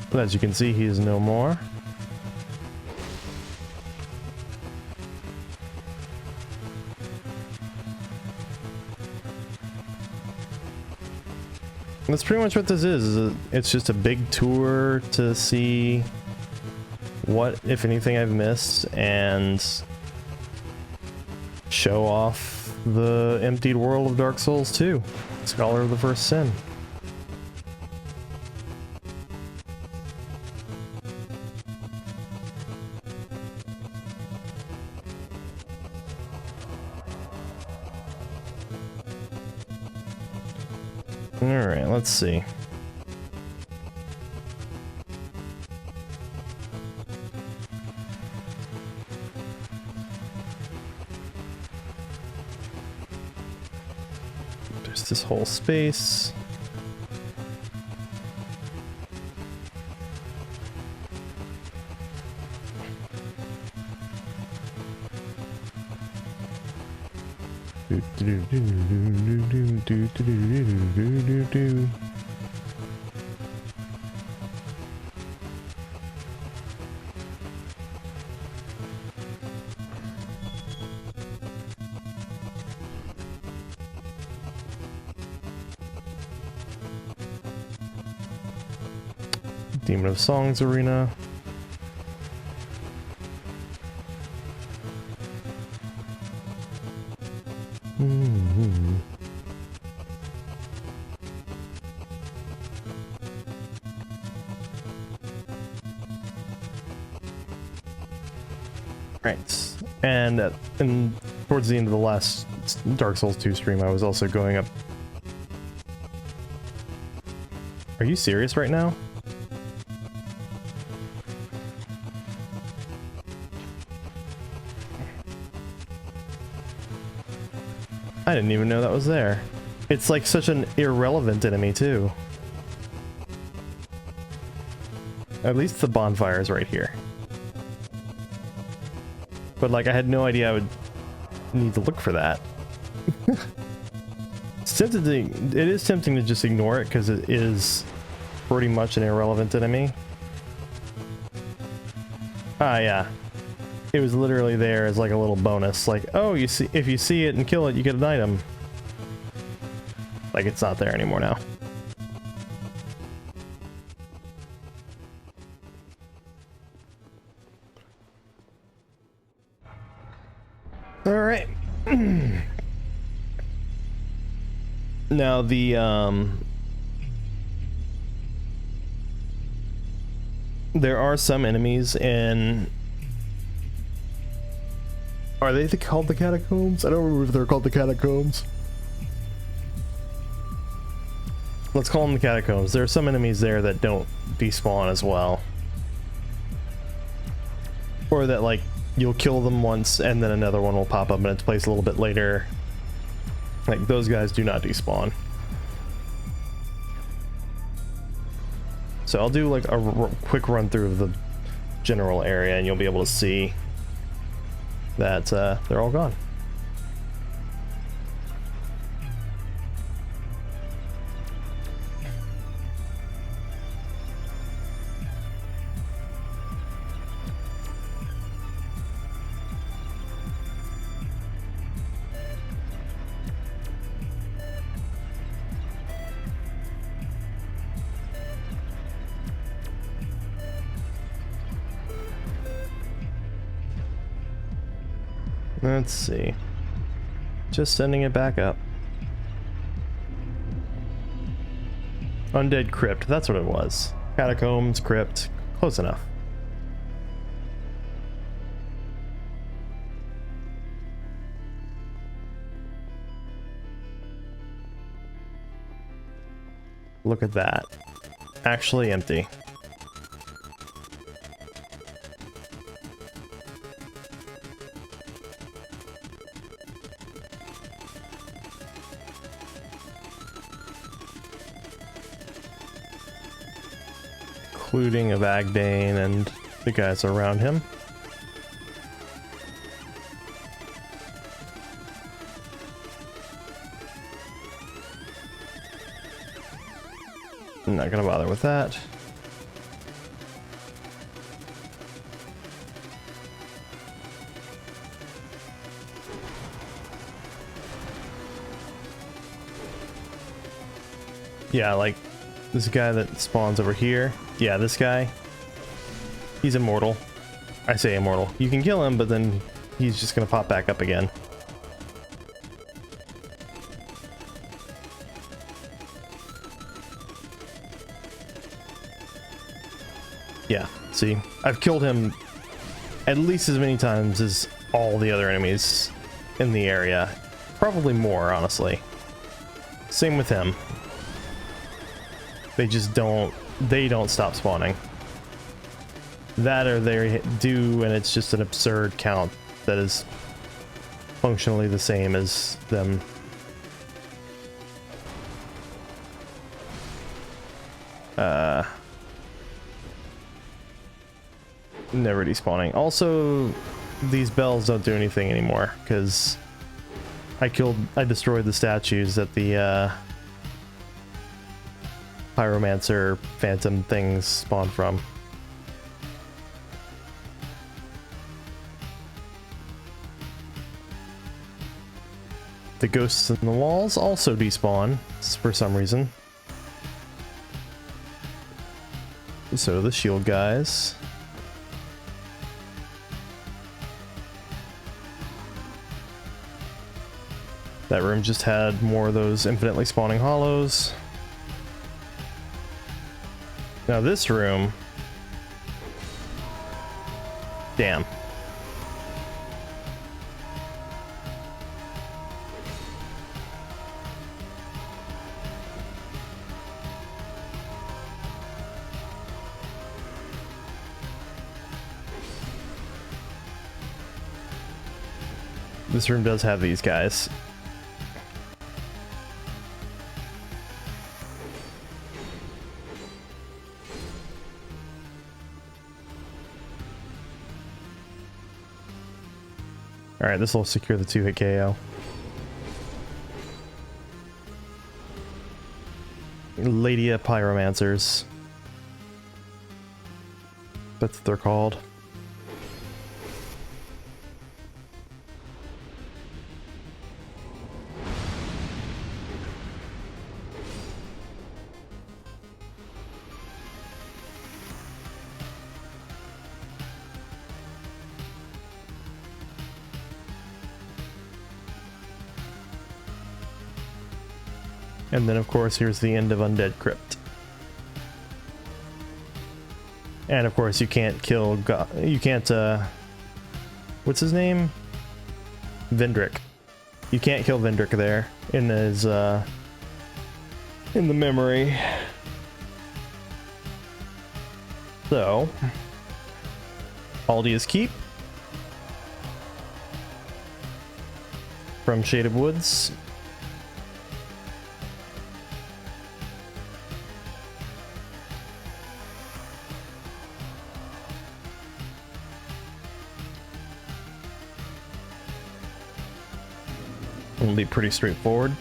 But as you can see, he is no more. That's pretty much what this is. It's just a big tour to see what, if anything, I've missed and show off the emptied world of Dark Souls 2, Scholar of the First Sin. Alright, let's see. There's this whole space. Demon of Songs Arena. Right. And towards the end of the last Dark Souls 2 stream, I was also going up. Are you serious right now? I didn't even know that was there. It's like such an irrelevant enemy too. At least the bonfire is right here. But like I had no idea I would need to look for that. It is tempting to just ignore it because it is pretty much an irrelevant enemy. Ah, yeah. It was literally there as like a little bonus. Like, oh, you see, if you see it and kill it, you get an item. Like, it's not there anymore now. All right. Now there are some enemies in. Are they called the catacombs? I don't remember if they're called the catacombs. Let's call them the catacombs. There are some enemies there that don't despawn as well. Or that, like, you'll kill them once and then another one will pop up in its place a little bit later. Like, those guys do not despawn. So I'll do, like, a quick run through of the general area and you'll be able to see that they're all gone. Let's see. Just sending it back up. Undead Crypt, that's what it was. Catacombs, Crypt, close enough. Look at that. Actually empty. Including of Agdane and the guys around him. I'm not gonna bother with that. Yeah, like this guy that spawns over here. Yeah, this guy. He's immortal. I say immortal. You can kill him, but then he's just gonna pop back up again. Yeah, see, I've killed him at least as many times as all the other enemies in the area. Probably more, honestly. Same with him. They just don't stop spawning. That or they do, and it's just an absurd count that is functionally the same as them. Never despawning. Also, these bells don't do anything anymore because I destroyed the statues that the pyromancer phantom things spawn from. The ghosts in the walls also despawn for some reason. So do the shield guys. That room just had more of those infinitely spawning hollows. Now this room... Damn. This room does have these guys. Alright, this will secure the 2-hit KO. Ladia Pyromancers. That's what they're called. And then, of course, here's the end of Undead Crypt. And, of course, you can't kill... you can't, what's his name? Vendrick. You can't kill Vendrick there in his, in the memory. So... Aldia's Keep. From Shaded Woods. It'll be pretty straightforward.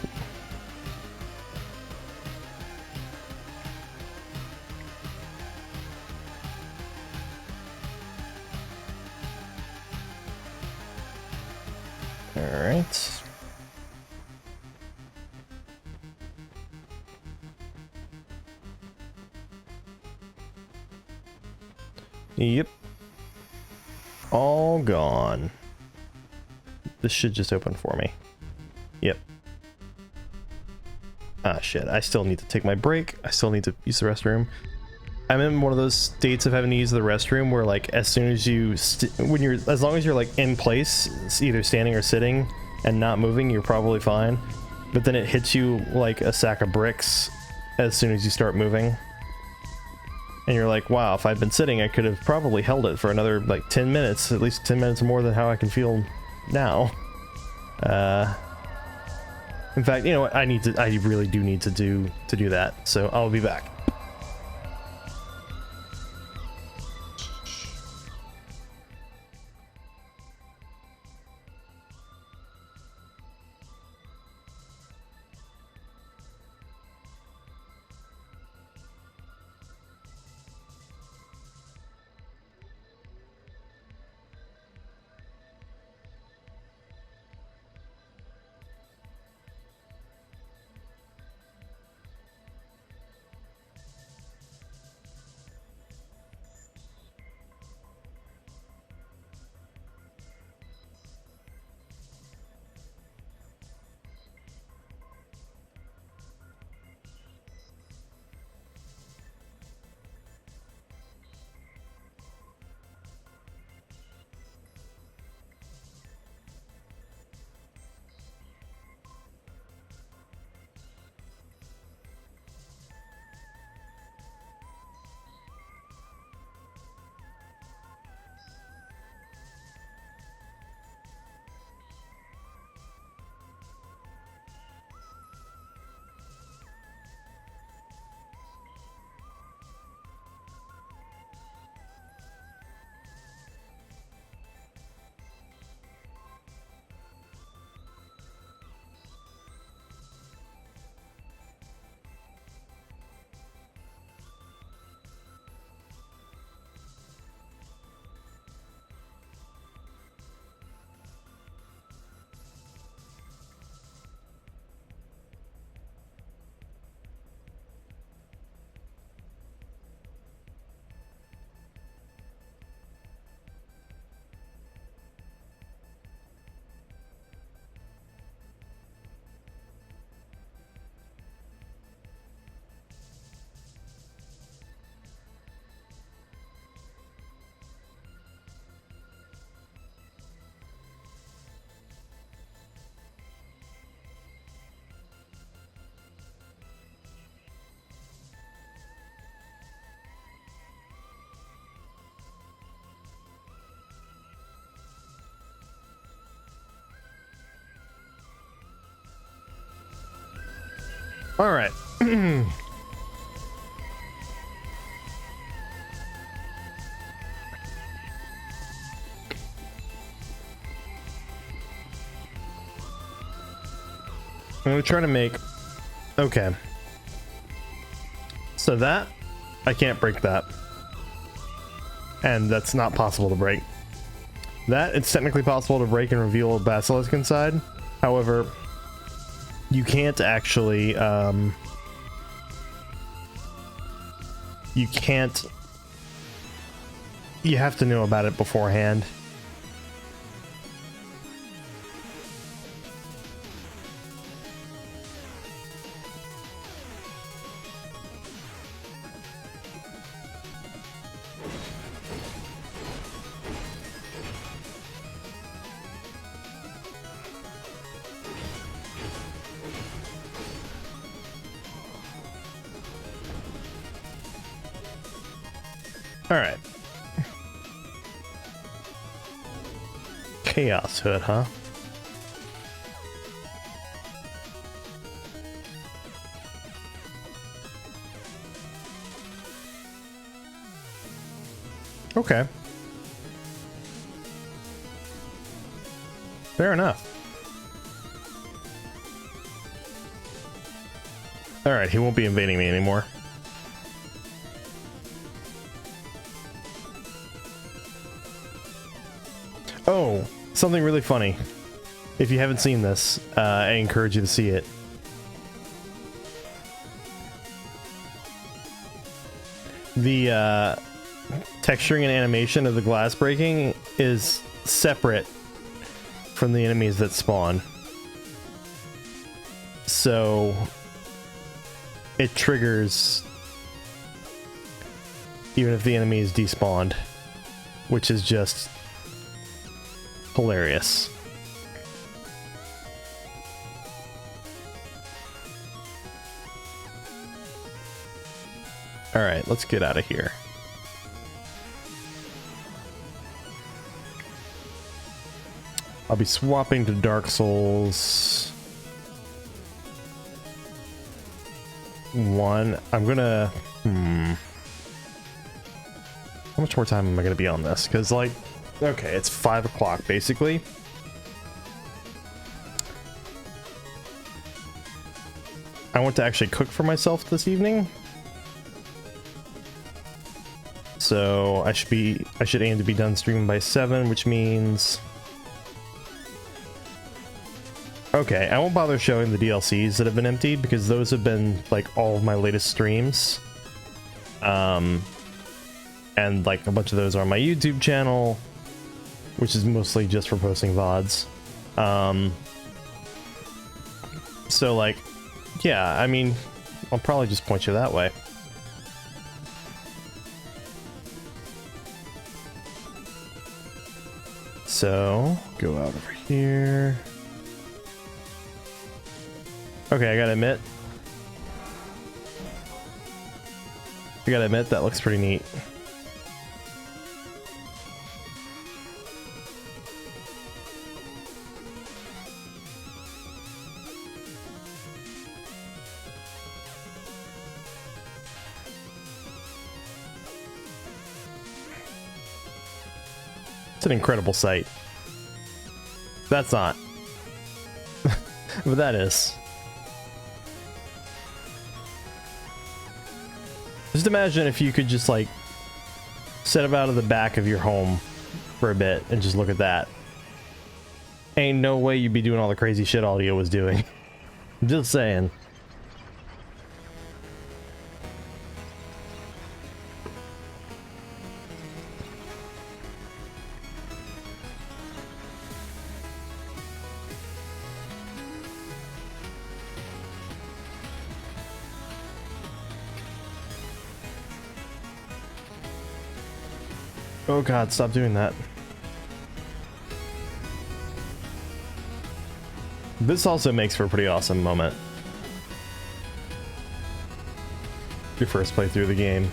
All right. Yep. All gone. This should just open for me. Yep. Ah, shit. I still need to take my break. I still need to use the restroom. I'm in one of those states of having to use the restroom where, like, as soon as you... as long as you're, like, in place, either standing or sitting, and not moving, you're probably fine. But then it hits you like a sack of bricks as soon as you start moving. And you're like, wow, if I'd been sitting, I could have probably held it for another, like, 10 minutes. At least 10 minutes more than how I can feel now. In fact, you know what? I really do need to do that. So I'll be back. All right. I'm gonna try to make, okay. So that, I can't break that. And that's not possible to break. That, it's technically possible to break and reveal a basilisk inside. However, you can't actually, you can't, you have to know about it beforehand. All right. Chaos Hood, huh? Okay. Fair enough. All right, he won't be invading me anymore. Oh, something really funny. If you haven't seen this, I encourage you to see it. The texturing and animation of the glass breaking is separate from the enemies that spawn. So it triggers even if the enemy is despawned, which is just hilarious. All right, let's get out of here. I'll be swapping to Dark Souls 1. I'm gonna... How much more time am I gonna be on this? Because, like, okay, it's 5 o'clock, basically. I want to actually cook for myself this evening. So I should aim to be done streaming by 7, which means... Okay, I won't bother showing the DLCs that have been emptied because those have been like all of my latest streams. And like a bunch of those are on my YouTube channel, which is mostly just for posting VODs. So like, yeah, I mean, I'll probably just point you that way. So, go out over here. Okay, I gotta admit, that looks pretty neat. It's an incredible sight. That's not. But that is. Just imagine if you could just like set up out of the back of your home for a bit and just look at that. Ain't no way you'd be doing all the crazy shit Audio was doing. I'm just saying. Oh god, stop doing that. This also makes for a pretty awesome moment. Your first playthrough of the game.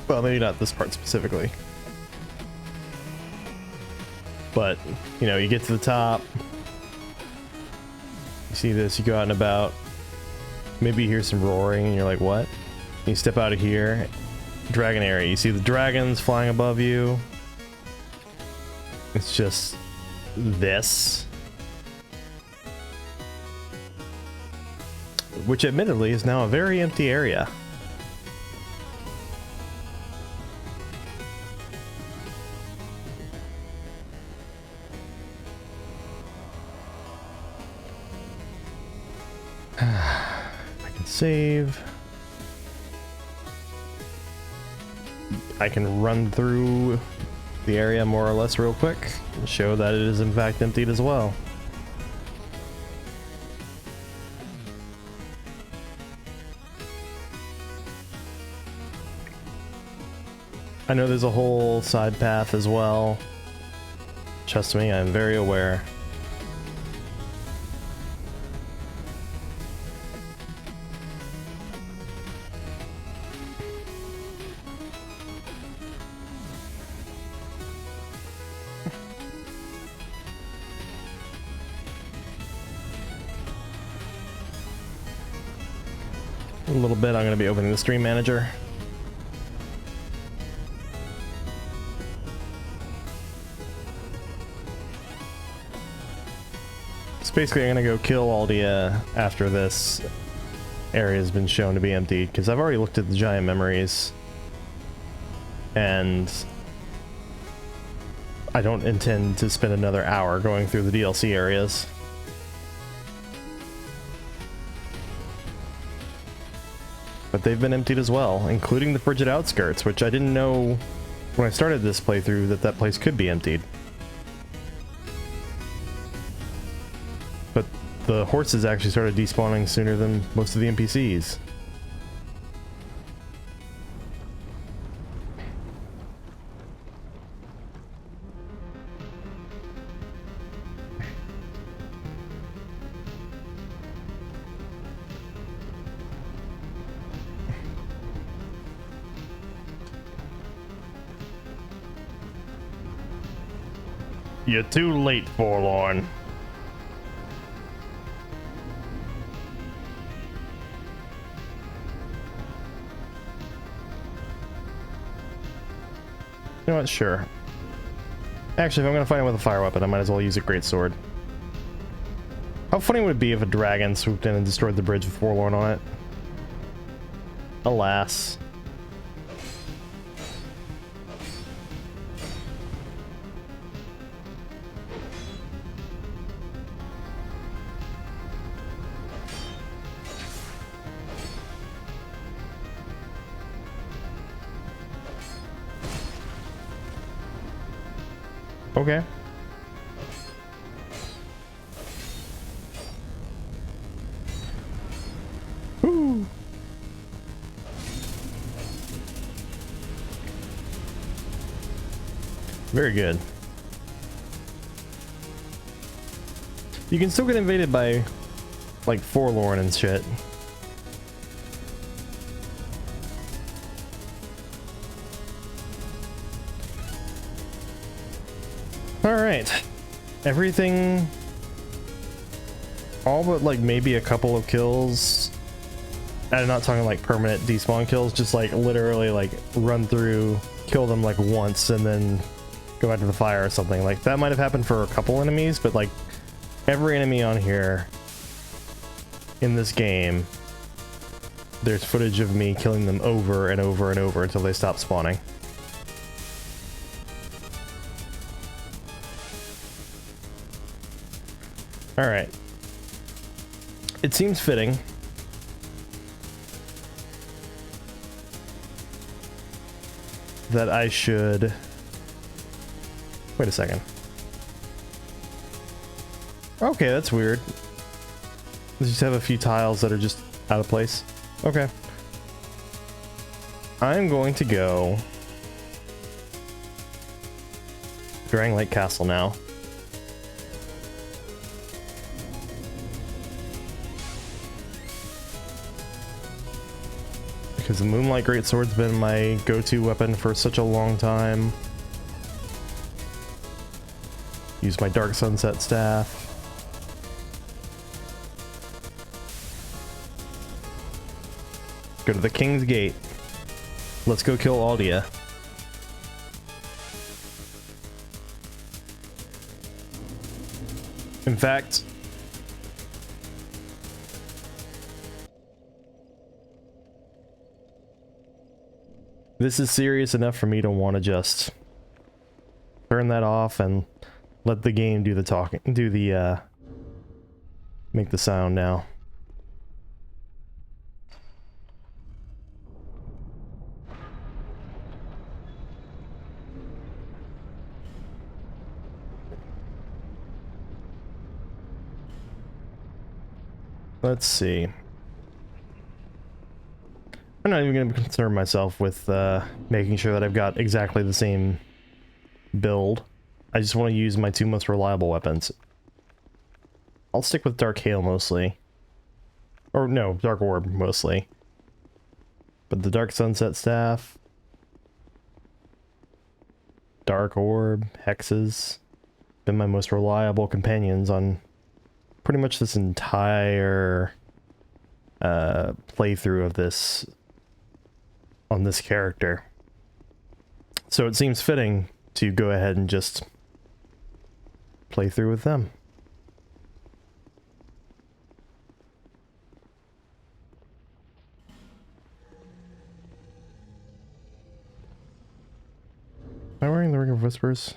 Well, maybe not this part specifically. But, you know, you get to the top. You see this, you go out and about. Maybe you hear some roaring and you're like, what? You step out of here, dragon area. You see the dragons flying above you. It's just this. Which admittedly is now a very empty area. I can save. I can run through the area more or less real quick and show that it is in fact emptied as well. I know there's a whole side path as well. Trust me, I'm very aware. In a little bit, I'm going to be opening the stream manager. So basically, I'm going to go kill Aldia after this area has been shown to be emptied, because I've already looked at the giant memories, and I don't intend to spend another hour going through the DLC areas. But they've been emptied as well, including the frigid outskirts, which I didn't know when I started this playthrough that that place could be emptied. But the horses actually started despawning sooner than most of the NPCs. You're too late, Forlorn. You know what? Sure. Actually, if I'm gonna fight him with a fire weapon, I might as well use a great sword. How funny would it be if a dragon swooped in and destroyed the bridge with Forlorn on it? Alas. Okay. Woo. Very good. You can still get invaded by, like, Forlorn and shit. Alright. Everything... all but, like, maybe a couple of kills. I'm not talking, like, permanent despawn kills, just, like, literally, like, run through, kill them, like, once, and then go back to the fire or something. Like, that might have happened for a couple enemies, but, like, every enemy on here in this game, there's footage of me killing them over and over and over until they stop spawning. Alright. It seems fitting that I should... wait a second. Okay, that's weird. They just have a few tiles that are just out of place. Okay. I'm going to go Drangleic Castle now. Because the Moonlight Greatsword's been my go-to weapon for such a long time. Use my Dark Sunset Staff. Go to the King's Gate. Let's go kill Aldia. In fact, this is serious enough for me to want to just turn that off and let the game do the talking, make the sound now. Let's see. I'm not even going to concern myself with making sure that I've got exactly the same build. I just want to use my two most reliable weapons. I'll stick with Dark Hail mostly. Or no, Dark Orb mostly. But the Dark Sunset Staff, Dark Orb, Hexes, been my most reliable companions on pretty much this entire playthrough of this on this character. So it seems fitting to go ahead and just play through with them. Am I wearing the Ring of Whispers?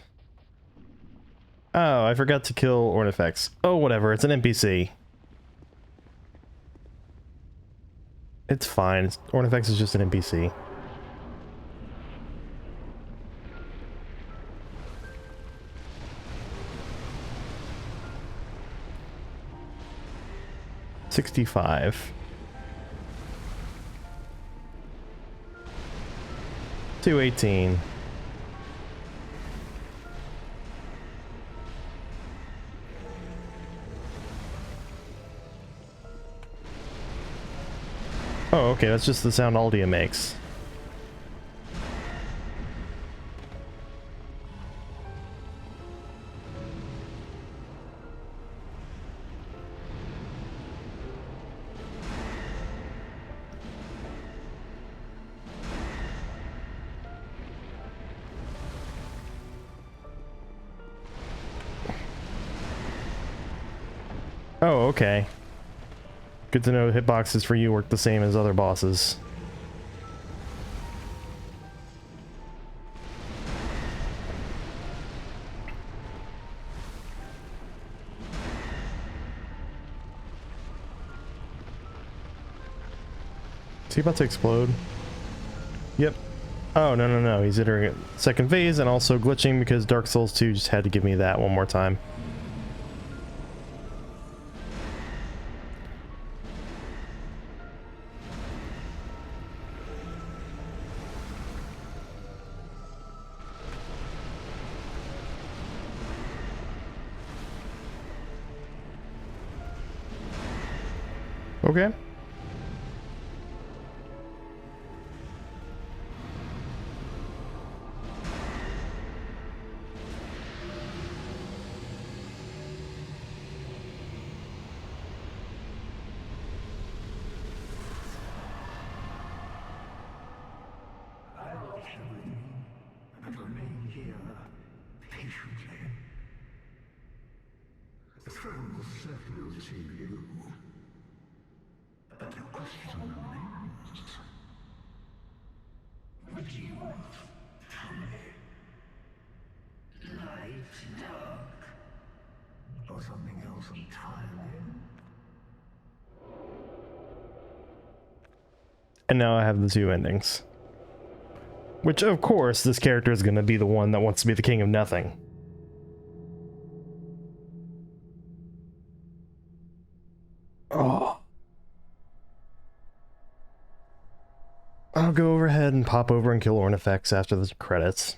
Oh, I forgot to kill Ornifex. Oh, whatever, it's an NPC. It's fine. Ornifex is just an NPC. $65. 218. Oh, okay, that's just the sound Aldia makes. Oh, okay. Good to know hitboxes for you work the same as other bosses. Is he about to explode? Yep. Oh, no, no, no. He's entering a second phase and also glitching because Dark Souls 2 just had to give me that one more time. Okay. And now I have the two endings. Which, of course, this character is going to be the one that wants to be the king of nothing. Oh. I'll go overhead and pop over and kill Ornifex after the credits.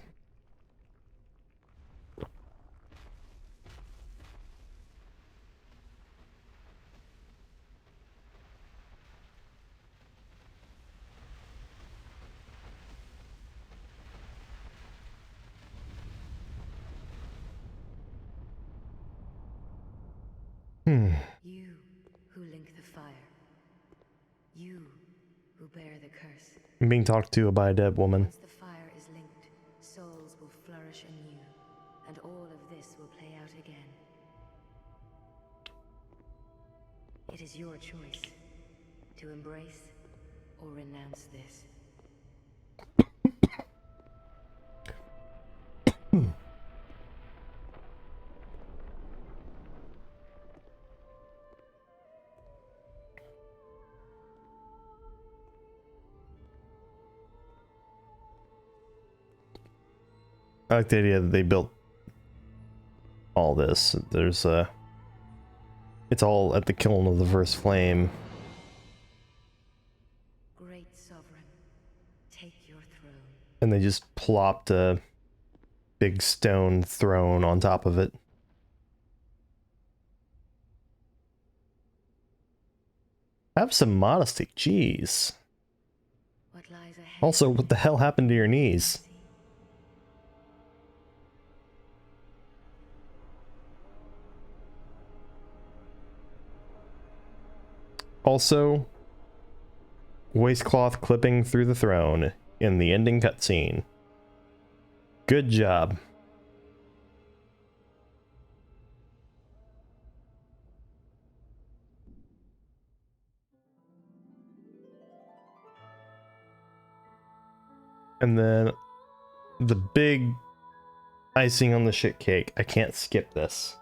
You who link the fire. You who bear the curse. I'm being talked to by a dead woman. Once the fire is linked, souls will flourish anew, and all of this will play out again. It is your choice to embrace or renounce this. I like the idea that they built all this. There's it's all at the kiln of the first flame. Great sovereign, take your throne. And they just plopped a big stone throne on top of it. Have some modesty, jeez. What lies ahead? Also, what the hell happened to your knees? Also, waistcloth clipping through the throne in the ending cutscene. Good job. And then the big icing on the shit cake. I can't skip this.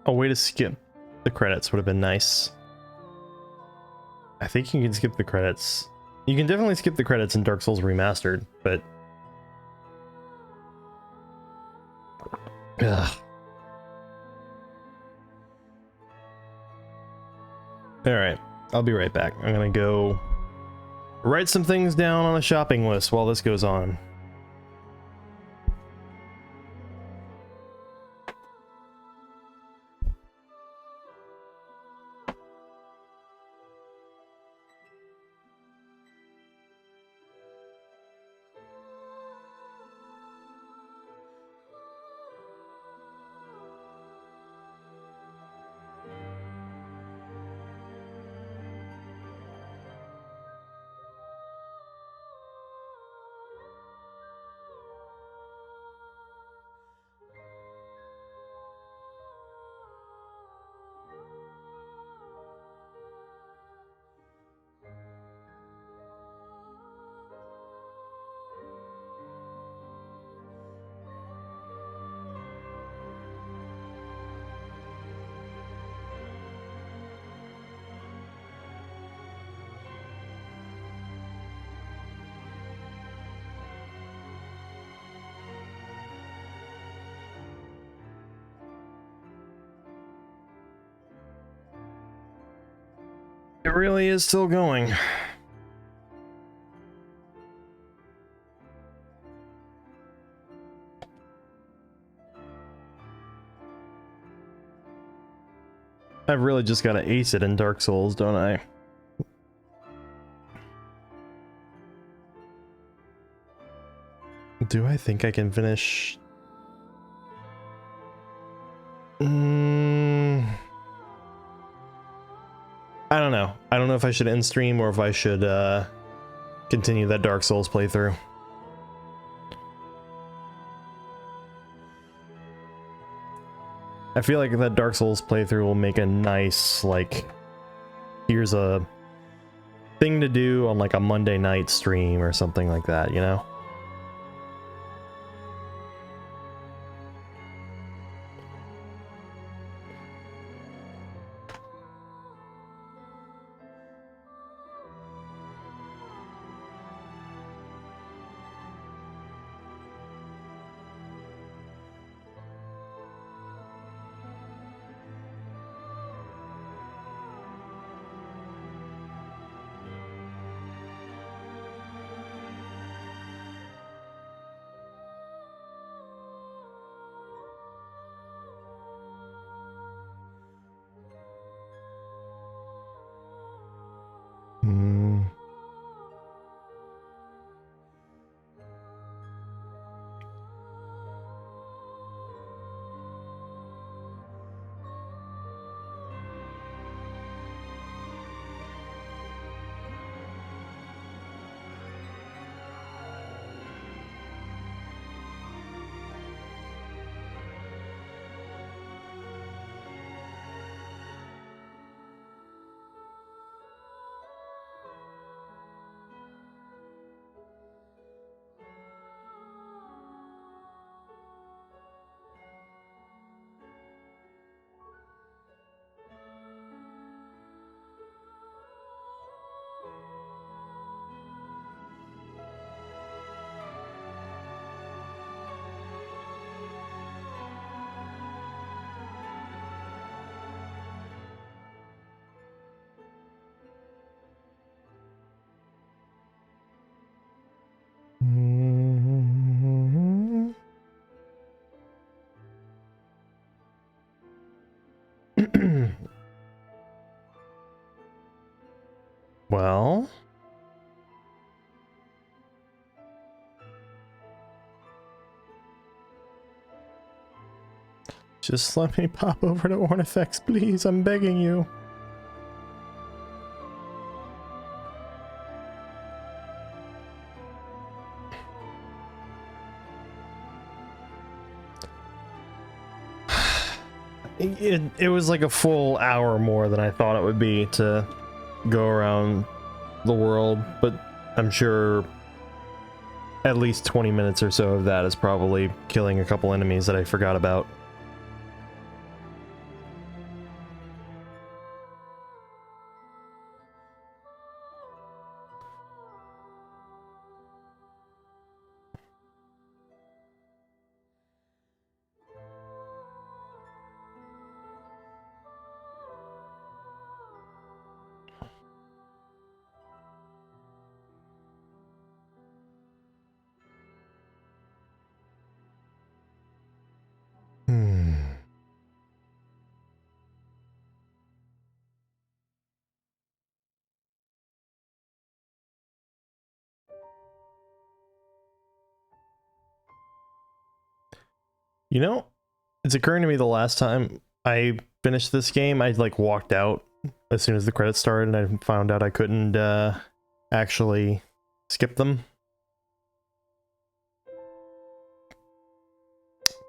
A way to skip the credits would have been nice. I think you can skip the credits. You can definitely skip the credits in Dark Souls Remastered, but... Ugh. Alright, I'll be right back. I'm gonna go write some things down on a shopping list while this goes on. It really is still going. I've really just got to ace it in Dark Souls, don't I? Do I think I can finish? I don't know. I don't know if I should end stream or if I should continue that Dark Souls playthrough. I feel like that Dark Souls playthrough will make a nice, like, here's a thing to do on like a Monday night stream or something like that, you know? Well... just let me pop over to Ornifex, please. I'm begging you. It was like a full hour more than I thought it would be to go around the world, but I'm sure at least 20 minutes or so of that is probably killing a couple enemies that I forgot about. You know, it's occurring to me the last time I finished this game, I like walked out as soon as the credits started and I found out I couldn't actually skip them.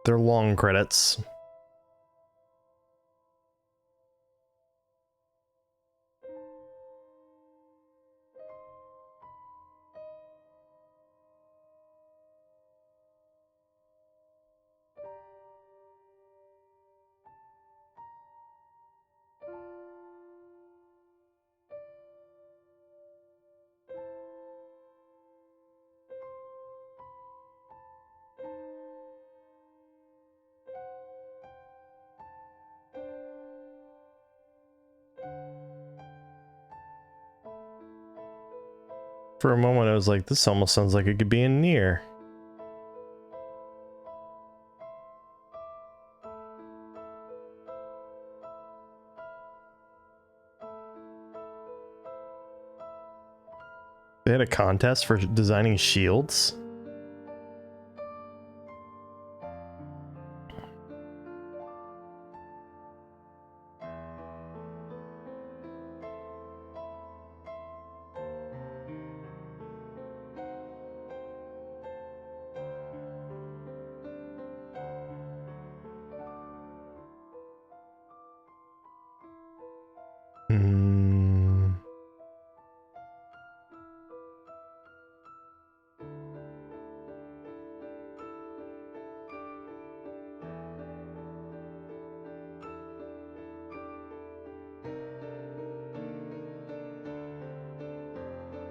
They're long credits. For a moment I was like, this almost sounds like it could be in Nier. They had a contest for designing shields?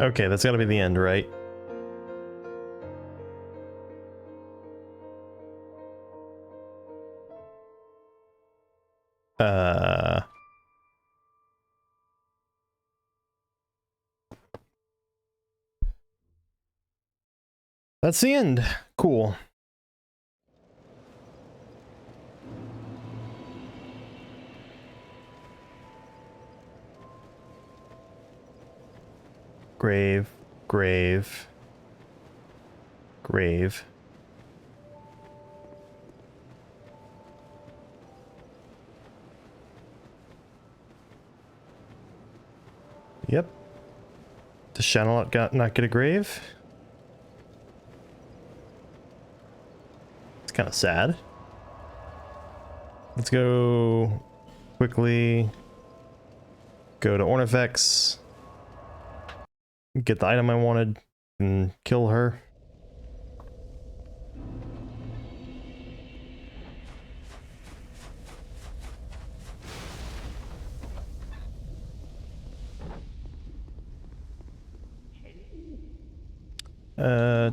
Okay, that's gotta be the end, right? That's the end. Cool. Grave, grave, grave. Yep. Does Shanalot not get a grave? It's kind of sad. Let's go quickly. Go to Ornifex. Get the item I wanted and kill her.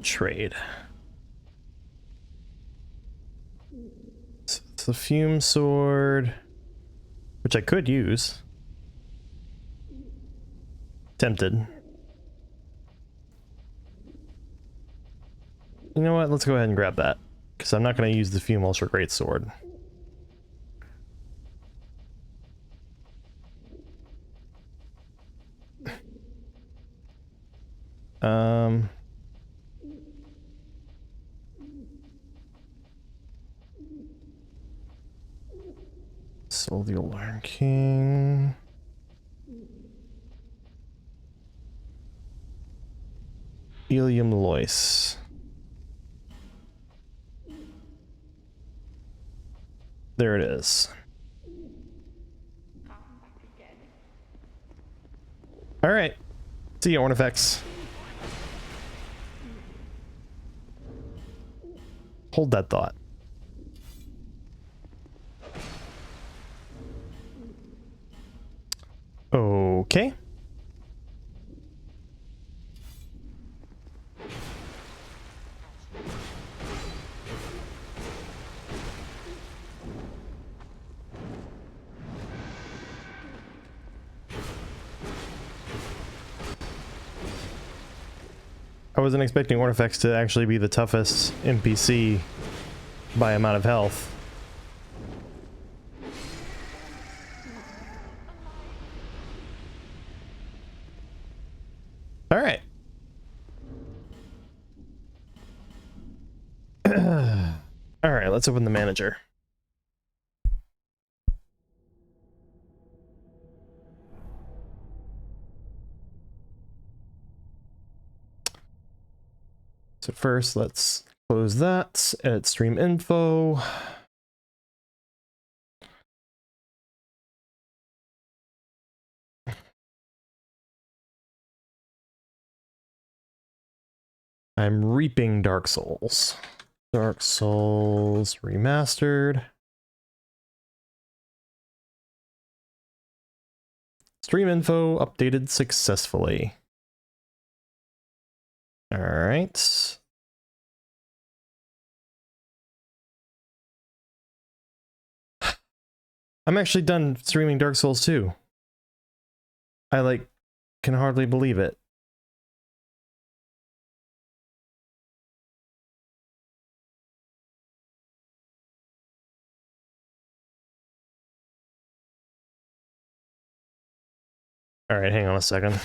Trade. It's the fume sword, which I could use. Tempted. You know what? Let's go ahead and grab that, because I'm not going to use the fume ultra great sword. Soul the Iron King. Ilium Lois. There it is. All right. See you, Ornifex. Hold that thought. Okay. I wasn't expecting Ornifex to actually be the toughest NPC by amount of health. All right. All right, let's open the manager. So first, let's close that, edit stream info. I'm reaping Dark Souls. Dark Souls Remastered. Stream info updated successfully. All right. I'm actually done streaming Dark Souls 2. I can hardly believe it. All right, hang on a second.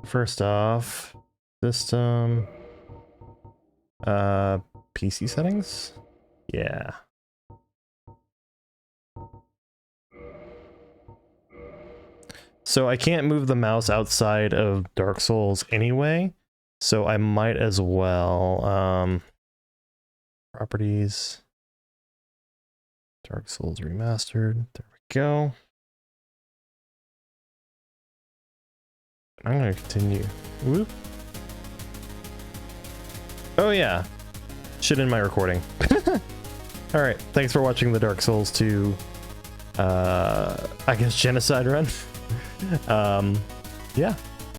First off, system, PC settings? Yeah. So I can't move the mouse outside of Dark Souls anyway, so I might as well, properties, Dark Souls Remastered, there we go. I'm gonna continue. Whoop. Oh yeah, shit in my recording. All right, thanks for watching the Dark Souls 2, I guess genocide run. Yeah.